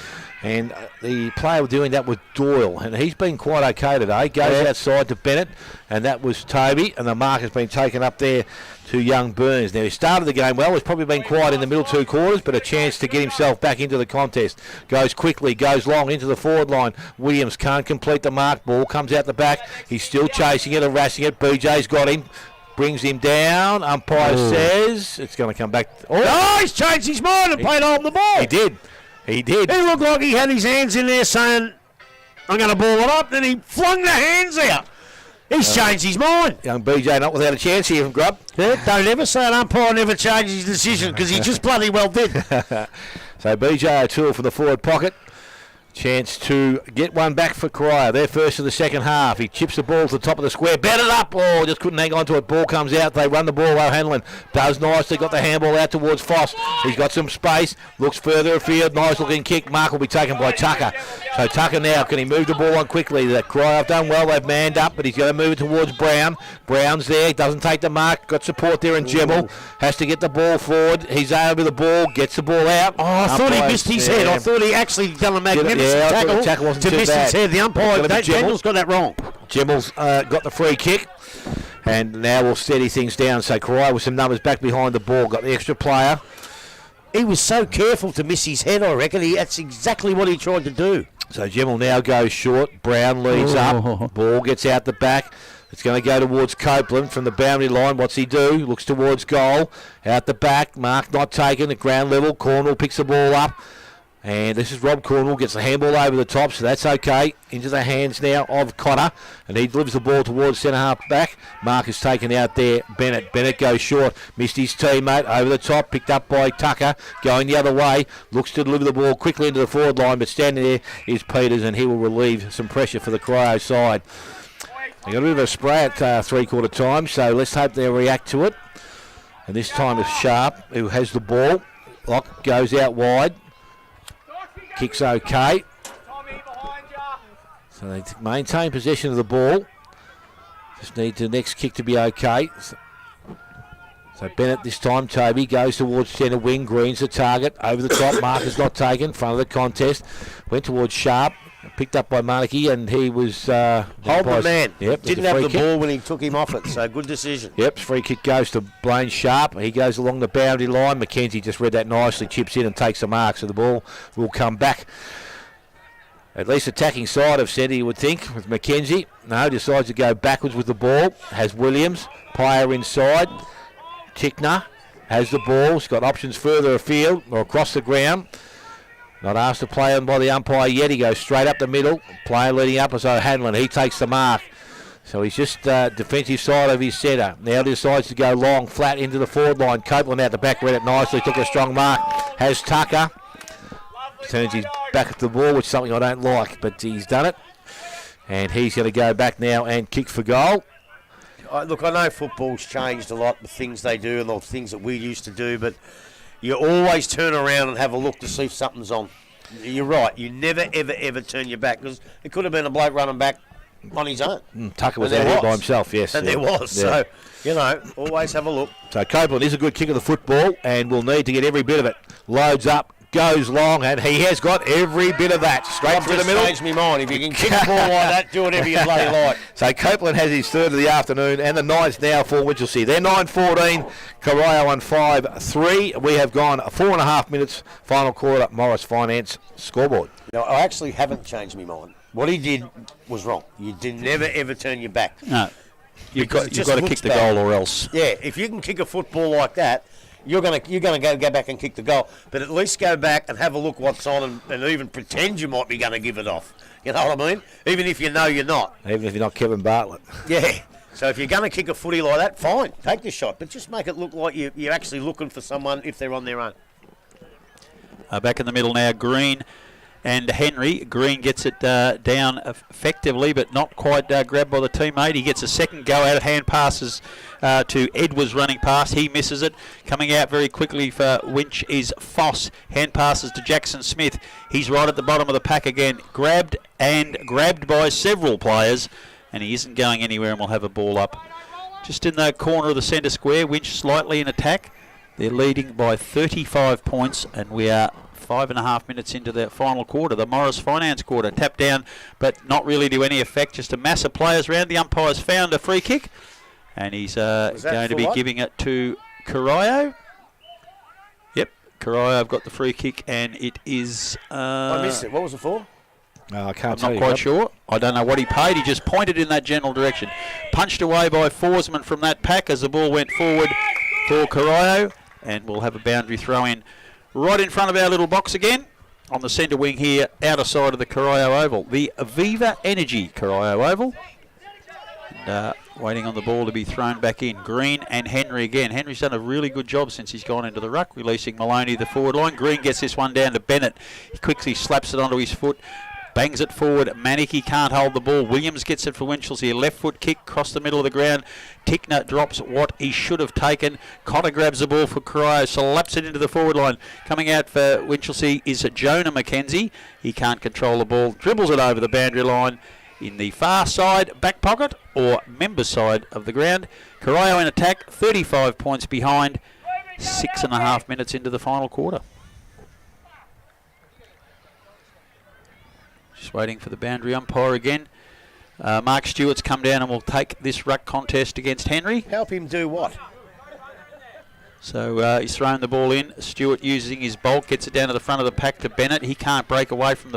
And the player doing that was Doyle. And he's been quite okay today. Goes outside to Bennett. And that was Toby. And the mark has been taken up there to young Burns. Now, he started the game well. He's probably been quiet in the middle 2 quarters, but a chance to get himself back into the contest. Goes quickly, goes long into the forward line. Williams can't complete the mark. Ball comes out the back. He's still chasing it, harassing it. BJ's got him. Brings him down. Umpire says it's going to come back. Oh, he's changed his mind and played on the ball. He did. He looked like he had his hands in there saying, I'm going to ball it up. Then he flung the hands out. He's changed his mind. Young BJ not without a chance here from Grub. Yeah, don't ever say an umpire never changes his decision, because he just bloody well did. So BJ O'Toole from the forward pocket. Chance to get one back for Corio. They're first in the second half. He chips the ball to the top of the square. Batted up. Oh, just couldn't hang on to it. Ball comes out. They run the ball. O'Hanlon does nicely. Got the handball out towards Foss. He's got some space. Looks further afield. Nice looking kick. Mark will be taken by Tucker. So Tucker now, can he move the ball on quickly? The Corio have done well. They've manned up, but he's going to move it towards Brown. Brown's there. Doesn't take the mark. Got support there in Gemmell. Has to get the ball forward. He's over the ball. Gets the ball out. Oh, I thought he missed his head. I thought he actually done a magnificent tackle wasn't to too miss bad. his head. The umpire, Gemmell's got that wrong. Gemmell's got the free kick, and now we'll steady things down. So Corio with some numbers back behind the ball, got the extra player. He was so careful to miss his head, I reckon. That's exactly what he tried to do. So Gemmell now goes short. Brown leads up. Ball gets out the back. It's going to go towards Copeland from the boundary line. What's he do? Looks towards goal. Out the back. Mark not taken at ground level. Cornwall picks the ball up. And this is Rob Cornwall, gets the handball over the top, so that's okay. Into the hands now of Connor, and he delivers the ball towards centre half back. Mark is taken out there. Bennett goes short, missed his teammate over the top, picked up by Tucker, going the other way. Looks to deliver the ball quickly into the forward line, but standing there is Peters, and he will relieve some pressure for the Corio side. They got a bit of a spray at three-quarter time, so let's hope they react to it. And this time it's Sharp who has the ball. Lock goes out wide. Kick's okay. So they maintain possession of the ball. Just need the next kick to be okay. So Bennett this time, Toby, goes towards centre wing. Green's the target. Over the top, Mark is not taken. Front of the contest. Went towards Sharp. Picked up by Marnicky, and he was... hold the man. Yep, didn't have the ball when he took him off it, so good decision. Yep, free kick goes to Blaine Sharp. He goes along the boundary line. McKenzie just read that nicely, chips in and takes the mark, so the ball will come back. At least attacking side of centre, you would think, with McKenzie. No, decides to go backwards with the ball. Has Williams. Pyer inside. Tickner has the ball. He's got options further afield or across the ground. Not asked to play on by the umpire yet. He goes straight up the middle. Player leading up is O'Hanlon. He takes the mark. So he's just defensive side of his centre. Now decides to go long, flat into the forward line. Copeland out the back, read it nicely, took a strong mark. Has Tucker. Turns his back at the ball, which is something I don't like, but he's done it. And he's going to go back now and kick for goal. Look, I know football's changed a lot, the things they do and the things that we used to do, but you always turn around and have a look to see if something's on. You're right. You never, ever, ever turn your back, because it could have been a bloke running back on his own. Tucker was out here by himself, yes. And there was. So, always have a look. So Copeland is a good kick of the football, and will need to get every bit of it. Loads up, goes long, and he has got every bit of that. Straight through the middle. Changed me mind. If you can kick a ball like that, do whatever you bloody like. So Copeland has his third of the afternoon, and the ninth now for Winchelsea. They're 9-14, Corio on 5-3. We have gone 4.5 minutes, final quarter, Morris Finance scoreboard. No, I actually haven't changed my mind. What he did was wrong. You did never, ever turn your back. No. You've got to kick the goal or else. Yeah, if you can kick a football like that, you're gonna go back and kick the goal, but at least go back and have a look what's on, and even pretend you might be going to give it off. You know what I mean? Even if you know you're not. Even if you're not Kevin Bartlett. Yeah. So if you're going to kick a footy like that, fine, take the shot, but just make it look like you're actually looking for someone if they're on their own. Back in the middle now, Green and Henry. Green gets it down effectively, but not quite grabbed by the teammate. He gets a second go out of hand passes to Edwards running past. He misses it. Coming out very quickly for Winch is Foss. Hand passes to Jackson Smith. He's right at the bottom of the pack again. Grabbed by several players, and he isn't going anywhere, and we'll have a ball up. Just in the corner of the centre square, Winch slightly in attack. They're leading by 35 points, and we are 5.5 minutes into the final quarter, the Morris Finance quarter. Tap down, but not really to any effect. Just a mass of players around. The umpire's found a free kick, and he's going to be giving it to Corio. Yep, Corio have got the free kick, and it is... I missed it. What was it for? I can't I'm not quite sure. I don't know what he paid. He just pointed in that general direction. Punched away by Forsman from that pack as the ball went forward for Corio, and we'll have a boundary throw in right in front of our little box again on the centre wing here, outer side of the Corio Oval. The Aviva Energy Corio Oval. And waiting on the ball to be thrown back in. Green and Henry again. Henry's done a really good job since he's gone into the ruck, releasing Maloney the forward line. Green gets this one down to Bennett. He quickly slaps it onto his foot. Bangs it forward. Manicky can't hold the ball. Williams gets it for Winchelsea. A left foot kick across the middle of the ground. Tickner drops what he should have taken. Cotter grabs the ball for Corio. Slaps it into the forward line. Coming out for Winchelsea is Jonah McKenzie. He can't control the ball. Dribbles it over the boundary line in the far side back pocket or member side of the ground. Corio in attack. 35 points behind. 6.5 minutes into the final quarter. Just waiting for the boundary umpire again. Mark Stewart's come down and will take this ruck contest against Henry. Help him do what? So he's thrown the ball in. Stewart using his bulk, gets it down to the front of the pack to Bennett. He can't break away from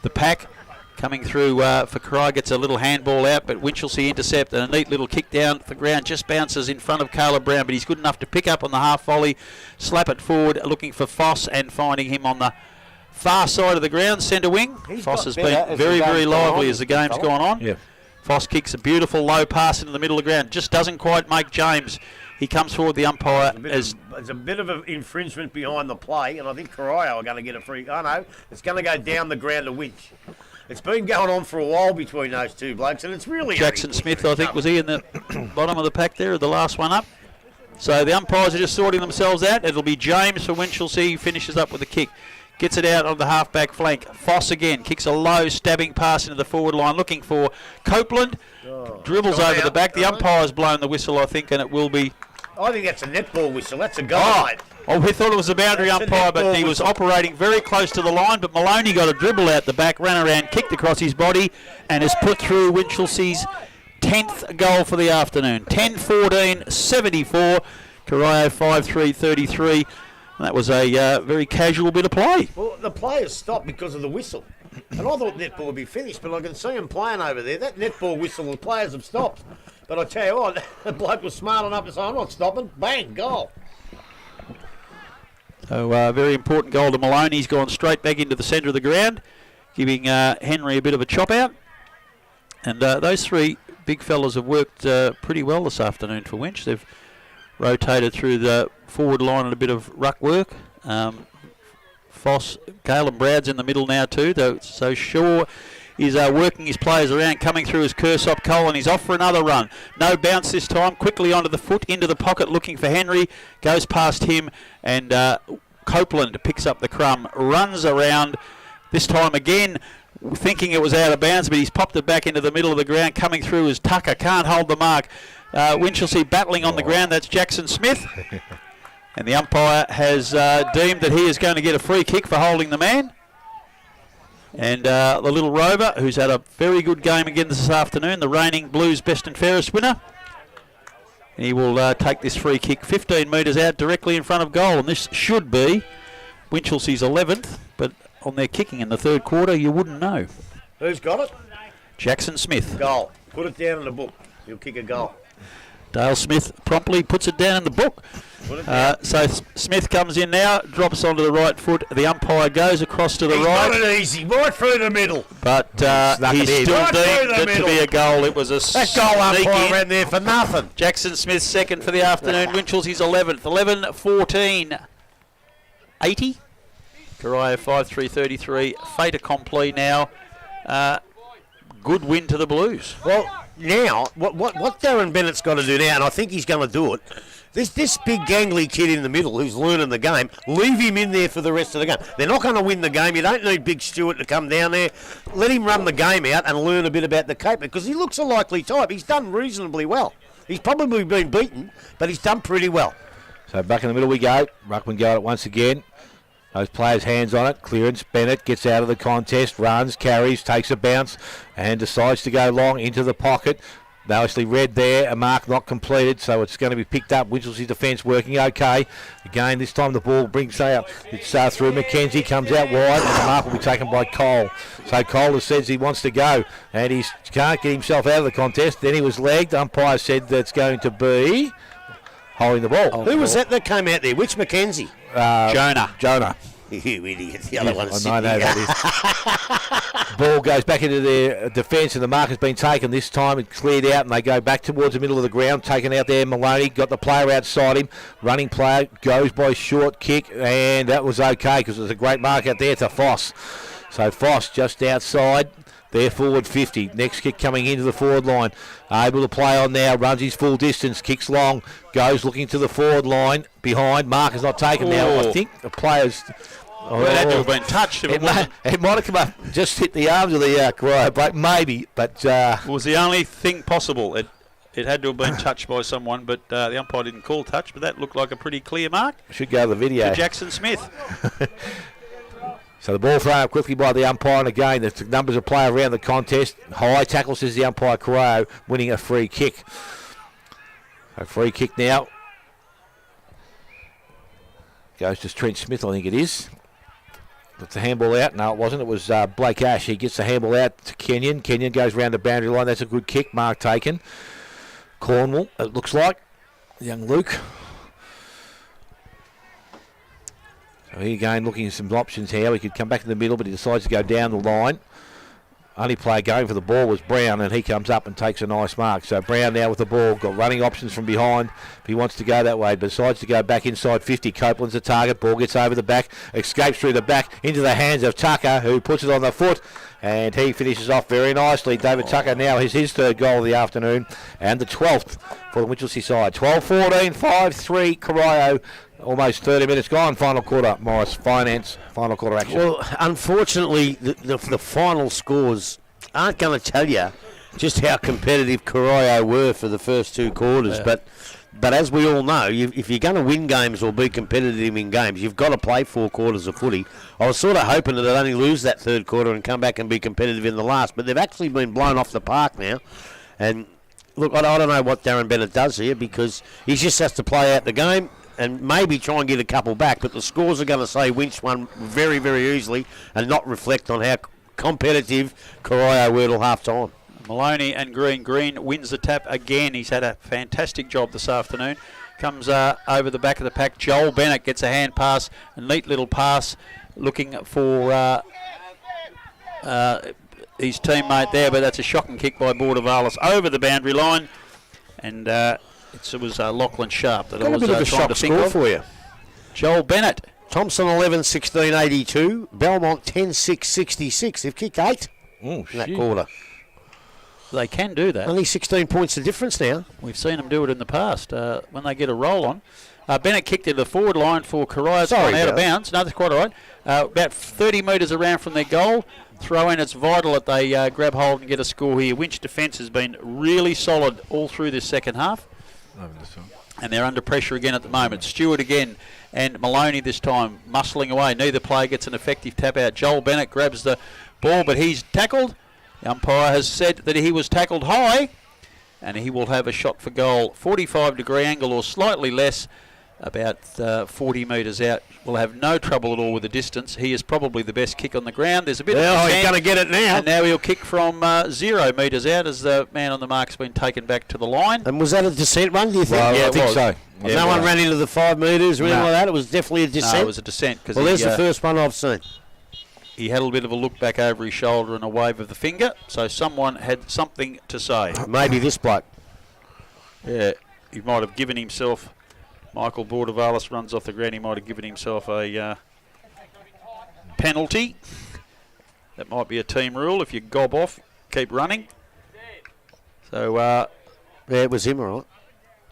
the pack. Coming through for Corio, gets a little handball out, but Winchelsea intercept and a neat little kick down the ground. Just bounces in front of Caleb Brown, but he's good enough to pick up on the half volley, slap it forward, looking for Foss and finding him on the far side of the ground, centre wing. Foss has been very, very lively as the game's gone on. Yeah. Foss kicks a beautiful low pass into the middle of the ground. Just doesn't quite make James. He comes forward, the umpire. There's a bit of an infringement behind the play, and I think Corio are going to get a free. Oh, no, it's going to go down the ground to Winch. It's been going on for a while between those two blokes, and it's really... Jackson Smith, I think, was he in the bottom of the pack there, the last one up? So the umpires are just sorting themselves out. It'll be James for Winchelsea, finishes up with a kick. Gets it out on the half-back flank. Foss again kicks a low stabbing pass into the forward line, looking for Copeland. Dribbles over the back. The umpire's blown the whistle, I think, and it will be... I think that's a netball whistle. That's a goal. Oh, we thought it was a boundary umpire, but he was operating very close to the line. But Maloney got a dribble out the back, ran around, kicked across his body, and has put through Winchelsea's 10th goal for the afternoon. 10-14-74. Corio 5-3-33. That was a very casual bit of play. Well, the players stopped because of the whistle. And I thought netball would be finished, but I can see them playing over there. That netball whistle, the players have stopped. But I tell you what, the bloke was smart enough to say, I'm not stopping. Bang, goal. So very important goal to Maloney. He's gone straight back into the centre of the ground, giving Henry a bit of a chop out. And those three big fellas have worked pretty well this afternoon for Winch. They've rotated through the forward line and a bit of ruck work. Foss, Caleb Brown's in the middle now too, though. So Shaw is working his players around, coming through as Kersop Cole, and he's off for another run. No bounce this time, quickly onto the foot, into the pocket, looking for Henry, goes past him, and Copeland picks up the crumb, runs around, this time again, thinking it was out of bounds, but he's popped it back into the middle of the ground, coming through as Tucker, can't hold the mark. Winchelsea battling on the ground, that's Jackson Smith. And the umpire has deemed that he is going to get a free kick for holding the man. And the little Rover, who's had a very good game again this afternoon, the reigning Blues best and fairest winner. And he will take this free kick 15 metres out directly in front of goal. And this should be Winchelsea's 11th, but on their kicking in the third quarter, you wouldn't know. Who's got it? Jackson Smith. Goal. Put it down in the book. He'll kick a goal. Dale Smith promptly puts it down in the book. So Smith comes in now, drops onto the right foot. The umpire goes across to the right. He's got it easy, right through the middle. But he's still deemed it to be a goal. It was a that goal umpire ran there for nothing. Jackson Smith second for the afternoon. Winchelsea's 11th. 11-14-80. Corio 5-3-33. Fait accompli now. Good win to the Blues. Well, now, what Darren Bennett's got to do now, and I think he's going to do it, this big gangly kid in the middle who's learning the game, leave him in there for the rest of the game. They're not going to win the game. You don't need Big Stewart to come down there. Let him run the game out and learn a bit about the cape, because he looks a likely type. He's done reasonably well. He's probably been beaten, but he's done pretty well. So back in the middle we go. Ruckman got it once again. Those players' hands on it. Clearance. Bennett gets out of the contest, runs, carries, takes a bounce, and decides to go long into the pocket. Mostly red there, a mark not completed, so it's going to be picked up. Winchelsea's defence working okay. Again, this time the ball brings out. It's through McKenzie, comes out wide, and the mark will be taken by Cole. So Cole says he wants to go, and he can't get himself out of the contest. Then he was legged. Umpire said that's going to be holding the ball. Who was that came out there? Which McKenzie? Jonah. You idiot. The other one's I know that is. Ball goes back into their defence, and the mark has been taken. This time it's cleared out, and they go back towards the middle of the ground. Taken out there, Maloney got the player outside him. Running player goes by short kick, and that was okay because it was a great mark out there to Foss. So Foss just outside. They're forward 50. Next kick coming into the forward line. Able to play on now. Runs his full distance. Kicks long. Goes looking to the forward line. Behind. Mark is not taken now. I think the players... Well, it had to have been touched. If it might have come up, just hit the arms of the Corio break, maybe. But it was the only thing possible. It had to have been touched by someone, but the umpire didn't call touch. But that looked like a pretty clear mark. Should go to the video. For Jackson Smith. So the ball thrown up quickly by the umpire, and again, the numbers of play around the contest. High tackle, says the umpire, Corio, winning a free kick. A free kick now. Goes to Trent Smith, I think it is. Puts the handball out. No, it wasn't. It was Blake Ash. He gets the handball out to Kenyon. Kenyon goes round the boundary line. That's a good kick. Mark taken. Cornwall, it looks like. Young Luke. So he again looking at some options here. He could come back in the middle, but he decides to go down the line. Only player going for the ball was Brown, and he comes up and takes a nice mark. So Brown now with the ball, got running options from behind. If he wants to go that way, but decides to go back inside 50. Copeland's the target. Ball gets over the back, escapes through the back into the hands of Tucker, who puts it on the foot, and he finishes off very nicely. David Tucker now has his third goal of the afternoon, and the 12th for the Winchelsea side. 12-14, 5-3, Corio. Almost 30 minutes gone. Final quarter, Morris. Finance. Final quarter action. Well, unfortunately, the final scores aren't going to tell you just how competitive Corio were for the first two quarters. Yeah. But as we all know, if you're going to win games or be competitive in games, you've got to play 4 quarters of footy. I was sort of hoping that they'd only lose that third quarter and come back and be competitive in the last, but they've actually been blown off the park now. And look, I don't know what Darren Bennett does here, because he just has to play out the game and maybe try and get a couple back, but the scores are going to say Winch won very, very easily and not reflect on how competitive Corio were till half-time. Maloney and Green. Green wins the tap again. He's had a fantastic job this afternoon. Comes over the back of the pack. Joel Bennett gets a hand pass, a neat little pass, looking for his teammate there, but that's a shocking kick by Bordavalis over the boundary line, and it was Lachlan Sharp that I was trying to think of. For you. Joel Bennett. Thompson 11-16-82. Belmont 10-6-66. They've kicked 8 in that quarter. They can do that. Only 16 points of difference now. We've seen them do it in the past when they get a roll on. Bennett kicked into the forward line for Corio. It's gone out of bounds. No, that's quite all right. About 30 metres around from their goal. Throw in, it's vital that they grab hold and get a score here. Winch defence has been really solid all through this second half. And they're under pressure again at the moment. Stewart again and Maloney this time muscling away. Neither player gets an effective tap out. Joel Bennett grabs the ball, but he's tackled. The umpire has said that he was tackled high, and he will have a shot for goal. 45-degree angle or slightly less, about 40 metres out. Will have no trouble at all with the distance. He is probably the best kick on the ground. There's a bit of descent, he's going to get it now. And now he'll kick from 0 metres out as the man on the mark's been taken back to the line. And was that a descent run, do you think? Well, Yeah, I think so. Yeah, no one ran into the 5 metres or anything like that? It was definitely a descent? No, it was a descent. Well, there's the first one I've seen. He had a bit of a look back over his shoulder and a wave of the finger, so someone had something to say. Maybe this bloke. Yeah, he might have given himself, Michael Bordavalis runs off the ground, he might have given himself a penalty. That might be a team rule. If you gob off, keep running. So, Yeah, it was him, all right.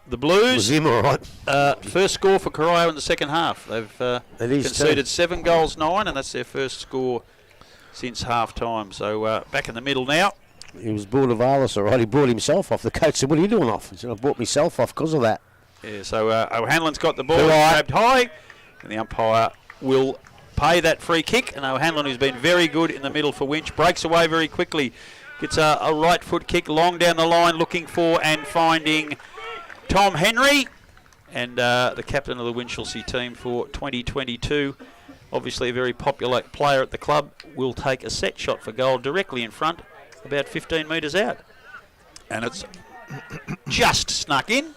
the It Blues, was him, all right. first score for Corio in the second half. They've It is conceded 7 goals, 9, and that's their first score since half-time. So, back in the middle now. He was Bordavalis, all right. He brought himself off. The coach said, what are you doing off? He said, I brought myself off because of that. Yeah, so O'Hanlon's got the ball, grabbed high, and the umpire will pay that free kick. And O'Hanlon, who's been very good in the middle for Winch, breaks away very quickly. Gets a right foot kick long down the line, looking for and finding Tom Henry. And the captain of the Winchelsea team for 2022, obviously a very popular player at the club, will take a set shot for goal directly in front, about 15 metres out. And it's just snuck in.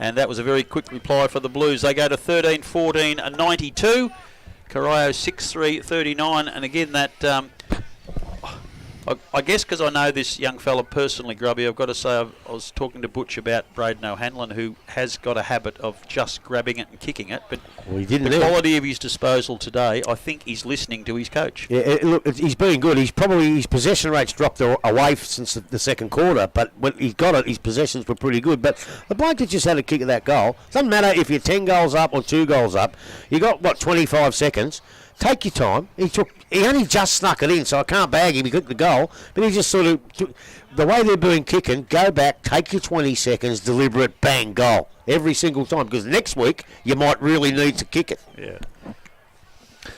And that was a very quick reply for the Blues. They go to 13-14, 92. Corio 6-3-39, and again that I guess because I know this young fella personally, Grubby, I've got to say I was talking to Butch about Braden O'Hanlon, who has got a habit of just grabbing it and kicking it, but the quality of his disposal today, I think he's listening to his coach. Yeah, look, he's been good. His possession rate's dropped away since the second quarter, but when he got it, his possessions were pretty good. But the bloke that just had a kick at that goal, doesn't matter if you're 10 goals up or 2 goals up, you got, 25 seconds. Take your time. He only just snuck it in, so I can't bag him. He got the goal, but he just sort of, the way they're doing kicking, go back, take your 20 seconds, deliver it, bang, goal. Every single time, because next week you might really need to kick it. Yeah.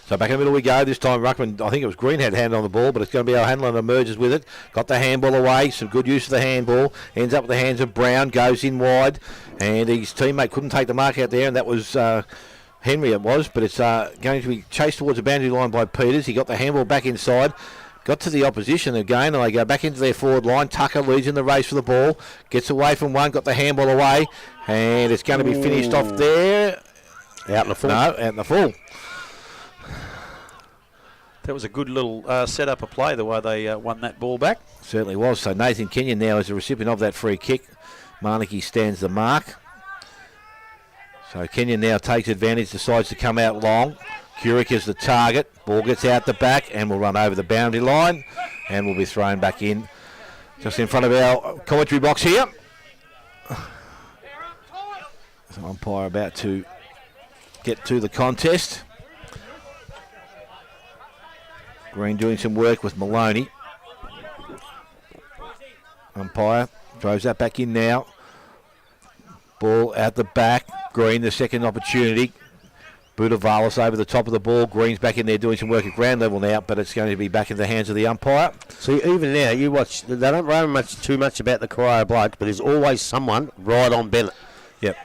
So back in the middle we go. This time Ruckman, I think it was Green had hand on the ball, but it's going to be O'Hanlon emerges with it. Got the handball away, some good use of the handball. Ends up with the hands of Brown, goes in wide, and his teammate couldn't take the mark out there, and that was Henry it was, but it's going to be chased towards the boundary line by Peters. He got the handball back inside, got to the opposition again, and they go back into their forward line. Tucker leads in the race for the ball, gets away from one, got the handball away, and it's going to be finished off there. Out in the full. No, out in the full. That was a good little set-up of play, the way they won that ball back. Certainly was. So Nathan Kenyon now is the recipient of that free kick. Marnicky stands the mark. So Kenyon now takes advantage, decides to come out long. Curic is the target. Ball gets out the back and will run over the boundary line and will be thrown back in just in front of our commentary box here. So umpire about to get to the contest. Green doing some work with Maloney. Umpire throws that back in now. Ball out the back. Green, the second opportunity. Budavalis over the top of the ball. Green's back in there doing some work at ground level now, but it's going to be back in the hands of the umpire. See, even now, you watch, they don't worry too much about the Corio blokes, but there's always someone right on Bennett. Yep.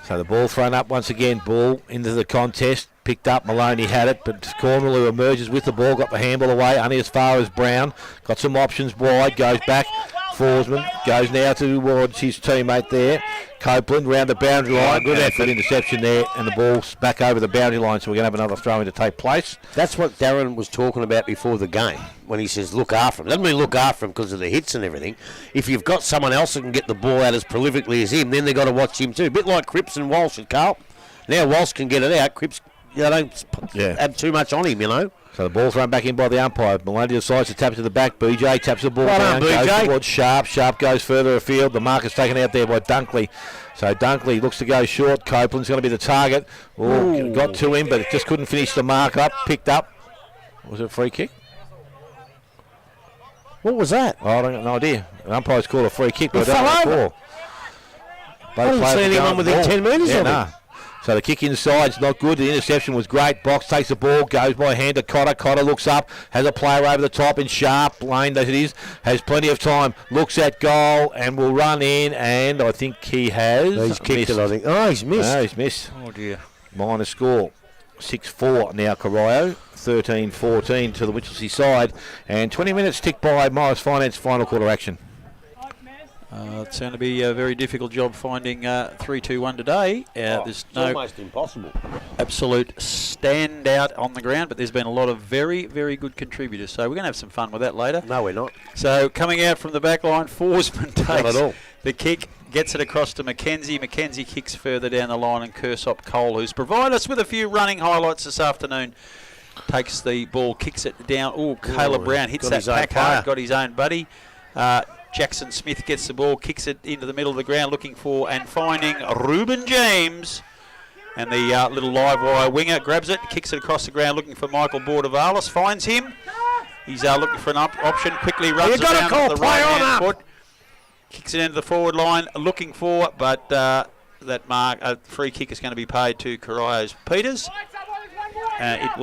So the ball thrown up once again. Ball into the contest. Picked up. Maloney had it, but Cornwall emerges with the ball. Got the handball away. Only as far as Brown. Got some options wide. Goes back. Forsman goes now towards his teammate there. Copeland round the boundary line. Good effort, interception there, and the ball's back over the boundary line, so we're going to have another throw-in to take place. That's what Darren was talking about before the game when he says look after him. Doesn't mean look after him because of the hits and everything. If you've got someone else that can get the ball out as prolifically as him, then they've got to watch him too. A bit like Cripps and Walsh at Carlton. Now Walsh can get it out. Cripps, don't have too much on him, So the ball thrown back in by the umpire. Maloney decides to tap it to the back. BJ taps the ball down, BJ. goes towards Sharp. Sharp goes further afield. The mark is taken out there by Dunkley. So Dunkley looks to go short. Copeland's going to be the target. Got to him, but it just couldn't finish the mark up. Picked up. Was it a free kick? What was that? Oh, I don't got no idea. The umpire's called a free kick, but It I don't know fell what over. for. I didn't see anyone within 10 metres of him. Nah. So the kick inside's not good. The interception was great. Box takes the ball, goes by hand to Cotter. Cotter looks up, has a player over the top in Sharp. Lane, as it is, has plenty of time. Looks at goal and will run in. And I think he has. He's kicked missed. it, I think. Oh, he's missed. No, he's missed. Oh, dear. Minor score. 6-4 now, Corio. 13-14 to the Winchelsea side. And 20 minutes tick by Morris Finance final quarter action. It's going to be a very difficult job finding 3-2-1 today. There's It's no almost impossible. absolute standout on the ground, but there's been a lot of very, very good contributors. So we're going to have some fun with that later. No, we're not. So coming out from the back line, Forsman Not takes at all. the kick, gets it across to Mackenzie. Mackenzie kicks further down the line, and Kersop Cole, who's provided us with a few running highlights this afternoon, takes the ball, kicks it down. Oh, Caleb Brown hits got that his own pack hard, player. got his own buddy. Jackson Smith gets the ball, kicks it into the middle of the ground, looking for and finding Reuben James. And the little live wire winger grabs it, kicks it across the ground, looking for Michael Bordavalis, finds him. He's looking for an option, quickly runs You gotta around call with the play right on hand up. foot, kicks it into the forward line, looking for, but that mark, free kick is going to be paid to Corio's Peters. It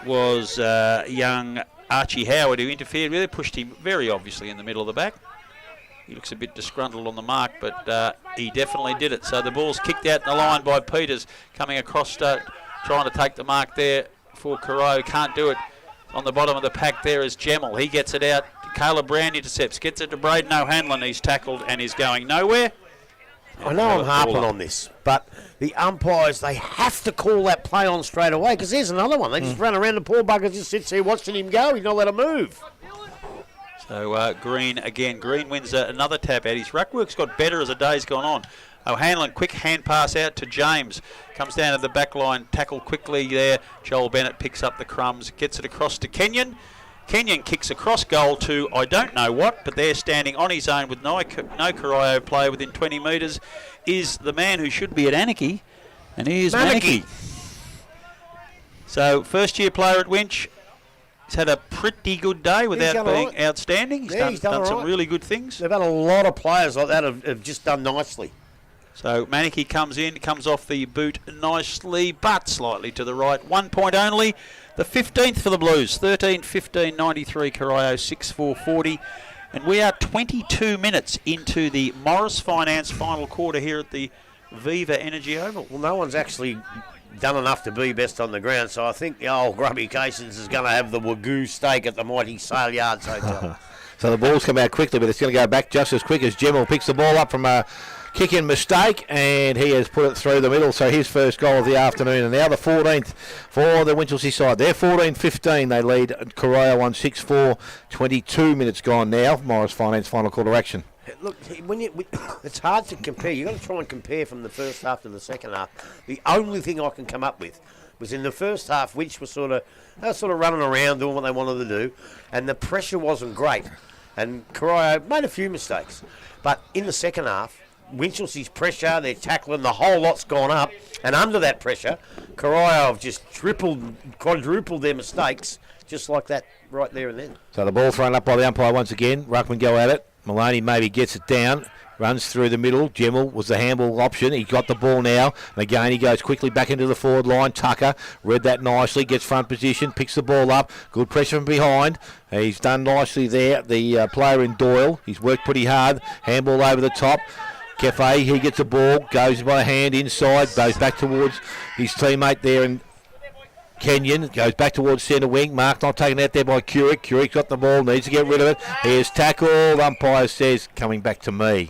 was young Archie Howard who interfered with it, pushed him very obviously in the middle of the back. He looks a bit disgruntled on the mark, but he definitely did it. So the ball's kicked out in the line by Peters, coming across, trying to take the mark there for Corio. Can't do it. On the bottom of the pack there is Gemmell. He gets it out. Caleb Brown intercepts, gets it to Braden O'Hanlon. He's tackled and is going nowhere. I know I'm harping on this, but the umpires, they have to call that play on straight away, because there's another one. They just run around, the poor bugger just sits there watching him go. He's not let him move. So Green again. Green wins another tap out. His ruck work's got better as the day's gone on. O'Hanlon, quick hand pass out to James. Comes down to the back line, tackled quickly there. Joel Bennett picks up the crumbs, gets it across to Kenyon. Kenyon kicks across goal to I don't know what, but they're standing on his own with no Corio player within 20 metres. Is the man who should be at Anarchy, and he is Manaki. So first year player at Winch. He's had a pretty good day without being outstanding. He's done some really good things. They've had a lot of players like that have just done nicely. So Manaki comes in, comes off the boot nicely, but slightly to the right. 1 point only. The 15th for the Blues. 13-15-93, Corio 6-4-40. And we are 22 minutes into the Morris Finance final quarter here at the Viva Energy Oval. Well, no one's actually done enough to be best on the ground, so I think the old Grubby Casons is going to have the Wagyu steak at the mighty Sale Yards Hotel. So the ball's come out quickly, but it's going to go back just as quick as Gemmell picks the ball up from a kick-in mistake, and he has put it through the middle, so his first goal of the afternoon. And now the 14th for the Winchelsea side. They're 14-15. They lead Corio on 6-4. 22 minutes gone now. Morris Finance final quarter action. Look, it's hard to compare. You've got to try and compare from the first half to the second half. The only thing I can come up with was in the first half, Winch was sort of running around doing what they wanted to do, and the pressure wasn't great. And Corio made a few mistakes. But in the second half, Winchelsea's pressure, their tackling, the whole lot's gone up. And under that pressure, Corio have just quadrupled their mistakes, just like that right there and then. So the ball thrown up by the umpire once again. Ruckman go at it. Maloney maybe gets it down. Runs through the middle. Gemmell was the handball option. He got the ball now. And again, he goes quickly back into the forward line. Tucker read that nicely. Gets front position. Picks the ball up. Good pressure from behind. He's done nicely there. The player in Doyle. He's worked pretty hard. Handball over the top. Cafe, he gets the ball. Goes by hand inside. Goes back towards his teammate there in Kenyon. Goes back towards centre wing. Mark not taken out there by Curick. Curick's got the ball. Needs to get rid of it. Here's tackled. Umpire says, coming back to me.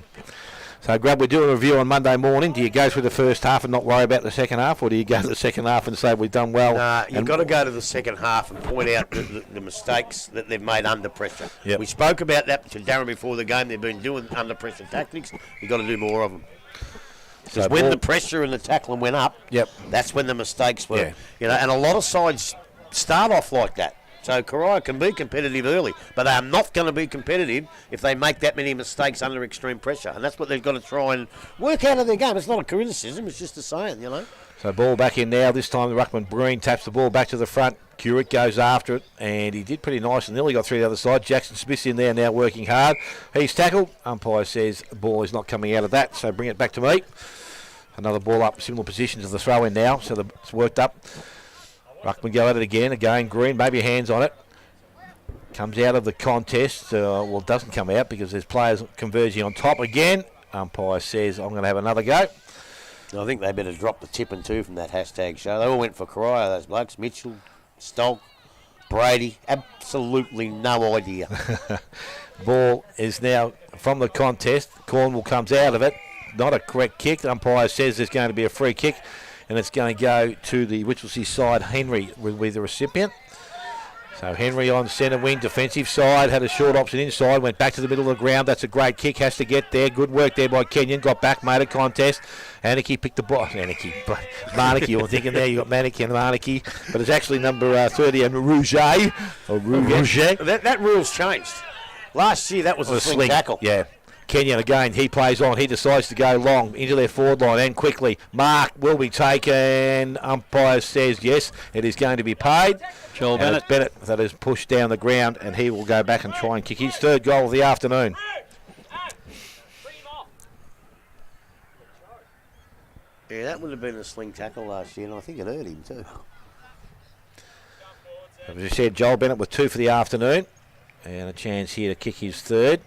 So, Grub, we're doing a review on Monday morning. Do you go through the first half and not worry about the second half, or do you go to the second half and say we've done well? Nah, you've got to go to the second half and point out the mistakes that they've made under pressure. Yep. We spoke about that to Darren before the game. They've been doing under pressure tactics. You've got to do more of them. Because So when the pressure and the tackling went up, that's when the mistakes were. Yeah. You know, and a lot of sides start off like that. So Corio can be competitive early, but they are not going to be competitive if they make that many mistakes under extreme pressure. And that's what they've got to try and work out of their game. It's not a criticism, it's just a saying, you know. So ball back in now. This time the ruckman Green taps the ball back to the front. Curick goes after it, and he did pretty nice and nearly got through the other side. Jackson Smith's in there now working hard. He's tackled. Umpire says the ball is not coming out of that, so bring it back to me. Another ball up, similar position to the throw in now, so it's worked up. Ruckman go at it again. Again, Green, maybe hands on it. Comes out of the contest. Well, it doesn't come out because there's players converging on top again. Umpire says, I'm going to have another go. I think they better drop the tipping too from that hashtag show. They all went for Corio, those blokes. Mitchell, Stolk, Brady. Absolutely no idea. Ball is now from the contest. Cornwall comes out of it. Not a correct kick. The umpire says there's going to be a free kick, and it's going to go to the Winchelsea side. Henry will be the recipient. So Henry on centre wing, defensive side, had a short option inside, went back to the middle of the ground. That's a great kick, has to get there. Good work there by Kenyon. Got back, made a contest. Anarchy picked the ball. Manaki, you're thinking there, you got Manaki and Manaki. But it's actually number 30 and Rouget. That rule's changed. Last year, that was a sling tackle. Yeah. Kenyon again, he plays on. He decides to go long into their forward line and quickly. Mark will be taken. Umpire says yes, it is going to be paid. Joel Bennett. It's Bennett that is pushed down the ground, and he will go back and try and kick his third goal of the afternoon. Yeah, that would have been a sling tackle last year, and I think it hurt him too. As I said, Joel Bennett with 2 for the afternoon, and a chance here to kick his third.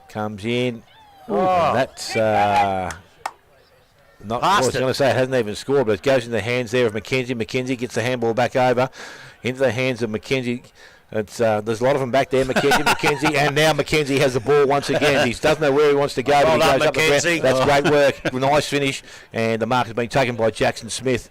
Comes in. That's not what I was going to say. It hasn't even scored, but it goes in the hands there of McKenzie. McKenzie gets the handball back over into the hands of McKenzie. It's there's a lot of them back there. McKenzie, and now McKenzie has the ball once again. He doesn't know where he wants to go, but he goes up the ground. That's great work. Nice finish, and the mark has been taken by Jackson Smith.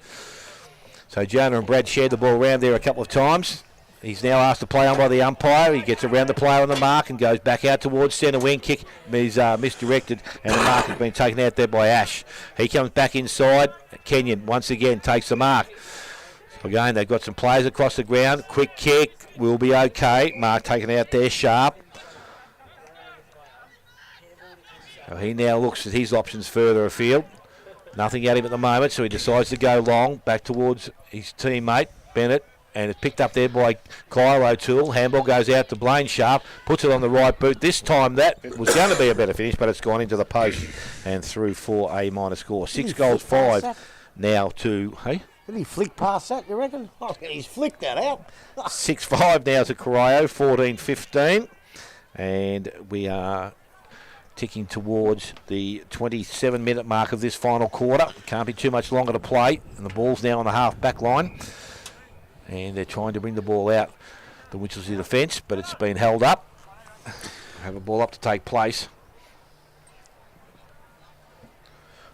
So Jonah and Brad shared the ball around there a couple of times. He's now asked to play on by the umpire. He gets around the player on the mark and goes back out towards centre wing. Kick is misdirected, and the mark has been taken out there by Ash. He comes back inside. Kenyon once again takes the mark. Again, they've got some players across the ground. Quick kick will be okay. Mark taken out there, sharp. So he now looks at his options further afield. Nothing at him at the moment, so he decides to go long, back towards his teammate, Bennett. And it's picked up there by Kyle O'Toole. Handball goes out to Blaine Sharp, puts it on the right boot. This time that was going to be a better finish, but it's gone into the post and through for a minor score. 6 goals, 5 now to, hey? Did he flick past that, you reckon? Oh, he's flicked that out. 6-5 now to Corio, 14-15. And we are ticking towards the 27-minute mark of this final quarter. Can't be too much longer to play. And the ball's now on the half-back line. And they're trying to bring the ball out the Winchelsea defence, but it's been held up. Have a ball up to take place.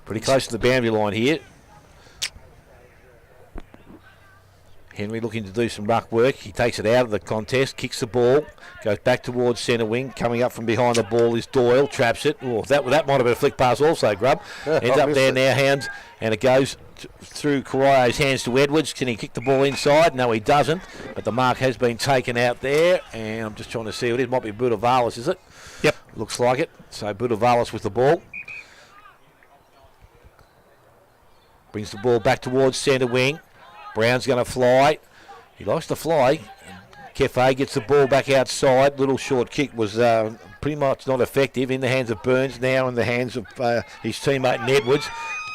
Pretty close to the boundary line here. Henry looking to do some ruck work. He takes it out of the contest, kicks the ball, goes back towards centre wing. Coming up from behind the ball is Doyle, traps it. Oh, that might have been a flick pass also, Grub. Ends up there now, Hounds, and it goes through Corio's hands to Edwards. Can he kick the ball inside? No, he doesn't. But the mark has been taken out there, and I'm just trying to see what it is. Might be Budavalis, is it? Yep. Looks like it. So Budavalis with the ball. Brings the ball back towards centre wing. Brown's going to fly. He likes to fly. Kefe gets the ball back outside. Little short kick was pretty much not effective. In the hands of Burns, now in the hands of his teammate Edwards.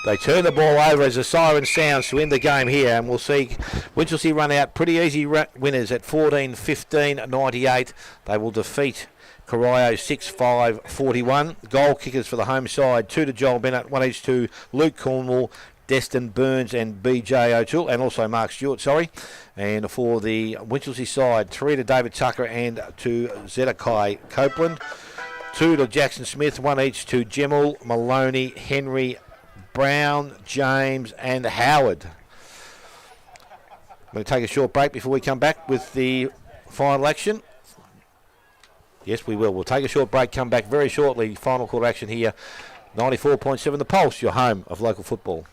They turn the ball over as the siren sounds to end the game here, and we'll see Winchelsea run out pretty easy winners at 14-15-98. They will defeat Corio 6-5-41. Goal kickers for the home side, 2 to Joel Bennett, 1 each to Luke Cornwall, Destin Burns and BJ O'Toole, and also Mark Stewart, sorry. And for the Winchelsea side, 3 to David Tucker and to Zedekiah Copeland, 2 to Jackson Smith, 1 each to Gemel, Maloney, Henry, Brown, James and Howard. I'm going to take a short break before we come back with the final action. Yes, we will. We'll take a short break, come back very shortly. Final quarter action here. 94.7 The Pulse, your home of local football.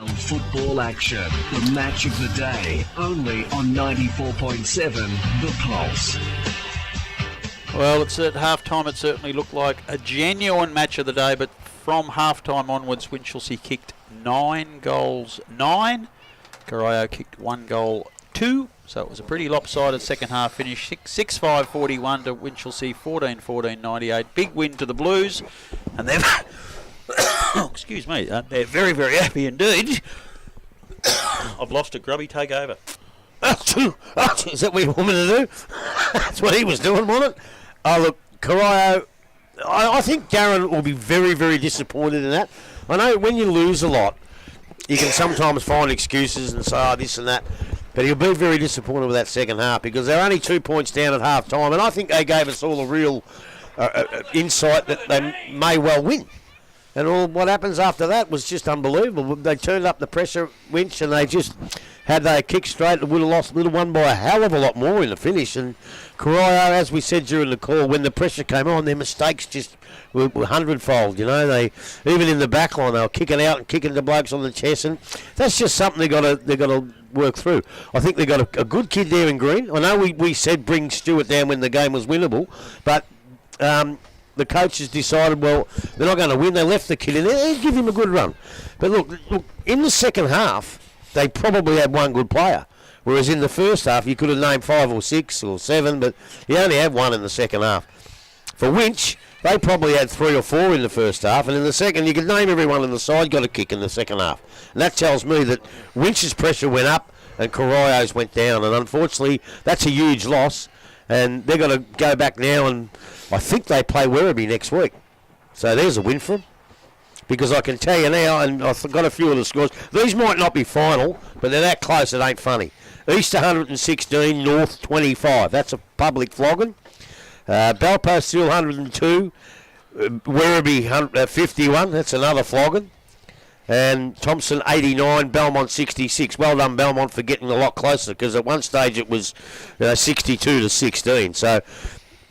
Football action, the match of the day, only on 94.7 The Pulse. Well, it's at half-time. It certainly looked like a genuine match of the day, but from half-time onwards, Winchelsea kicked 9 goals, 9. Corio kicked 1 goal, 2. So it was a pretty lopsided second half finish. 6-5-41 to Winchelsea, 14-14-98. Big win to the Blues. And they've... excuse me. They're very, very happy indeed. I've lost it. Grubby, take over. Is that what you want me to do? That's what he was doing, wasn't it? Oh, look, Corio, I think Darren will be very, very disappointed in that. I know when you lose a lot, you can sometimes find excuses and say, oh, this and that. But he'll be very disappointed with that second half because they're only 2 points down at half time. And I think they gave us all a real insight that they may well win. And all what happens after that was just unbelievable. They turned up the pressure, Winch, and they just, had they kicked straight, they would have lost, would have won by a hell of a lot more in the finish. And Corio, as we said during the call, when the pressure came on, their mistakes just were 100-fold. You know, they even in the back line, they were kicking out and kicking the blokes on the chest, and that's just something they got to work through. I think they got a good kid there in green. I know we said bring Stewart down when the game was winnable, but. The coaches decided, well, they're not going to win. They left the kid in there. They give him a good run. But look, in the second half, they probably had one good player. Whereas in the first half, you could have named 5 or 6 or 7, but you only had one in the second half. For Winch, they probably had 3 or 4 in the first half. And in the second, you could name everyone on the side got a kick in the second half. And that tells me that Winch's pressure went up and Corio's went down. And unfortunately, that's a huge loss. And they've got to go back now, and I think they play Werribee next week. So there's a win for them. Because I can tell you now, and I've got a few of the scores, these might not be final, but they're that close it ain't funny. East 116, North 25. That's a public flogging. Belpost still 102. Werribee 51. That's another flogging. And Thompson 89, Belmont 66. Well done, Belmont, for getting a lot closer, because at one stage it was 62-16. So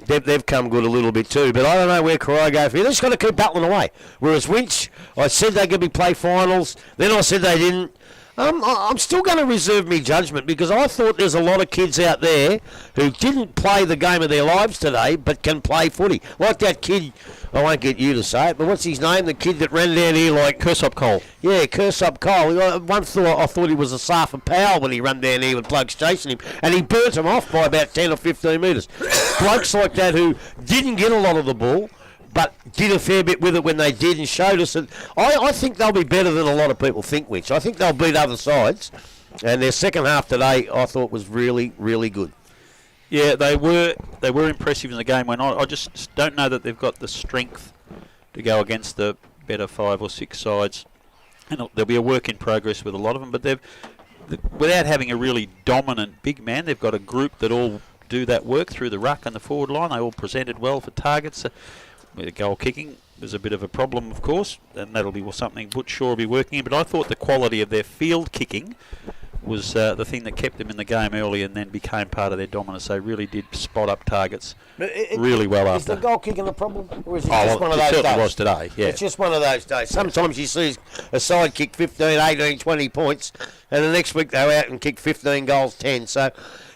they've come good a little bit too. But I don't know where Corio go for here. They've just got to keep battling away. Whereas Winch, I said they could be play finals. Then I said they didn't. I'm still going to reserve me judgment, because I thought there's a lot of kids out there who didn't play the game of their lives today but can play footy. Like that kid, I won't get you to say it, but what's his name? The kid that ran down here like... Kersop Cole. Yeah, Kersop Cole. I thought he was a Safa Powell when he ran down here with blokes chasing him, and he burnt him off by about 10 or 15 metres. Blokes like that who didn't get a lot of the ball, but did a fair bit with it when they did and showed us. And I think they'll be better than a lot of people think, Which I think they'll beat other sides. And their second half today, I thought, was really, really good. Yeah, they were impressive in the game. I just don't know that they've got the strength to go against the better 5 or 6 sides. And there'll be a work in progress with a lot of them. But without having a really dominant big man, they've got a group that all do that work through the ruck and the forward line. They all presented well for targets. With the goal kicking, there's a bit of a problem, of course, and that'll be something Butch Shaw will be working in. But I thought the quality of their field kicking was the thing that kept them in the game early and then became part of their dominance. They really did spot up targets really well after. Is the goal kicking a problem, or is it just one of those days? It certainly was today, yeah. It's just one of those days. Sometimes you see a side kick 15, 18, 20 points, and the next week they're out and kick 15 goals, 10. So,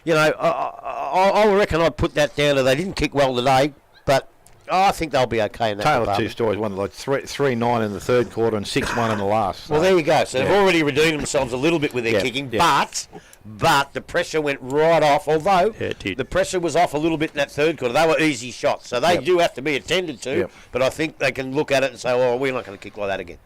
you know, I reckon I'd put that down to they didn't kick well today, but I think they'll be okay in that Tale of department. two stories. One like 3-9 in the third quarter and 6-1 in the last. Well, there you go. So they've already redeemed themselves a little bit with their kicking, yeah. but the pressure went right off. Although it did. The pressure was off a little bit in that third quarter. They were easy shots, so they do have to be attended to. Yep. But I think they can look at it and say, "Oh, we're not going to kick like that again."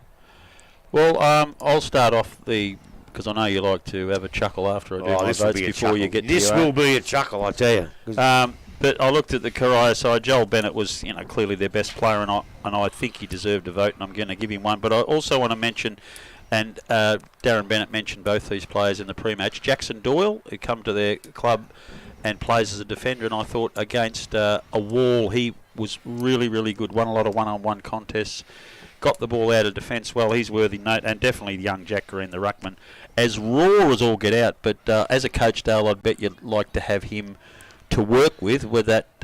Well, I'll start off because I know you like to have a chuckle after I do my votes before you get to this will be a chuckle, I tell you. But I looked at the Corio side. Joel Bennett was, clearly their best player, and I think he deserved a vote, and I'm going to give him one. But I also want to mention, and Darren Bennett mentioned both these players in the pre-match. Jackson Doyle, who come to their club and plays as a defender, and I thought against a wall he was really, really good. Won a lot of one-on-one contests. Got the ball out of defence well. He's worthy note, and definitely the young Jack Green, the ruckman, as raw as all get out. But as a coach, Dale, I'd bet you'd like to have him to to work with that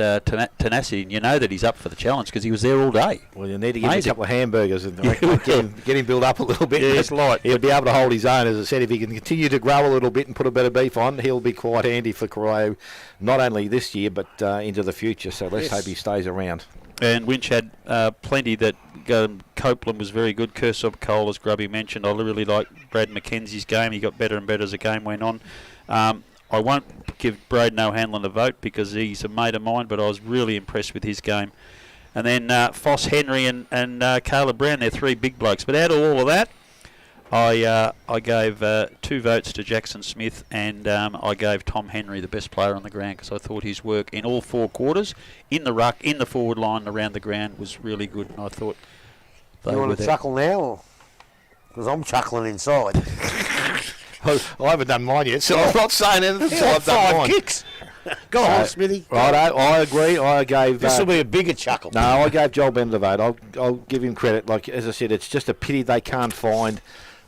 tenacity, and you know that he's up for the challenge because he was there all day. Well, you need to give him a Amazing. couple of hamburgers and get him built up a little bit. Yeah, it's light. He'll be able to hold his own. As I said, if he can continue to grow a little bit and put a bit of beef on, he'll be quite handy for Corio, not only this year but into the future. So let's hope he stays around. And Winch had plenty that Copeland was very good. Kershaw Cole, as Grubby mentioned. I really like Brad McKenzie's game. He got better and better as the game went on. I won't give Braden O'Hanlon a vote because he's a mate of mine, but I was really impressed with his game. And then Foss Henry and Caleb Brown, they're three big blokes. But out of all of that, I gave 2 votes to Jackson Smith, and I gave Tom Henry the best player on the ground because I thought his work in all 4 quarters, in the ruck, in the forward line, around the ground, was really good. And I thought they You were want to there. chuckle now? Because I'm chuckling inside. I haven't done mine yet, so I'm not saying anything until I've done 5 mine. kicks. Go on, Smithy. Righto, I agree. I gave. This will be a bigger chuckle. No, I gave Joel Bennett a vote. I'll give him credit. Like as I said, it's just a pity they can't find.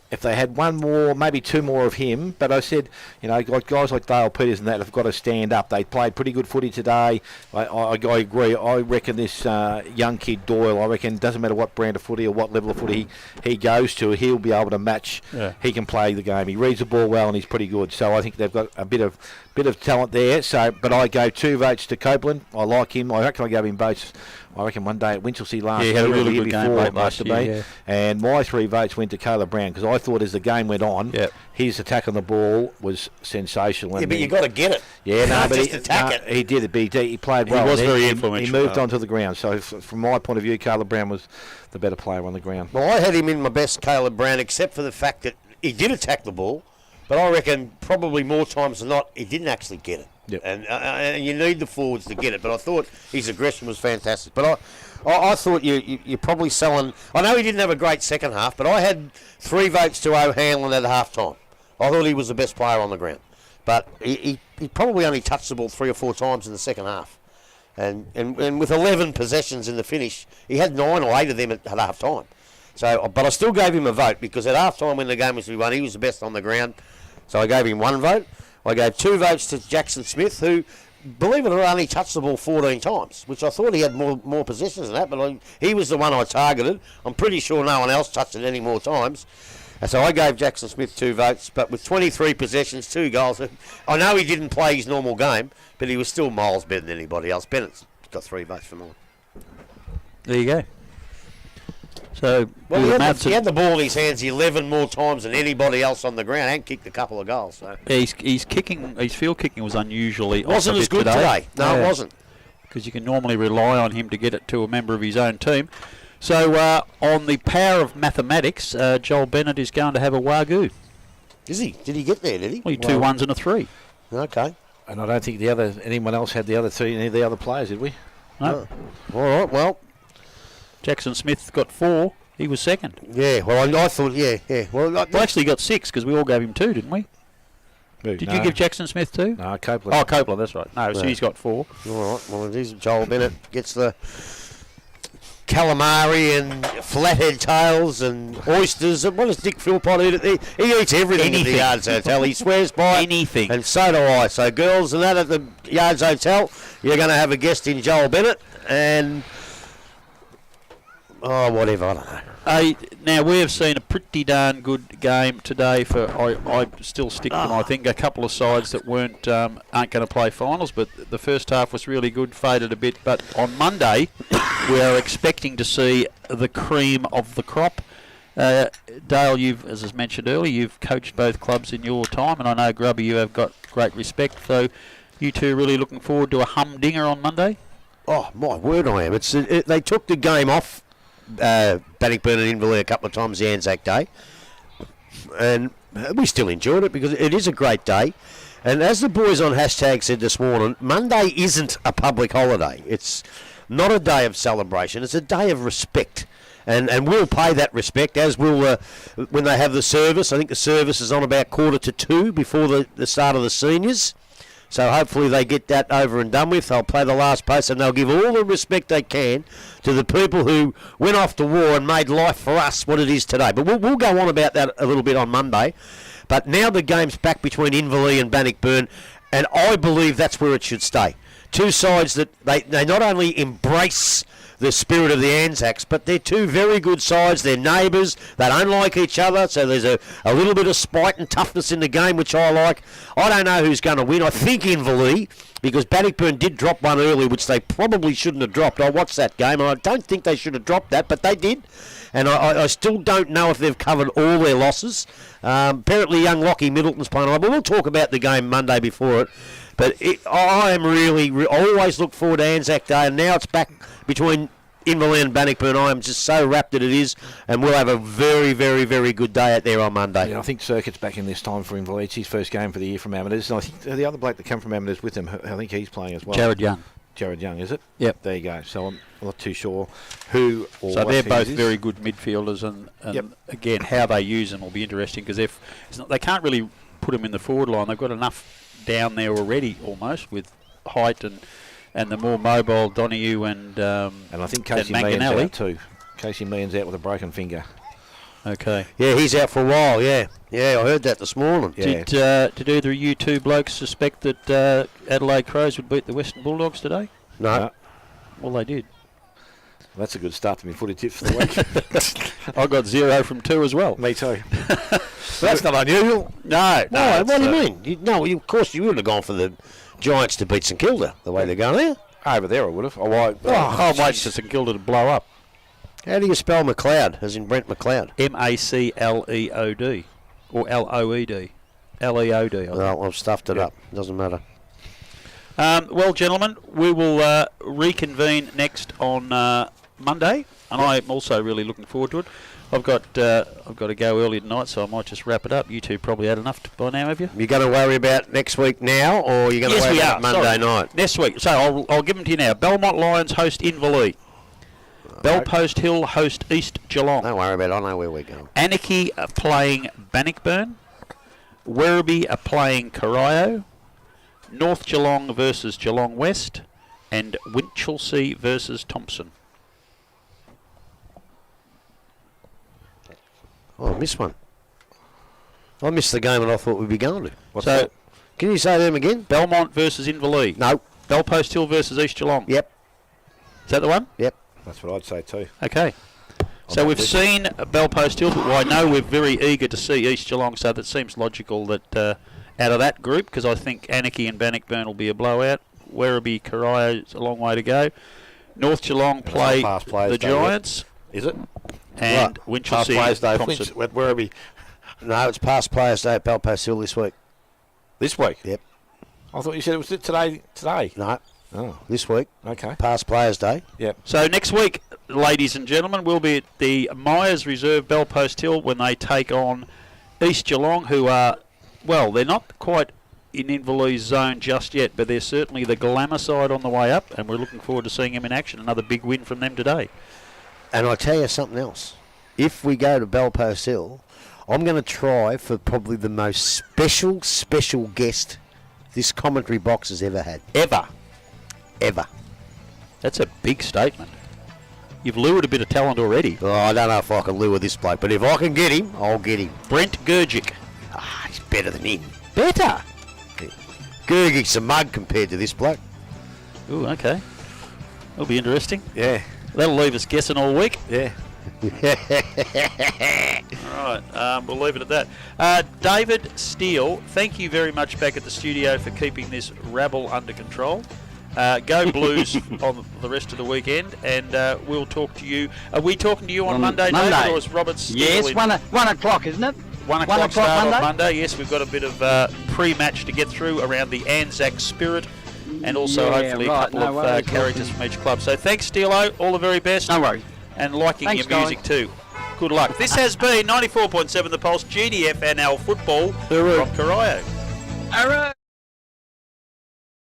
If they had one more, maybe 2 more of him, but I said, you know, guys like Dale Peters and that have got to stand up. They played pretty good footy today. I agree. I reckon this young kid Doyle, I reckon doesn't matter what brand of footy or what level of footy he goes to, he'll be able to match. Yeah. He can play the game. He reads the ball well and he's pretty good. So I think they've got a bit of talent there. So, but I gave 2 votes to Copeland. I like him. I reckon I gave him votes. I reckon one day at Winchelsea last Yeah, he year, had a really the year good game before, late it must last have year, been. yeah. And my 3 votes went to Caleb Brown because I thought as the game went on, his attack on the ball was sensational. Yeah, but you got to get it. Yeah, no, Can't but just attack it. he did it. But he played well. He was and very He influential. moved onto the ground. So from my point of view, Caleb Brown was the better player on the ground. Well, I had him in my best, Caleb Brown, except for the fact that he did attack the ball, but I reckon probably more times than not he didn't actually get it. Yep. And you need the forwards to get it. But I thought his aggression was fantastic. But I thought you're probably selling. I know he didn't have a great second half, but I had 3 votes to O'Hanlon at half time. I thought he was the best player on the ground, but he probably only touched the ball 3 or 4 times in the second half, and with 11 possessions in the finish, he had 9 or 8 of them at half time. So, but I still gave him a vote because at half time when the game was to be won, he was the best on the ground. So I gave him 1 vote. I gave 2 votes to Jackson Smith, who, believe it or not, only touched the ball 14 times, which I thought he had more possessions than that, but he was the one I targeted. I'm pretty sure no one else touched it any more times. And so I gave Jackson Smith 2 votes, but with 23 possessions, 2 goals. I know he didn't play his normal game, but he was still miles better than anybody else. Bennett's got 3 votes for mine. There you go. So, Well, do the he maths had the ball in his hands 11 more times than anybody else on the ground and kicked a couple of goals. So. He's kicking. His field kicking was unusually. It wasn't off a as bit good today. No, it wasn't. Because you can normally rely on him to get it to a member of his own team. So on the power of mathematics, Joel Bennett is going to have a wagyu. Is he? Did he get there? Did he? Well, 2 1s and a 3. Okay. And I don't think anyone else had the other 3, any of the other players, did we? No. All right. Well, Jackson Smith got 4. He was second. yeah. Well, I thought, yeah. Well, Well, actually, he got 6 because we all gave him 2, didn't we? Did you give Jackson Smith 2? No, Copeland. Oh, Copeland, that's right. No, so he's got 4. All right. Well, it is Joel Bennett gets the calamari and flathead tails and oysters. And what does Dick Philpott eat? He eats everything at the Yards Hotel. He swears by Anything. And so do I. So, girls and that at the Yards Hotel, you're going to have a guest in Joel Bennett and... Oh, whatever, I don't know. Now, we have seen a pretty darn good game today for, I still stick to them, I think, a couple of sides that aren't going to play finals, but the first half was really good, faded a bit. But on Monday, we are expecting to see the cream of the crop. Dale, as I mentioned earlier, you've coached both clubs in your time, and I know, Grubby, you have got great respect. So you two really looking forward to a humdinger on Monday? Oh, my word, I am. They took the game off Bannockburn and Inverleigh a couple of times the Anzac Day, and we still enjoyed it because it is a great day. And as the boys on hashtag said this morning, Monday isn't a public holiday. It's not a day of celebration. It's a day of respect, and we'll pay that respect, as will when they have the service. I think the service is on about 1:45 before the start of the seniors. So hopefully they get that over and done with. They'll play the last post and they'll give all the respect they can to the people who went off to war and made life for us what it is today. But we'll go on about that a little bit on Monday. But now the game's back between Inverleigh and Bannockburn, and I believe that's where it should stay. two sides that they not only embrace the spirit of the Anzacs, but they're two very good sides. They're neighbours. They don't like each other, so there's a little bit of spite and toughness in the game, which I like. I don't know who's going to win. I think Inverleigh, because Bannockburn did drop one early, which they probably shouldn't have dropped. I watched that game, and I don't think they should have dropped that, but they did. And I still don't know if they've covered all their losses. Apparently, young Lockie Middleton's playing on, but we'll talk about the game Monday before it. But I am really always look forward to Anzac Day, and now it's back between Inverleigh and Bannockburn. I am just so rapt that it is, and we'll have a very, very, very good day out there on Monday. Yeah, I think Circuit's back in this time for Inverleigh. It's his first game for the year from Amateurs. And I think the other bloke that came from Amateurs with him, I think he's playing as well. Jared Young. Jared Young, is it? Yep. There you go. So I'm not too sure who or So what they're team both it is. very good midfielders, and Yep. again, how they use them will be interesting, because they can't really put them in the forward line. They've got enough down there already, almost, with height and the more mobile Donahue and I think Casey Meehan's Manganelli. out too. Casey Meehan's out with a broken finger. Okay. Yeah, he's out for a while, yeah. Yeah, I heard that this morning. Yeah. Did either of you two blokes suspect that Adelaide Crows would beat the Western Bulldogs today? No. Well, they did. That's a good start to my footy tips for the week. I got 0 from 2 as well. Me too. That's not unusual. No. Why? What do you mean? Of course, you would have gone for the Giants to beat St Kilda the way they're going there. Over there I would have. I'm waiting for St Kilda to blow up. How do you spell McLeod, as in Brent McLeod? MACLEOD. Or LOED. LEOD. Well, I've stuffed it up. Doesn't matter. Well, gentlemen, we will reconvene next on Monday, and I'm also really looking forward to it. I've got to go early tonight, so I might just wrap it up. You two probably had enough by now, have you? You're going to worry about next week now, or you're going to worry about Monday night? Next week. So I'll give them to you now. Belmont Lions host Inverleigh. Bellpost Hill host East Geelong. Don't worry about it. I know where we're going. Anarchy are playing Bannockburn. Werribee are playing Corio. North Geelong versus Geelong West. And Winchelsea versus Thompson. Oh, I missed one. I missed the game and I thought we'd be going to. What's that? Can you say them again? Belmont versus Inverleigh. No. Bellpost Hill versus East Geelong. Yep. Is that the one? Yep. That's what I'd say too. Okay. So we've seen Bellpost Hill, but I know we're very eager to see East Geelong, so that seems logical that out of that group, because I think Anarchy and Bannockburn will be a blowout. Werribee, Corio is a long way to go. North Geelong play the Giants. Is it? And Winchelsea Thompson. Werribee. No, it's past Players' Day at Bellpost Hill this week. This week? Yep. I thought you said it was today. No. Oh. This week. Okay. Past Players' Day. Yep. So next week, ladies and gentlemen, we'll be at the Myers Reserve Bellpost Hill when they take on East Geelong, who are, well, they're not quite in Inverleigh's zone just yet, but they're certainly the glamour side on the way up, and we're looking forward to seeing them in action. Another big win from them today. And I'll tell you something else. If we go to Bellpost Hill, I'm going to try for probably the most special guest this commentary box has ever had. Ever. That's a big statement. You've lured a bit of talent already. Oh, I don't know if I can lure this bloke, but if I can get him, I'll get him. Brent Gurgic. He's better than him. Better? Gurgic's a mug compared to this bloke. Ooh, okay. That'll be interesting. Yeah. That'll leave us guessing all week. Yeah. All right, we'll leave it at that. David Steele, thank you very much back at the studio for keeping this rabble under control. Go Blues on the rest of the weekend, and we'll talk to you. Are we talking to you on Monday, David, or is Robert still Yes, in? 1 o'clock, isn't it? 1 o'clock start on Monday. Yes, we've got a bit of pre-match to get through around the Anzac spirit, and also hopefully a couple of characters from each club. So thanks, Steelo. All the very best. No worries. And liking Thanks, your music too. Good luck. This has been 94.7 The Pulse, GDFNL Football from Corio. All right.